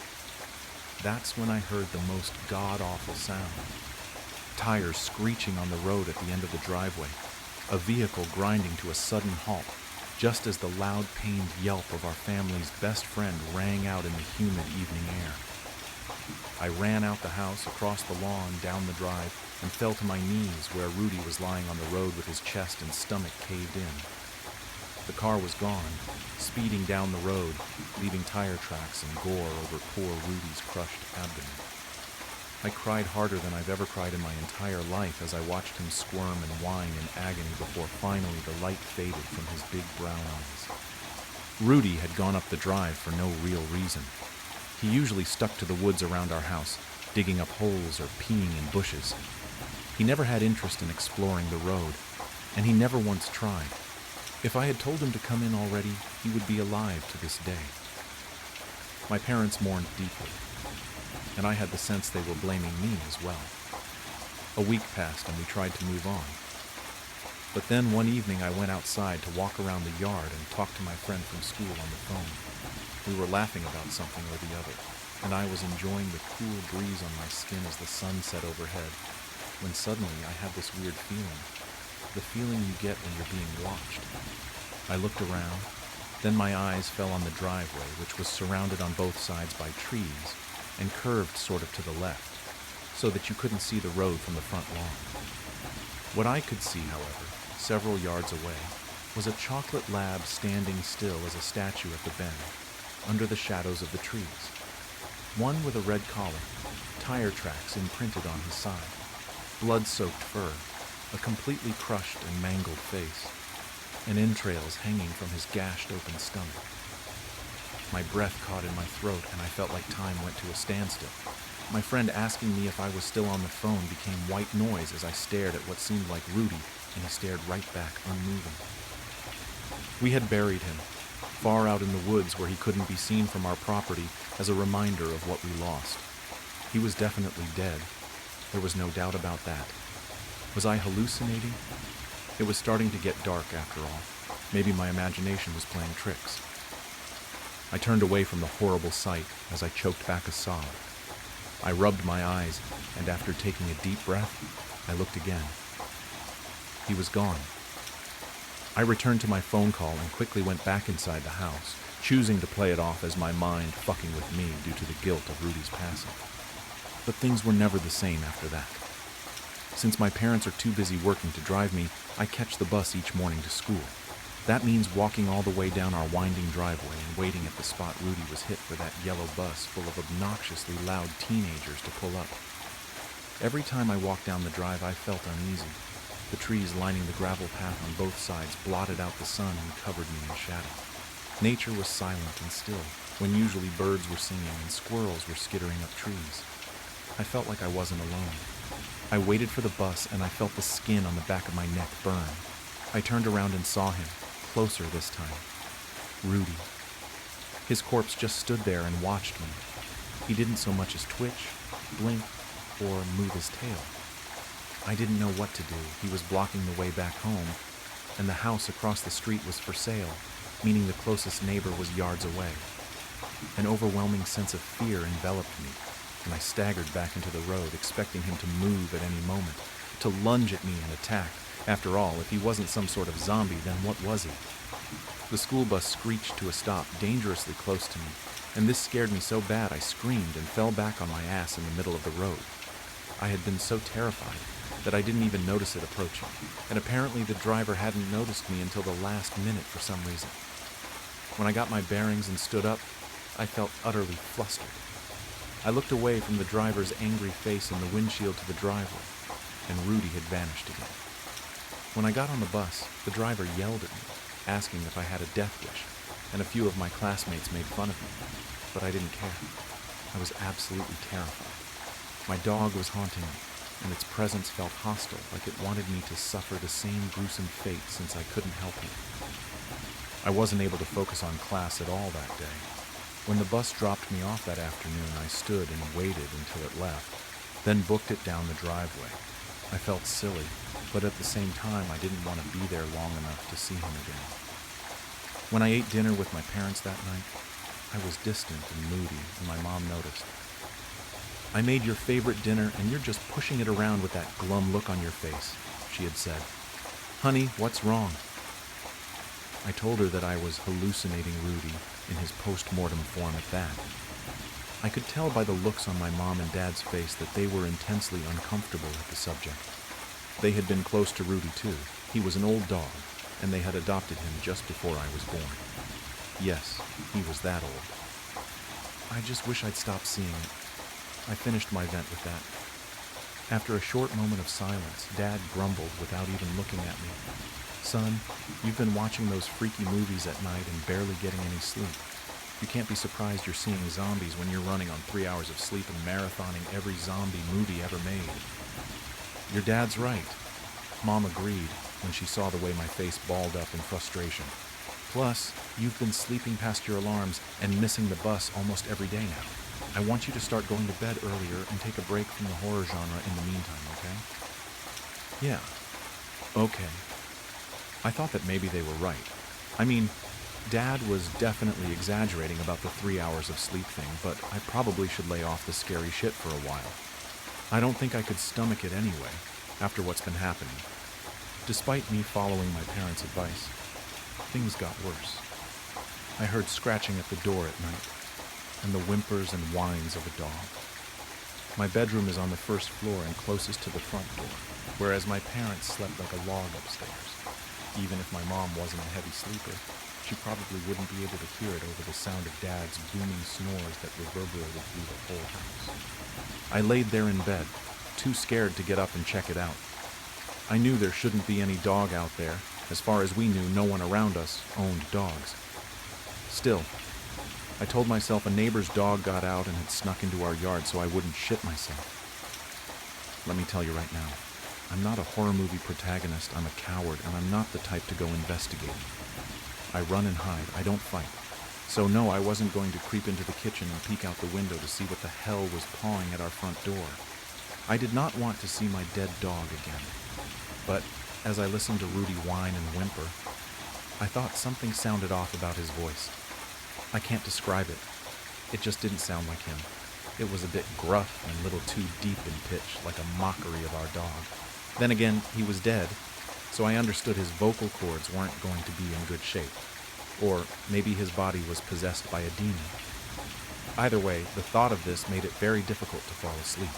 That's when I heard the most god-awful sound. Tires screeching on the road at the end of the driveway, a vehicle grinding to a sudden halt, just as the loud, pained yelp of our family's best friend rang out in the humid evening air. I ran out the house, across the lawn, down the drive, and fell to my knees where Rudy was lying on the road with his chest and stomach caved in. The car was gone, speeding down the road, leaving tire tracks and gore over poor Rudy's crushed abdomen. I cried harder than I've ever cried in my entire life as I watched him squirm and whine in agony before finally the light faded from his big brown eyes. Rudy had gone up the drive for no real reason. He usually stuck to the woods around our house, digging up holes or peeing in bushes. He never had interest in exploring the road, and he never once tried. If I had told him to come in already, he would be alive to this day. My parents mourned deeply, and I had the sense they were blaming me as well. A week passed and we tried to move on. But then one evening I went outside to walk around the yard and talk to my friend from school on the phone. We were laughing about something or the other, and I was enjoying the cool breeze on my skin as the sun set overhead, when suddenly I had this weird feeling. The feeling you get when you're being watched. I looked around, then my eyes fell on the driveway, which was surrounded on both sides by trees and curved sort of to the left, so that you couldn't see the road from the front lawn. What I could see, however, several yards away, was a chocolate lab standing still as a statue at the bend, under the shadows of the trees. One with a red collar, tire tracks imprinted on his side, blood-soaked fur, a completely crushed and mangled face, and entrails hanging from his gashed-open stomach. My breath caught in my throat, and I felt like time went to a standstill. My friend asking me if I was still on the phone became white noise as I stared at what seemed like Rudy, and he stared right back, unmoving. We had buried him, far out in the woods where he couldn't be seen from our property, as a reminder of what we lost. He was definitely dead. There was no doubt about that. Was I hallucinating? It was starting to get dark after all. Maybe my imagination was playing tricks. I turned away from the horrible sight as I choked back a sob. I rubbed my eyes, and after taking a deep breath, I looked again. He was gone. I returned to my phone call and quickly went back inside the house, choosing to play it off as my mind fucking with me due to the guilt of Rudy's passing. But things were never the same after that. Since my parents are too busy working to drive me, I catch the bus each morning to school. That means walking all the way down our winding driveway and waiting at the spot Rudy was hit for that yellow bus full of obnoxiously loud teenagers to pull up. Every time I walked down the drive, I felt uneasy. The trees lining the gravel path on both sides blotted out the sun and covered me in shadow. Nature was silent and still, when usually birds were singing and squirrels were skittering up trees. I felt like I wasn't alone. I waited for the bus, and I felt the skin on the back of my neck burn. I turned around and saw him, closer this time. Rudy. His corpse just stood there and watched me. He didn't so much as twitch, blink, or move his tail. I didn't know what to do. He was blocking the way back home, and the house across the street was for sale, meaning the closest neighbor was yards away. An overwhelming sense of fear enveloped me, and I staggered back into the road, expecting him to move at any moment, to lunge at me and attack. After all, if he wasn't some sort of zombie, then what was he? The school bus screeched to a stop, dangerously close to me, and this scared me so bad I screamed and fell back on my ass in the middle of the road. I had been so terrified that I didn't even notice it approaching, and apparently the driver hadn't noticed me until the last minute for some reason. When I got my bearings and stood up, I felt utterly flustered. I looked away from the driver's angry face in the windshield to the driveway, and Rudy had vanished again. When I got on the bus, the driver yelled at me, asking if I had a death wish, and a few of my classmates made fun of me, but I didn't care. I was absolutely terrified. My dog was haunting me, and its presence felt hostile, like it wanted me to suffer the same gruesome fate since I couldn't help it. I wasn't able to focus on class at all that day. When the bus dropped me off that afternoon, I stood and waited until it left, then booked it down the driveway. I felt silly, but at the same time I didn't want to be there long enough to see him again. When I ate dinner with my parents that night, I was distant and moody, and my mom noticed. "I made your favorite dinner, and you're just pushing it around with that glum look on your face," she had said. "Honey, what's wrong?" I told her that I was hallucinating Rudy in his post-mortem form at that. I could tell by the looks on my mom and dad's face that they were intensely uncomfortable at the subject. They had been close to Rudy too. He was an old dog, and they had adopted him just before I was born. Yes, he was that old. I just wish I'd stopped seeing it. I finished my vent with that. After a short moment of silence, Dad grumbled without even looking at me. "Son, you've been watching those freaky movies at night and barely getting any sleep. You can't be surprised you're seeing zombies when you're running on 3 hours of sleep and marathoning every zombie movie ever made." "Your dad's right," Mom agreed when she saw the way my face balled up in frustration. "Plus, you've been sleeping past your alarms and missing the bus almost every day now. I want you to start going to bed earlier and take a break from the horror genre in the meantime, okay?" "Yeah, okay." I thought that maybe they were right. I mean, Dad was definitely exaggerating about the 3 hours of sleep thing, but I probably should lay off the scary shit for a while. I don't think I could stomach it anyway, after what's been happening. Despite me following my parents' advice, things got worse. I heard scratching at the door at night, and the whimpers and whines of a dog. My bedroom is on the first floor and closest to the front door, whereas my parents slept like a log upstairs. Even if my mom wasn't a heavy sleeper, she probably wouldn't be able to hear it over the sound of Dad's booming snores that reverberated through the whole house. I laid there in bed, too scared to get up and check it out. I knew there shouldn't be any dog out there. As far as we knew, no one around us owned dogs. Still, I told myself a neighbor's dog got out and had snuck into our yard so I wouldn't shit myself. Let me tell you right now, I'm not a horror movie protagonist, I'm a coward, and I'm not the type to go investigating. I run and hide, I don't fight. So no, I wasn't going to creep into the kitchen and peek out the window to see what the hell was pawing at our front door. I did not want to see my dead dog again. But as I listened to Rudy whine and whimper, I thought something sounded off about his voice. I can't describe it. It just didn't sound like him. It was a bit gruff and a little too deep in pitch, like a mockery of our dog. Then again, he was dead, so I understood his vocal cords weren't going to be in good shape. Or maybe his body was possessed by a demon. Either way, the thought of this made it very difficult to fall asleep.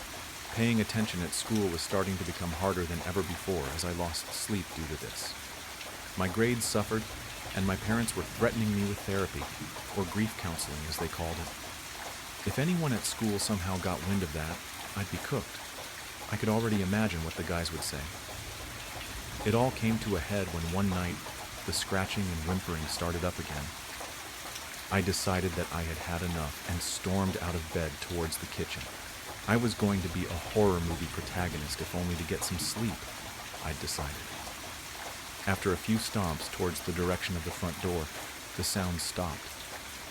Paying attention at school was starting to become harder than ever before as I lost sleep due to this. My grades suffered, and my parents were threatening me with therapy, or grief counseling as they called it. If anyone at school somehow got wind of that, I'd be cooked. I could already imagine what the guys would say. It all came to a head when one night, the scratching and whimpering started up again. I decided that I had had enough and stormed out of bed towards the kitchen. I was going to be a horror movie protagonist if only to get some sleep, I'd decided. After a few stomps towards the direction of the front door, the sound stopped,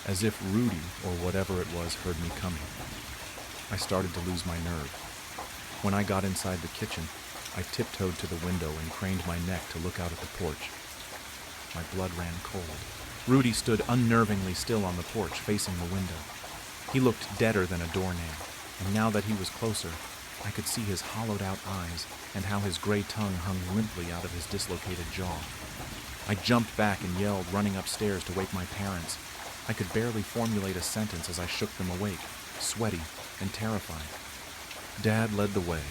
as if Rudy, or whatever it was, heard me coming. I started to lose my nerve. When I got inside the kitchen, I tiptoed to the window and craned my neck to look out at the porch. My blood ran cold. Rudy stood unnervingly still on the porch, facing the window. He looked deader than a doornail, and now that he was closer, I could see his hollowed-out eyes and how his gray tongue hung limply out of his dislocated jaw. I jumped back and yelled, running upstairs to wake my parents. I could barely formulate a sentence as I shook them awake, sweaty and terrified. Dad led the way,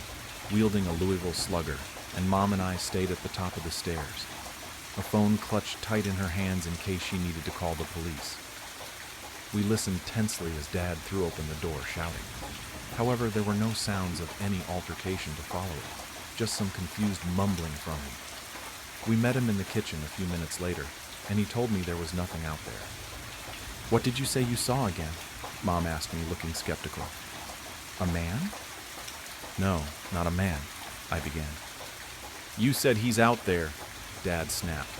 wielding a Louisville Slugger, and Mom and I stayed at the top of the stairs. A phone clutched tight in her hands in case she needed to call the police. We listened tensely as Dad threw open the door, shouting. However, there were no sounds of any altercation to follow it, just some confused mumbling from him. We met him in the kitchen a few minutes later, and he told me there was nothing out there. "What did you say you saw again?" Mom asked me, looking skeptical. "A man?" "No, not a man," I began. "You said he's out there," Dad snapped.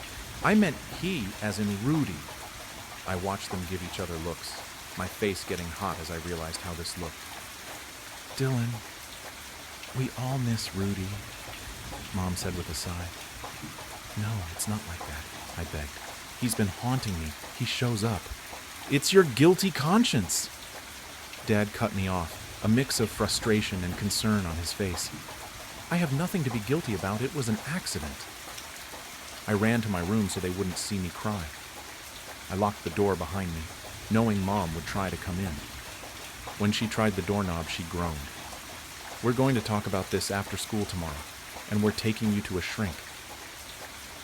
"I meant he, as in Rudy." I watched them give each other looks, my face getting hot as I realized how this looked. "Dylan, we all miss Rudy," Mom said with a sigh. "No, it's not like that," I begged. "He's been haunting me. He shows up." "It's your guilty conscience." Dad cut me off, a mix of frustration and concern on his face. "I have nothing to be guilty about. It was an accident." I ran to my room so they wouldn't see me cry. I locked the door behind me, knowing Mom would try to come in. When she tried the doorknob, she groaned. "We're going to talk about this after school tomorrow, and we're taking you to a shrink."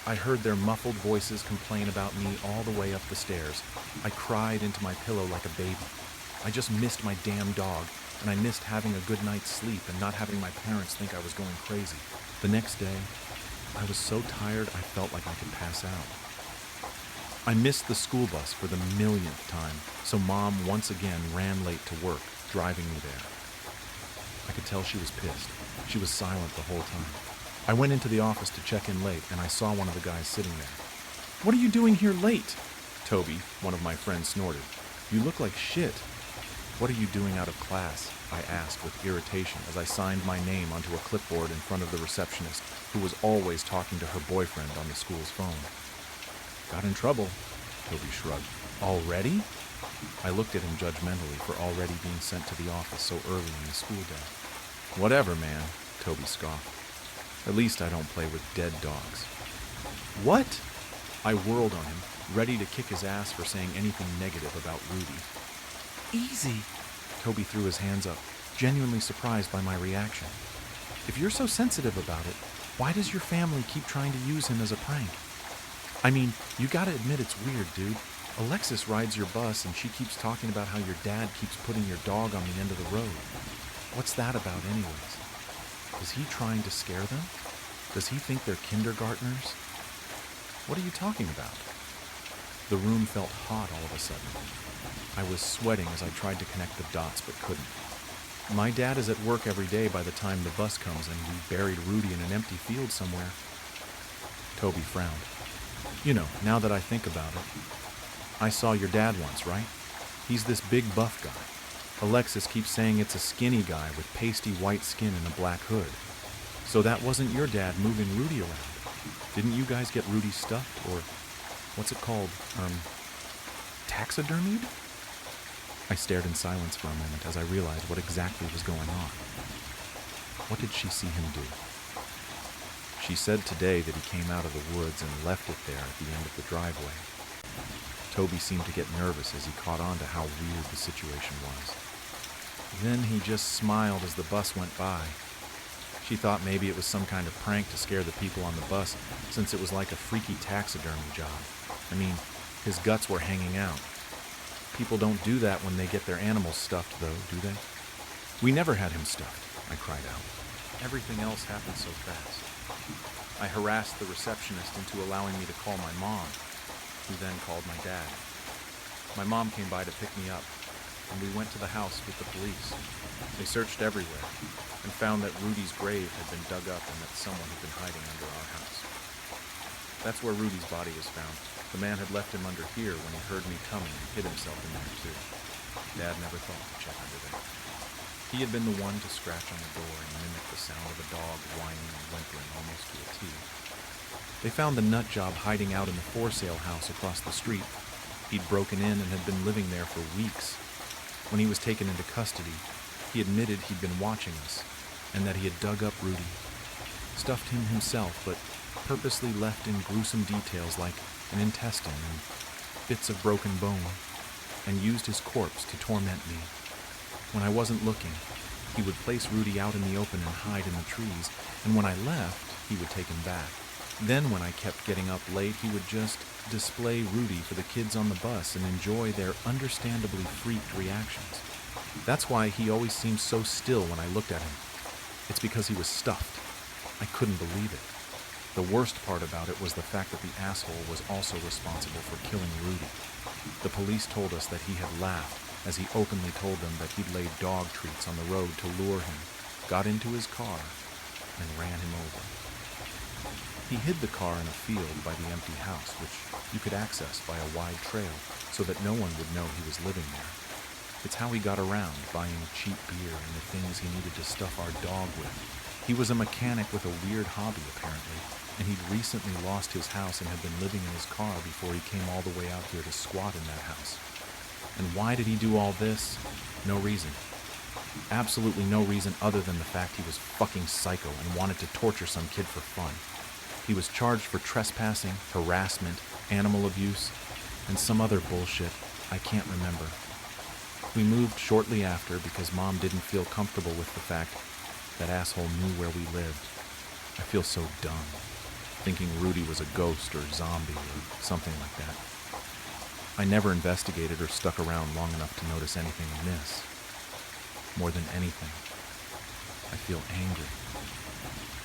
I heard their muffled voices complain about me all the way up the stairs. I cried into my pillow like a baby. I just missed my damn dog, and I missed having a good night's sleep and not having my parents think I was going crazy. The next day, I was so tired I felt like I could pass out. I missed the school bus for the millionth time, so Mom once again ran late to work, driving me there. I could tell she was pissed. She was silent the whole time. I went into the office to check in late, and I saw one of the guys sitting there. "What are you doing here late?" Toby, one of my friends, snorted. "You look like shit." "What are you doing out of class?" I asked with irritation as I signed my name onto a clipboard in front of the receptionist, who was always talking to her boyfriend on the school's phone. "Got in trouble," Toby shrugged. "Already?" I looked at him judgmentally for already being sent to the office so early in the school day. "Whatever, man," Toby scoffed. "At least I don't play with dead dogs." "What?" I whirled on him, ready to kick his ass for saying anything negative about Rudy. "Easy." Toby threw his hands up. genuinely surprised by my reaction. If you're so sensitive about it, why does your family keep trying to use him as a prank? I mean, you gotta admit it's weird, dude. Alexis rides your bus and she keeps talking about how your dad keeps putting your dog on the end of the road. What's that about anyways? Is he trying to scare them? Does he think they're kindergartners? What are you talking about? The room felt hot all of a sudden. I was sweating as I tried to connect the dots but couldn't. My dad is at work every day by the time the bus comes, and we buried Rudy in an empty field somewhere. Toby frowned. You know, now that I think about it, I saw your dad once, right? He's this big buff guy. Alexis keeps saying it's a skinny guy with pasty white skin and a black hood. So that wasn't your dad moving Rudy around. Didn't you guys get Rudy stuffed, or what's it called, taxidermied? I stared in silence for a moment as I realized what exactly was going on. What did she see him do? She said today that he came out of the woods and left it there at the end of the driveway. Toby seemed to get nervous as he caught on to how weird the situation was. Then he just smiled as the bus went by. She thought maybe it was some kind of prank to scare the people on the bus, since it was like a freaky taxidermy job. I mean, his guts were hanging out. People don't do that when they get their animals stuffed, though, do they? We never had him stuffed, I cried out. Everything else happened so fast. I harassed the receptionist into allowing me to call my mom, who then called my dad. My mom came by to pick me up, and we went to the house with the police. They searched everywhere and found that Rudy's grave had been dug up and that someone had been hiding under our house. That's where Rudy's body was found. The man had left him under here when he heard me coming and hid himself in there too. Dad never thought to check under there. He had been the one to scratch on the door and mimic the sound of a dog whining and whimpering almost to a T. They found the nut job hiding out in the for sale house across the street. He'd broken in and had been living there for weeks. When he was taken into custody, he admitted he'd been watching us and that he had dug up Rudy, stuffed him himself, but purposely left in gruesome details like an intestine and bits of broken bone, and used his corpse to torment me. When I wasn't looking, he would place Rudy out in the open and hide in the trees, and when I left, he would take him back. Then when I kept getting up late, he would just display Rudy for the kids on the bus and enjoy their understandably freaked reactions. That's why he always seemed so still when I looked at him. It's because he was stuffed. I couldn't believe it. The worst part about it was the fact that the asshole was also responsible for killing Rudy. The police told us that he had laughed as he openly told them that he'd laid dog treats on the road to lure him, got into his car, and ran him over. He hid the car in a field by the empty house, which you could access by a wide trail so that no one would know he was living there. It's how he got around, buying cheap beer and the things he needed to stuff our dog with. He was a mechanic with a weird hobby, apparently, and he'd recently lost his house and had been living in his car before he came all the way out here to squat in that house. And why did he do all this? No reason. Absolutely no reason other than the fact he was fucking psycho and wanted to torture some kid for fun. He was charged for trespassing, harassment, animal abuse, and some other bullshit I can't remember. We moved shortly after because Mom didn't feel comfortable with the fact that asshole knew where we lived. I feel so dumb, thinking Rudy was a ghost or zombie or something like that. I never investigated or stuck around long enough to notice anything amiss. More than anything, I feel angry.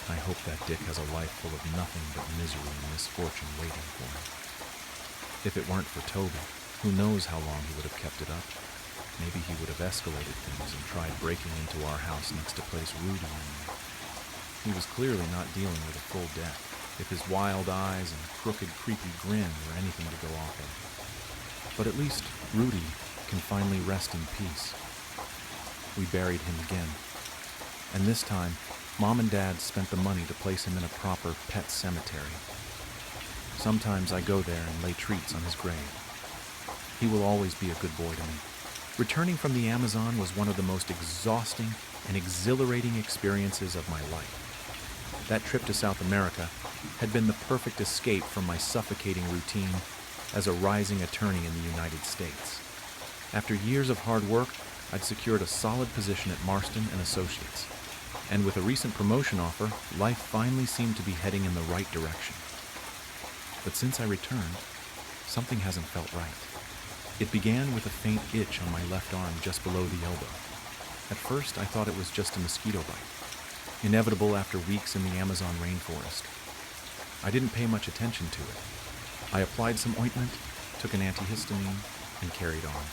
I hope that dick has a life full of nothing but misery and misfortune waiting for him. If it weren't for Toby, who knows how long he would have kept it up? Maybe he would have escalated things and tried breaking into our house next to place Rudy in there. He was clearly not dealing with a full deck, if his wild eyes and crooked, creepy grin were anything to go off of. But at least Rudy can finally rest in peace. We buried him again, and this time, Mom and Dad spent the money to place him in a proper pet cemetery. Sometimes I go there and lay treats on his grave. He will always be a good boy to me. Returning from the Amazon was one of the most exhausting and exhilarating experiences of my life. That trip to South America had been the perfect escape from my suffocating routine as a rising attorney in the United States. After years of hard work, I'd secured a solid position at Marston and Associates, and with a recent promotion offer, life finally seemed to be heading in the right direction. But since I returned, something hasn't felt right. It began with a faint itch on my left arm just below the elbow. At first, I thought it was just a mosquito bite, inevitable after weeks in the Amazon rainforest. I didn't pay much attention to it. I applied some ointment, took an antihistamine, and carried on.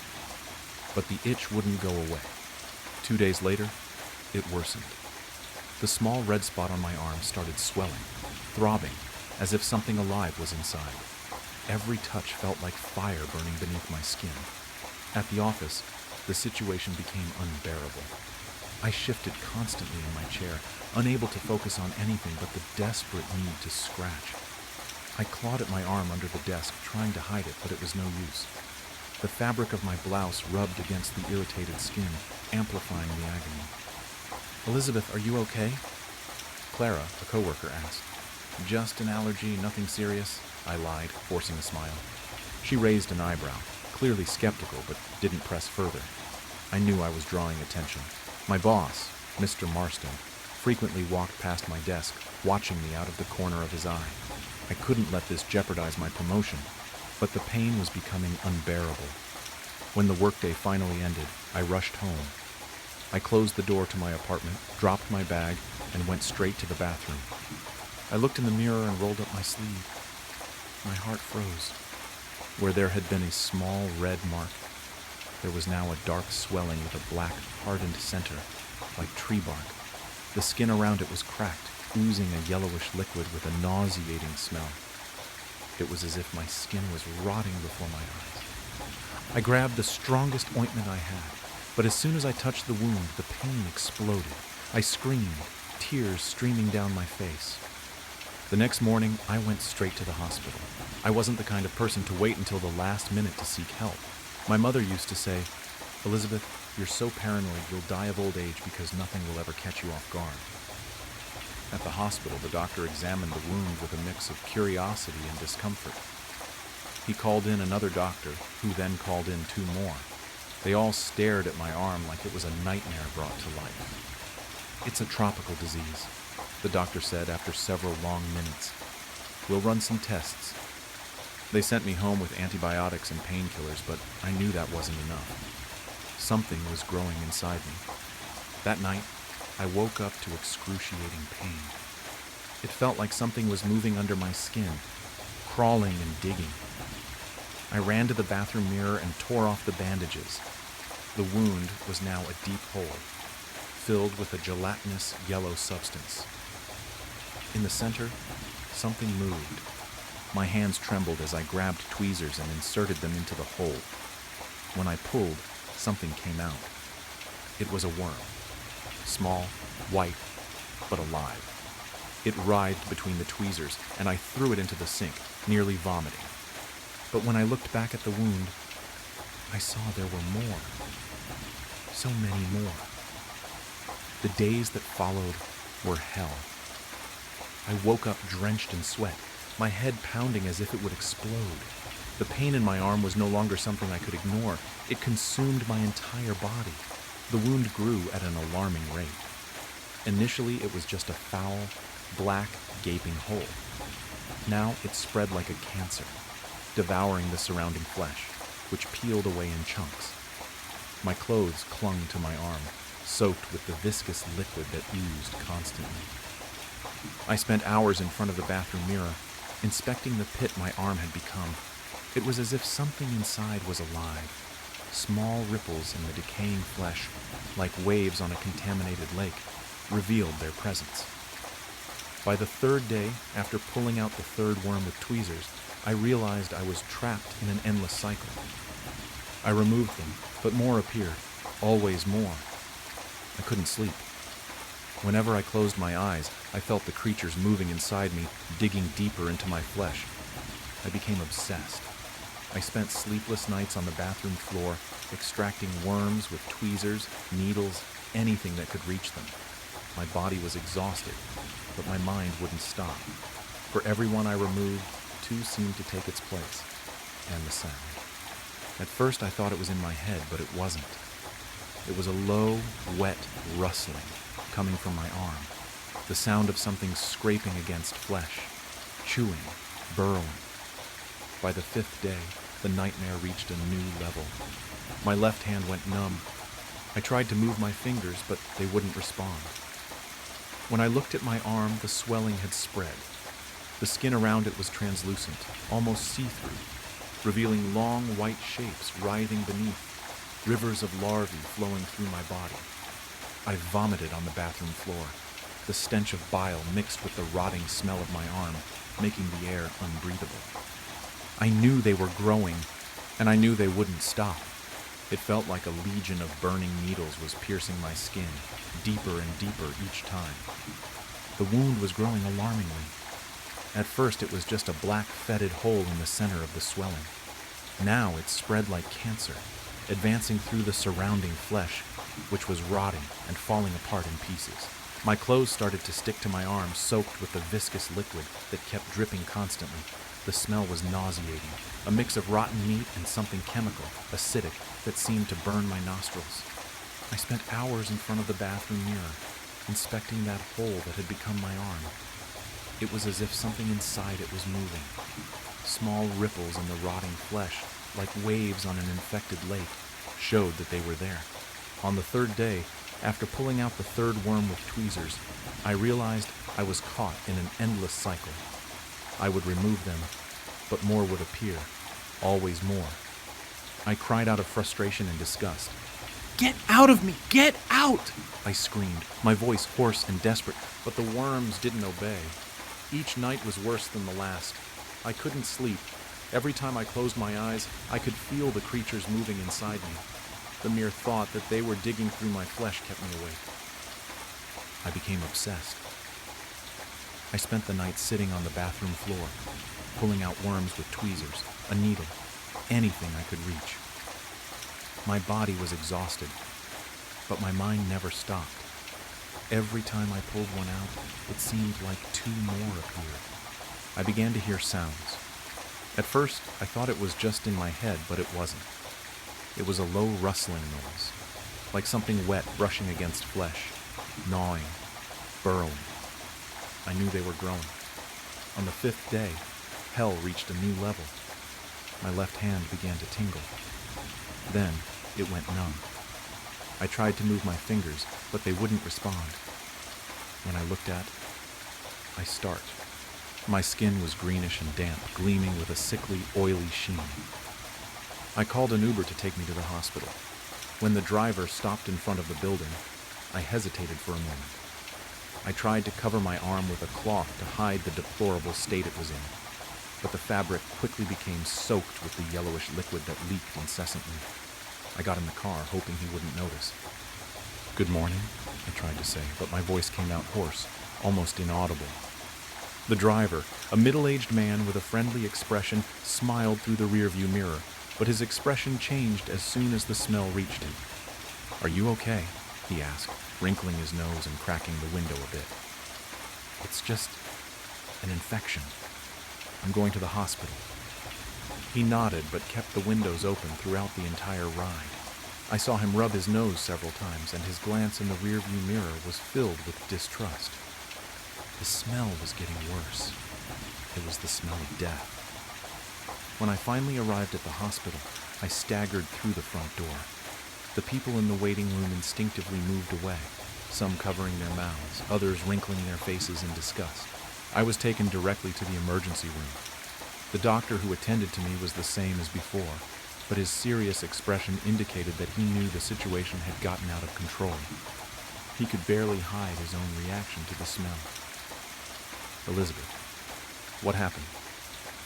But the itch wouldn't go away. 2 days later, it worsened. The small red spot on my arm started swelling, throbbing, as if something alive was inside. Every touch felt like fire burning beneath my skin. At the office, the situation became unbearable. I shifted constantly in my chair, unable to focus on anything but the desperate need to scratch. I clawed at my arm under the desk, trying to hide it, but it was no use. The fabric of my blouse rubbed against the irritated skin, amplifying the agony. "Elizabeth, are you okay?" Clara, a coworker, asked. "Just an allergy, nothing serious," I lied, forcing a smile. She raised an eyebrow, clearly skeptical, but didn't press further. I knew I was drawing attention. My boss, Mr. Marston, frequently walked past my desk, watching me out of the corner of his eye. I couldn't let this jeopardize my promotion, but the pain was becoming unbearable. When the workday finally ended, I rushed home. I closed the door to my apartment, dropped my bag, and went straight to the bathroom. I looked in the mirror and rolled up my sleeve. My heart froze. Where there had been a small red mark, there was now a dark swelling with a black, hardened center, like tree bark. The skin around it was cracked, oozing a yellowish liquid with a nauseating smell. It was as if my skin was rotting before my eyes. I grabbed the strongest ointment I had, but as soon as I touched the wound, the pain exploded. I screamed, tears streaming down my face. The next morning, I went straight to the hospital. I wasn't the kind of person to wait until the last minute to seek help. My mother used to say, "Elizabeth, you're so paranoid you'll die of old age because nothing will ever catch you off guard." At the hospital, the doctor examined the wound with a mix of curiosity and discomfort. He called in another doctor, who then called in 2 more. They all stared at my arm like it was a nightmare brought to life. "It's a tropical disease," the doctor said after several long minutes. "We'll run some tests." They sent me home with antibiotics and painkillers, but I knew that wasn't enough. Something was growing inside me. That night, I woke up to excruciating pain. It felt like something was moving under my skin, crawling and digging. I ran to the bathroom mirror and tore off the bandages. The wound was now a deep hole, filled with a gelatinous yellow substance. In the center, something moved. My hands trembled as I grabbed tweezers and inserted them into the hole. When I pulled, something came out. It was a worm. Small, white, but alive. It writhed between the tweezers, and I threw it into the sink, nearly vomiting. But when I looked back at the wound, I saw there were more. So many more. The days that followed were hell. I woke up drenched in sweat, my head pounding as if it would explode. The pain in my arm was no longer something I could ignore. It consumed my entire body. The wound grew at an alarming rate. Initially, it was just a foul, black, gaping hole. Now it spread like a cancer, devouring the surrounding flesh, which peeled away in chunks. My clothes clung to my arm, soaked with the viscous liquid that oozed constantly. I spent hours in front of the bathroom mirror, inspecting the pit my arm had become. It was as if something inside was alive. Small ripples in the decaying flesh, like waves on a contaminated lake, revealed their presence. By the 3rd day, after pulling out the 3rd worm with tweezers, I realized I was trapped in an endless cycle. I removed them, but more appeared, always more. I couldn't sleep. Whenever I closed my eyes, I felt the creatures moving inside me, digging deeper into my flesh. I became obsessed. I spent sleepless nights on the bathroom floor, extracting worms with tweezers, needles, anything that could reach them. My body was exhausted, but my mind wouldn't stop. For every one I removed, 2 seemed to take its place, and the sound. At first I thought it was in my head, but it wasn't. It was a low, wet rustling coming from my arm, the sound of something scraping against flesh, chewing, burrowing. By the 5th day, the nightmare reached a new level. My left hand went numb. I tried to move my fingers, but they wouldn't respond. When I looked at my arm, the swelling had spread. The skin around it was translucent, almost see-through, revealing long white shapes writhing beneath, rivers of larvae flowing through my body. I vomited on the bathroom floor, the stench of bile mixed with the rotting smell of my arm, making the air unbreathable. I knew they were growing, and I knew they wouldn't stop. It felt like a legion of burning needles was piercing my skin, deeper and deeper each time. The wound was growing alarmingly. At first it was just a black, fetid hole in the center of the swelling. Now it spread like cancer, advancing through the surrounding flesh, which was rotting and falling apart in pieces. My clothes started to stick to my arms, soaked with the viscous liquid that kept dripping constantly. The smell was nauseating, a mix of rotten meat and something chemical, acidic, that seemed to burn my nostrils. I spent hours in front of the bathroom mirror, inspecting that hole that had become my arm. It was as if something inside it was moving. Small ripples in the rotting flesh, like waves on an infected lake, showed that they were there. On the 3rd day, after pulling out the 3rd worm with tweezers, I realized I was caught in an endless cycle. I would remove them, but more would appear, always more. I cried out of frustration and disgust. "Get out of me! Get out!" I screamed, my voice hoarse and desperate, but the worms didn't obey. Each night was worse than the last. I couldn't sleep. Every time I closed my eyes, I could feel the creatures moving inside me. The mere thought that they were digging through my flesh kept me awake. I became obsessed. I spent the night sitting on the bathroom floor, pulling out worms with tweezers, a needle, anything I could reach. My body was exhausted, but my mind never stopped. Every time I pulled one out, it seemed like 2 more appeared. I began to hear sounds. At first, I thought it was just in my head, but it wasn't. It was a low rustling noise, like something wet brushing against flesh, gnawing, burrowing. I knew they were growing. On the 5th day, hell reached a new level. My left hand began to tingle. Then, it went numb. I tried to move my fingers, but they wouldn't respond. When I looked at, I start. My skin was greenish and damp, gleaming with a sickly, oily sheen. I called an Uber to take me to the hospital. When the driver stopped in front of the building, I hesitated for a moment. I tried to cover my arm with a cloth to hide the deplorable state it was in, but the fabric quickly became soaked with the yellowish liquid that leaked incessantly. I got in the car, hoping he wouldn't notice. "Good morning," I tried to say, but my voice came out hoarse, almost inaudible. The driver, a middle-aged man with a friendly expression, smiled through the rearview mirror, but his expression changed as soon as the smell reached him. "Are you okay?" he asked, wrinkling his nose and cracking the window a bit. "It's just an infection. I'm going to the hospital." He nodded but kept the windows open throughout the entire ride. I saw him rub his nose several times, and his glance in the rearview mirror was filled with distrust. The smell was getting worse. It was the smell of death. When I finally arrived at the hospital, I staggered through the front door. The people in the waiting room instinctively moved away, some covering their mouths, others wrinkling their faces in disgust. I was taken directly to the emergency room. The doctor who attended to me was the same as before, but his serious expression indicated that he knew the situation had gotten out of control. He could barely hide his own reaction to the smell. "Elizabeth, what happened?"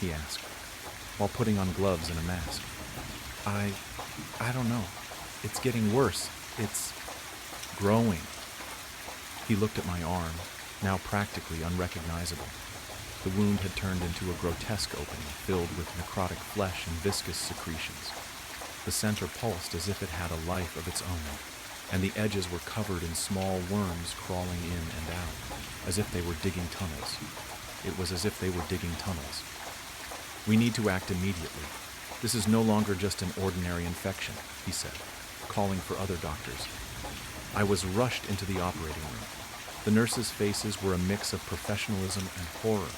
he asked, while putting on gloves and a mask. I don't know. It's getting worse. It's growing." He looked at my arm, now practically unrecognizable. The wound had turned into a grotesque opening filled with necrotic flesh and viscous secretions. The center pulsed as if it had a life of its own, and the edges were covered in small worms crawling in and out, as if they were digging tunnels. It was as if they were digging tunnels. "We need to act immediately. This is no longer just an ordinary infection," he said. calling for other doctors. I was rushed into the operating room. The nurses' faces were a mix of professionalism and horror,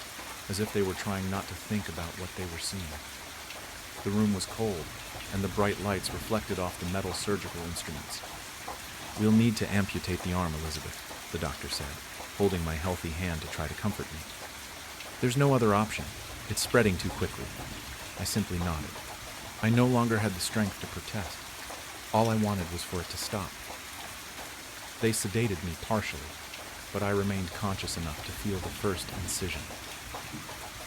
as if they were trying not to think about what they were seeing. The room was cold, and the bright lights reflected off the metal surgical instruments. "We'll need to amputate the arm, Elizabeth," the doctor said, holding my healthy hand to try to comfort me. "There's no other option. It's spreading too quickly." I simply nodded. I no longer had the strength to protest. All I wanted was for it to stop. They sedated me partially, but I remained conscious enough to feel the first incision.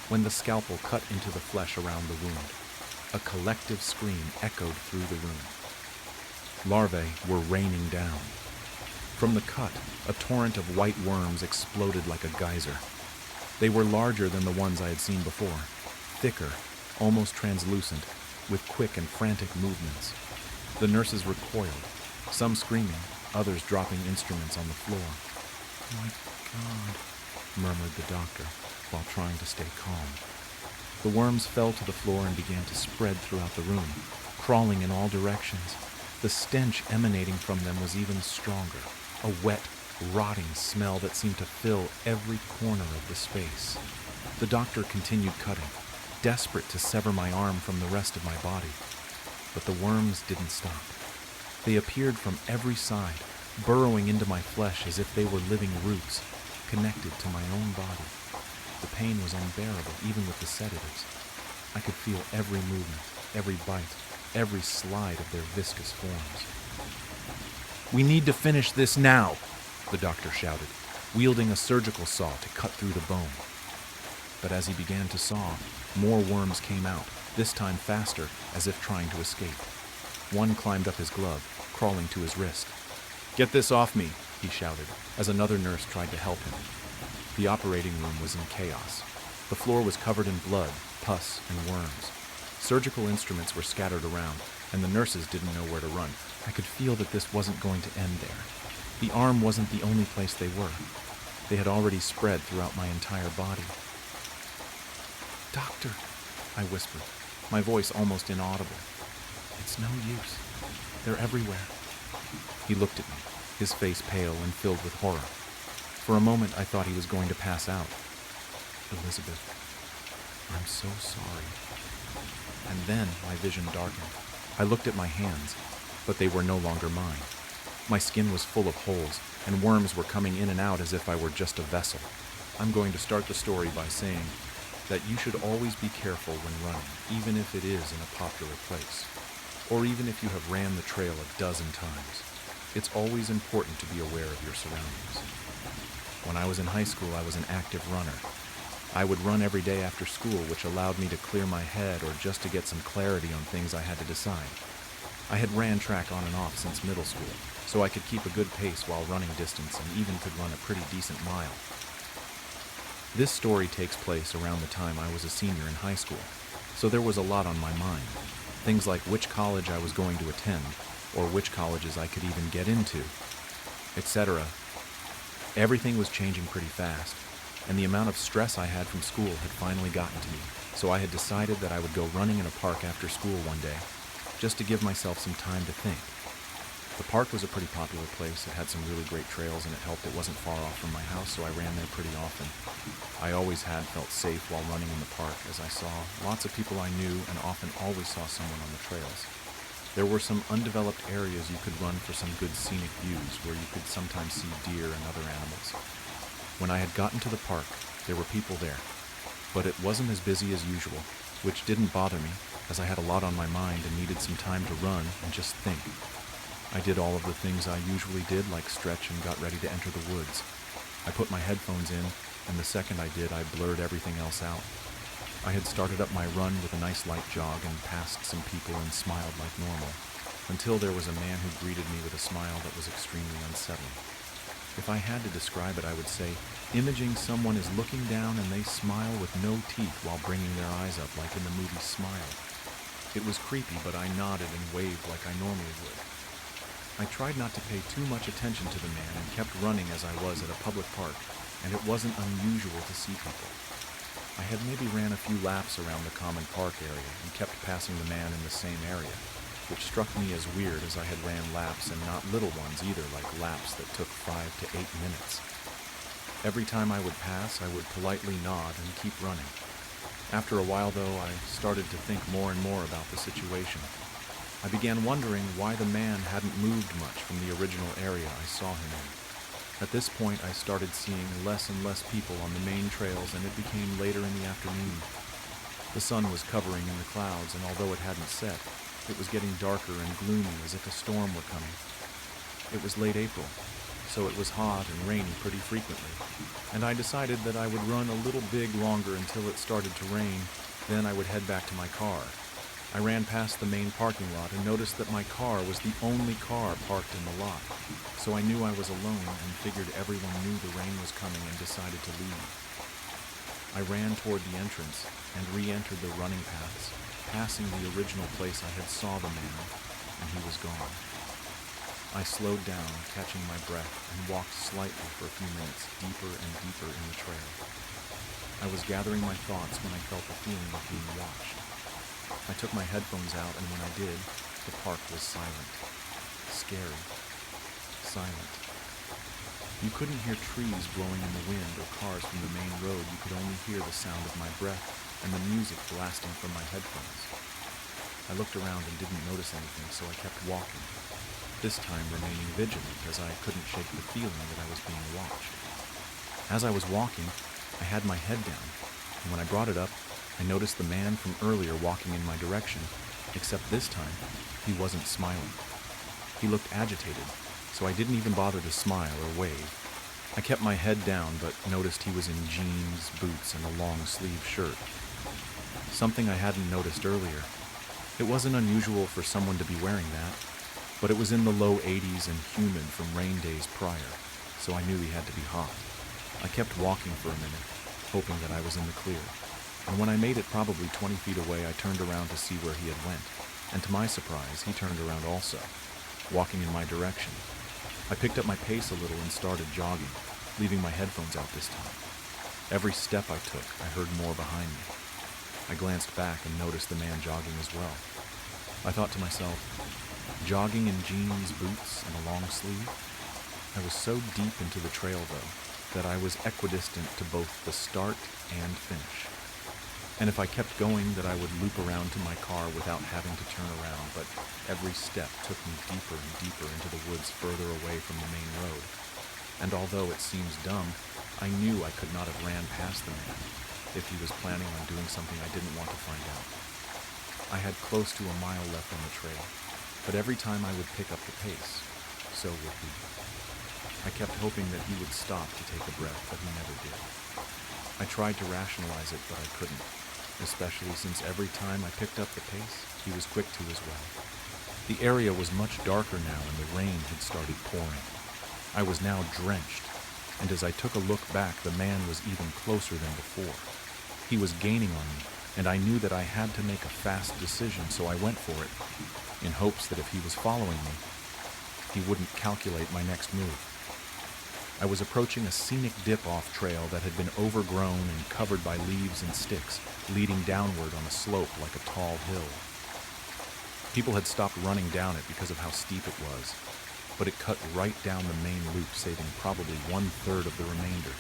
When the scalpel cut into the flesh around the wound, a collective scream echoed through the room. Larvae were raining down. From the cut, a torrent of white worms exploded like a geyser. They were larger than the ones I had seen before, thicker, almost translucent, with quick and frantic movements. The nurses recoiled, some screaming, others dropping instruments on the floor. "My God," murmured the doctor, while trying to stay calm. The worms fell to the floor and began to spread throughout the room, crawling in all directions. The stench emanating from them was even stronger, a wet, rotting smell that seemed to fill every corner of the space. The doctor continued cutting, desperate to sever my arm from the rest of my body. But the worms didn't stop. They appeared from every side, burrowing into my flesh as if they were living roots, connected to my own body. The pain was unbearable, even with the sedatives. I could feel every movement, every bite, every slide of their viscous forms. "We need to finish this now," the doctor shouted, wielding a surgical saw to cut through the bone. But as he began to saw, more worms came out, this time faster, as if trying to escape. One climbed up his glove, crawling to his wrist. "Get this off me," he shouted, as another nurse tried to help him. The operating room was in chaos. The floor was covered in blood, pus, and worms. Surgical instruments were scattered around, and the nurses didn't know where to run. I could feel that this wasn't going to end there. The arm wasn't the only place they were. They had already spread throughout my entire body. "Doctor," I whispered, my voice almost inaudible. "It's no use. They're everywhere." He looked at me, his face pale and filled with horror. For a moment, I thought he was going to pass out. "Elizabeth, I'm so sorry." And then my vision darkened. I looked at my hands, but they were no longer mine. My skin was full of holes, and worms were coming in and out as if I were just a vessel. I'm going to start the story by saying that you should always be careful when running, even if it is in a popular place, or even if you have ran the trail a dozen times. It's always important to be aware of your surroundings. When I was in high school, I was an active runner. I would run every day after school, which allowed me to clear my head or just to get some clarity on things I had to decide. I had ran track on and off since middle school, so I could keep a good pace while running distance and even could run a pretty decent mile. This story takes place around the time I was a senior in high school, so there was a lot on my mind. Things like which college I was going to attend, or which colleges I could even get into, etc. Everything was changing pretty fast, and the amount of stress I had from school had finally gotten to me, so I had decided that I would go running in a park after school one day, just to give myself some time to think. The park was a pretty popular place. It had some really great trails, and it helped it wasn't far off from my house, so I ran there pretty often. I always had felt safe while running in the park, as I saw lots of people I knew and often always saw someone on the trails. There were some undeveloped areas you could run for some good scenic views, where you could sometimes see deer and other animals. When I had gotten to the park, there were people there, but it wasn't as busy as usual, which didn't bother me, as I had a lot on my mind and needed some time to run and just think. I did all of the things I usually did, like stretch, and got ready to enter the woods. I put my headphones in, and the second I did, I blurred everything else out. I had started up my run with a nice light jog and passed some people and smiled like normal, until there was a man who greeted me with a smile that was extremely unsettling. If I had to describe it, I would say, imaging someone is looking down and they smile with no teeth while bringing their eyes up like in the movie Smile. It was creepy, but I nodded and waved like I normally would. I tried not to pay too much attention to the man and kept running as I was at a public park, and it wasn't unusual to see people. I had maybe ran a few laps around the common park area and kept passing the man in the same area. which struck me as weird as I had ran laps, and not little ones either, like laps that took 5 to 8 minutes. Every time I would pass, I would politely nod and keep running. After a while, though, I started to think more and more about the situation. I began wondering why the man hadn't moved much from the original area I saw him in. At this point, I started seeing less and less people on the main trails, and it became later in the afternoon. The sun was covering in the clouds, and although it hadn't set, it was getting darker and gloomy as if a storm were coming. It was late April, so it was hot and rainy pretty frequently, and I decided that I would run a little bit longer until it started to rain, then I would head back to my car. I ran past the main parking lot and noticed that my car was the only car parked in the lot, so I knew I was alone and figured everyone knew the rain was coming and decided to leave. I ran toward the entrance and re-entered the running paths, passing the original place I had saw the man, and he was gone. I slowed down, catching my breath, and walked slightly for a few minutes, deeper and deeper in the trail. I was gathering my thoughts when I felt the feeling of being watched. I took my headphones out, and when I did, the park was silent. Scary. Silent. You couldn't hear trees blowing in the wind or cars from the main road. You could only hear the sound of my breath and the music blasting from my headphones. I looked around and didn't notice anything, so I kept walking, this time remaining vigilant as I couldn't shake the feeling that I was being watched. As I was walking, I had my head down, and when I brought it up, I noticed the man from earlier walking in my direction, except this time, he wasn't smiling. He looked agitated, so I didn't even bother to smile or wave. I kept my head down, but noticed he was in jeans, boots, and a long-sleeve shirt. Something I hadn't noticed earlier. It wasn't unusual for someone to be wearing that, but it was in the low 80s and humid from rain days prior, so I knew he had to be hot. I kept walking for a minute, hoping that I was in the clear, and when I made it probably 20 feet away, I turned around to see where he had went, and to my surprise, he turned around also, walking in my direction. I picked up my pace a little and started jogging, leaving my headphones out this time. Every step I took, I heard more behind me. I glanced back and noticed the man jogging as well. I thought to myself, jogging in jeans, boots, and a long sleeve? I was so deep into the trail, though, that I was equidistant to both the start and finish. And if I kept going, that I would loop around to my car without having to turn around, but every step took me deeper and deeper into the woods further away from the main road. And although it seems dumb, I knew I could not have ran past the man if he was planning on doing something I didn't want to find out. I had close to a mile left on the trail, but every time I would pick up the pace, so would he. I kept hoping that he would stop to take a breath, but he never did. I tried to rationalize it, but I couldn't, especially since every time I picked up the pace, he was quick to as well. The area was much darker now, and the rain had started pouring. I was now drenched, and as I took a look back, the man was even closer than before. He was gaining on me, and I knew that I had to make a fast decision, so I went for it, in hopes that if he was following me, he wouldn't calculate my next move. I was approaching a scenic dip-off trail that had been overgrown and covered by leaves and sticks, leading downward on a slope like a tall hill. People had stopped running down it because of how steep it was, but it cut right down the main loop, saving probably 1/3 of the remainder.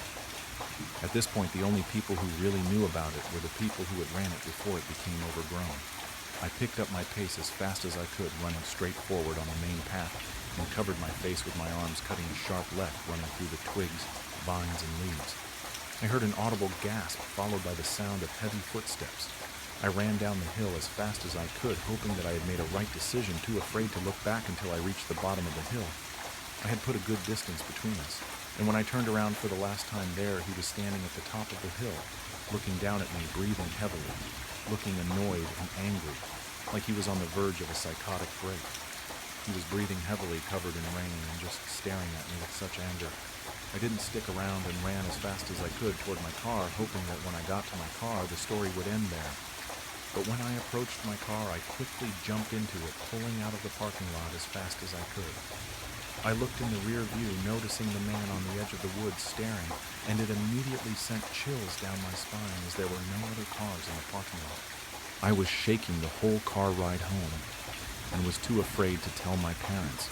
At this point, the only people who really knew about it were the people who had ran it before it became overgrown. I picked up my pace as fast as I could, running straight forward on the main path, and covered my face with my arms, cutting a sharp left, running through the twigs, vines, and leaves. I heard an audible gasp, followed by the sound of heavy footsteps. I ran down the hill as fast as I could, hoping that I had made a right decision, too afraid to look back until I reached the bottom of the hill. I had put a good distance between us, and when I turned around for the last time there, he was standing at the top of the hill, looking down at me, breathing heavily, looking annoyed and angry, like he was on the verge of a psychotic break. He was breathing heavily, covered in rain, and just staring at me with such anger. I didn't stick around and ran as fast as I could toward my car, hoping that when I got to my car, the story would end there. But when I approached my car, I quickly jumped into it, pulling out of the parking lot as fast as I could. I looked in the rear view, noticing the man on the edge of the woods staring, and it immediately sent chills down my spine as there were no other cars in the parking lot. I was shaking the whole car ride home. and was too afraid to tell my parents,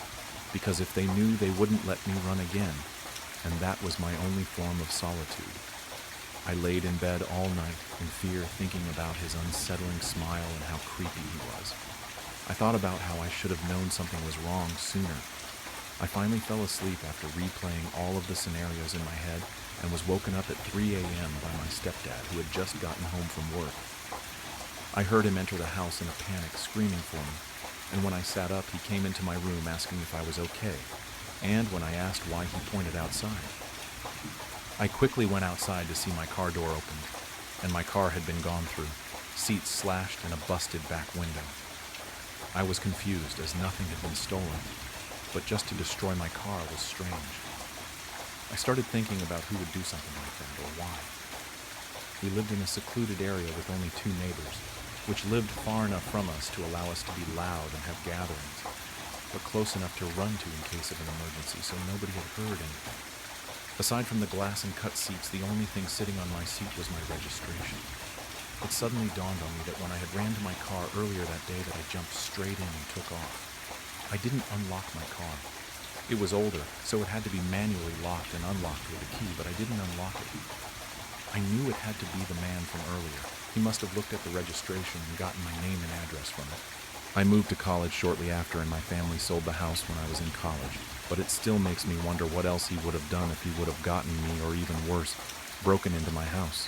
because if they knew, they wouldn't let me run again, and that was my only form of solitude. I laid in bed all night in fear, thinking about his unsettling smile and how creepy he was. I thought about how I should have known something was wrong sooner. I finally fell asleep after replaying all of the scenarios in my head and was woken up at 3 a.m. by my stepdad, who had just gotten home from work. I heard him enter the house in a panic, screaming for me, and when I sat up, he came into my room asking if I was okay, and when I asked why, he pointed outside. I quickly went outside to see my car door opened, and my car had been gone through, seats slashed and a busted back window. I was confused, as nothing had been stolen, but just to destroy my car was strange. I started thinking about who would do something like that, or why. We lived in a secluded area with only 2 neighbors, which lived far enough from us to allow us to be loud and have gatherings, but close enough to run to in case of an emergency, so nobody had heard anything. Aside from the glass and cut seats, the only thing sitting on my seat was my registration. It suddenly dawned on me that when I had ran to my car earlier that day, that I jumped straight in and took off. I didn't unlock my car. It was older, so it had to be manually locked and unlocked with a key, but I didn't unlock it. I knew it had to be the man from earlier. He must have looked at the registration and gotten my name and address from it. I moved to college shortly after, and my family sold the house when I was in college, but it still makes me wonder what else he would have done if he would have gotten me, or even worse, broken into my house.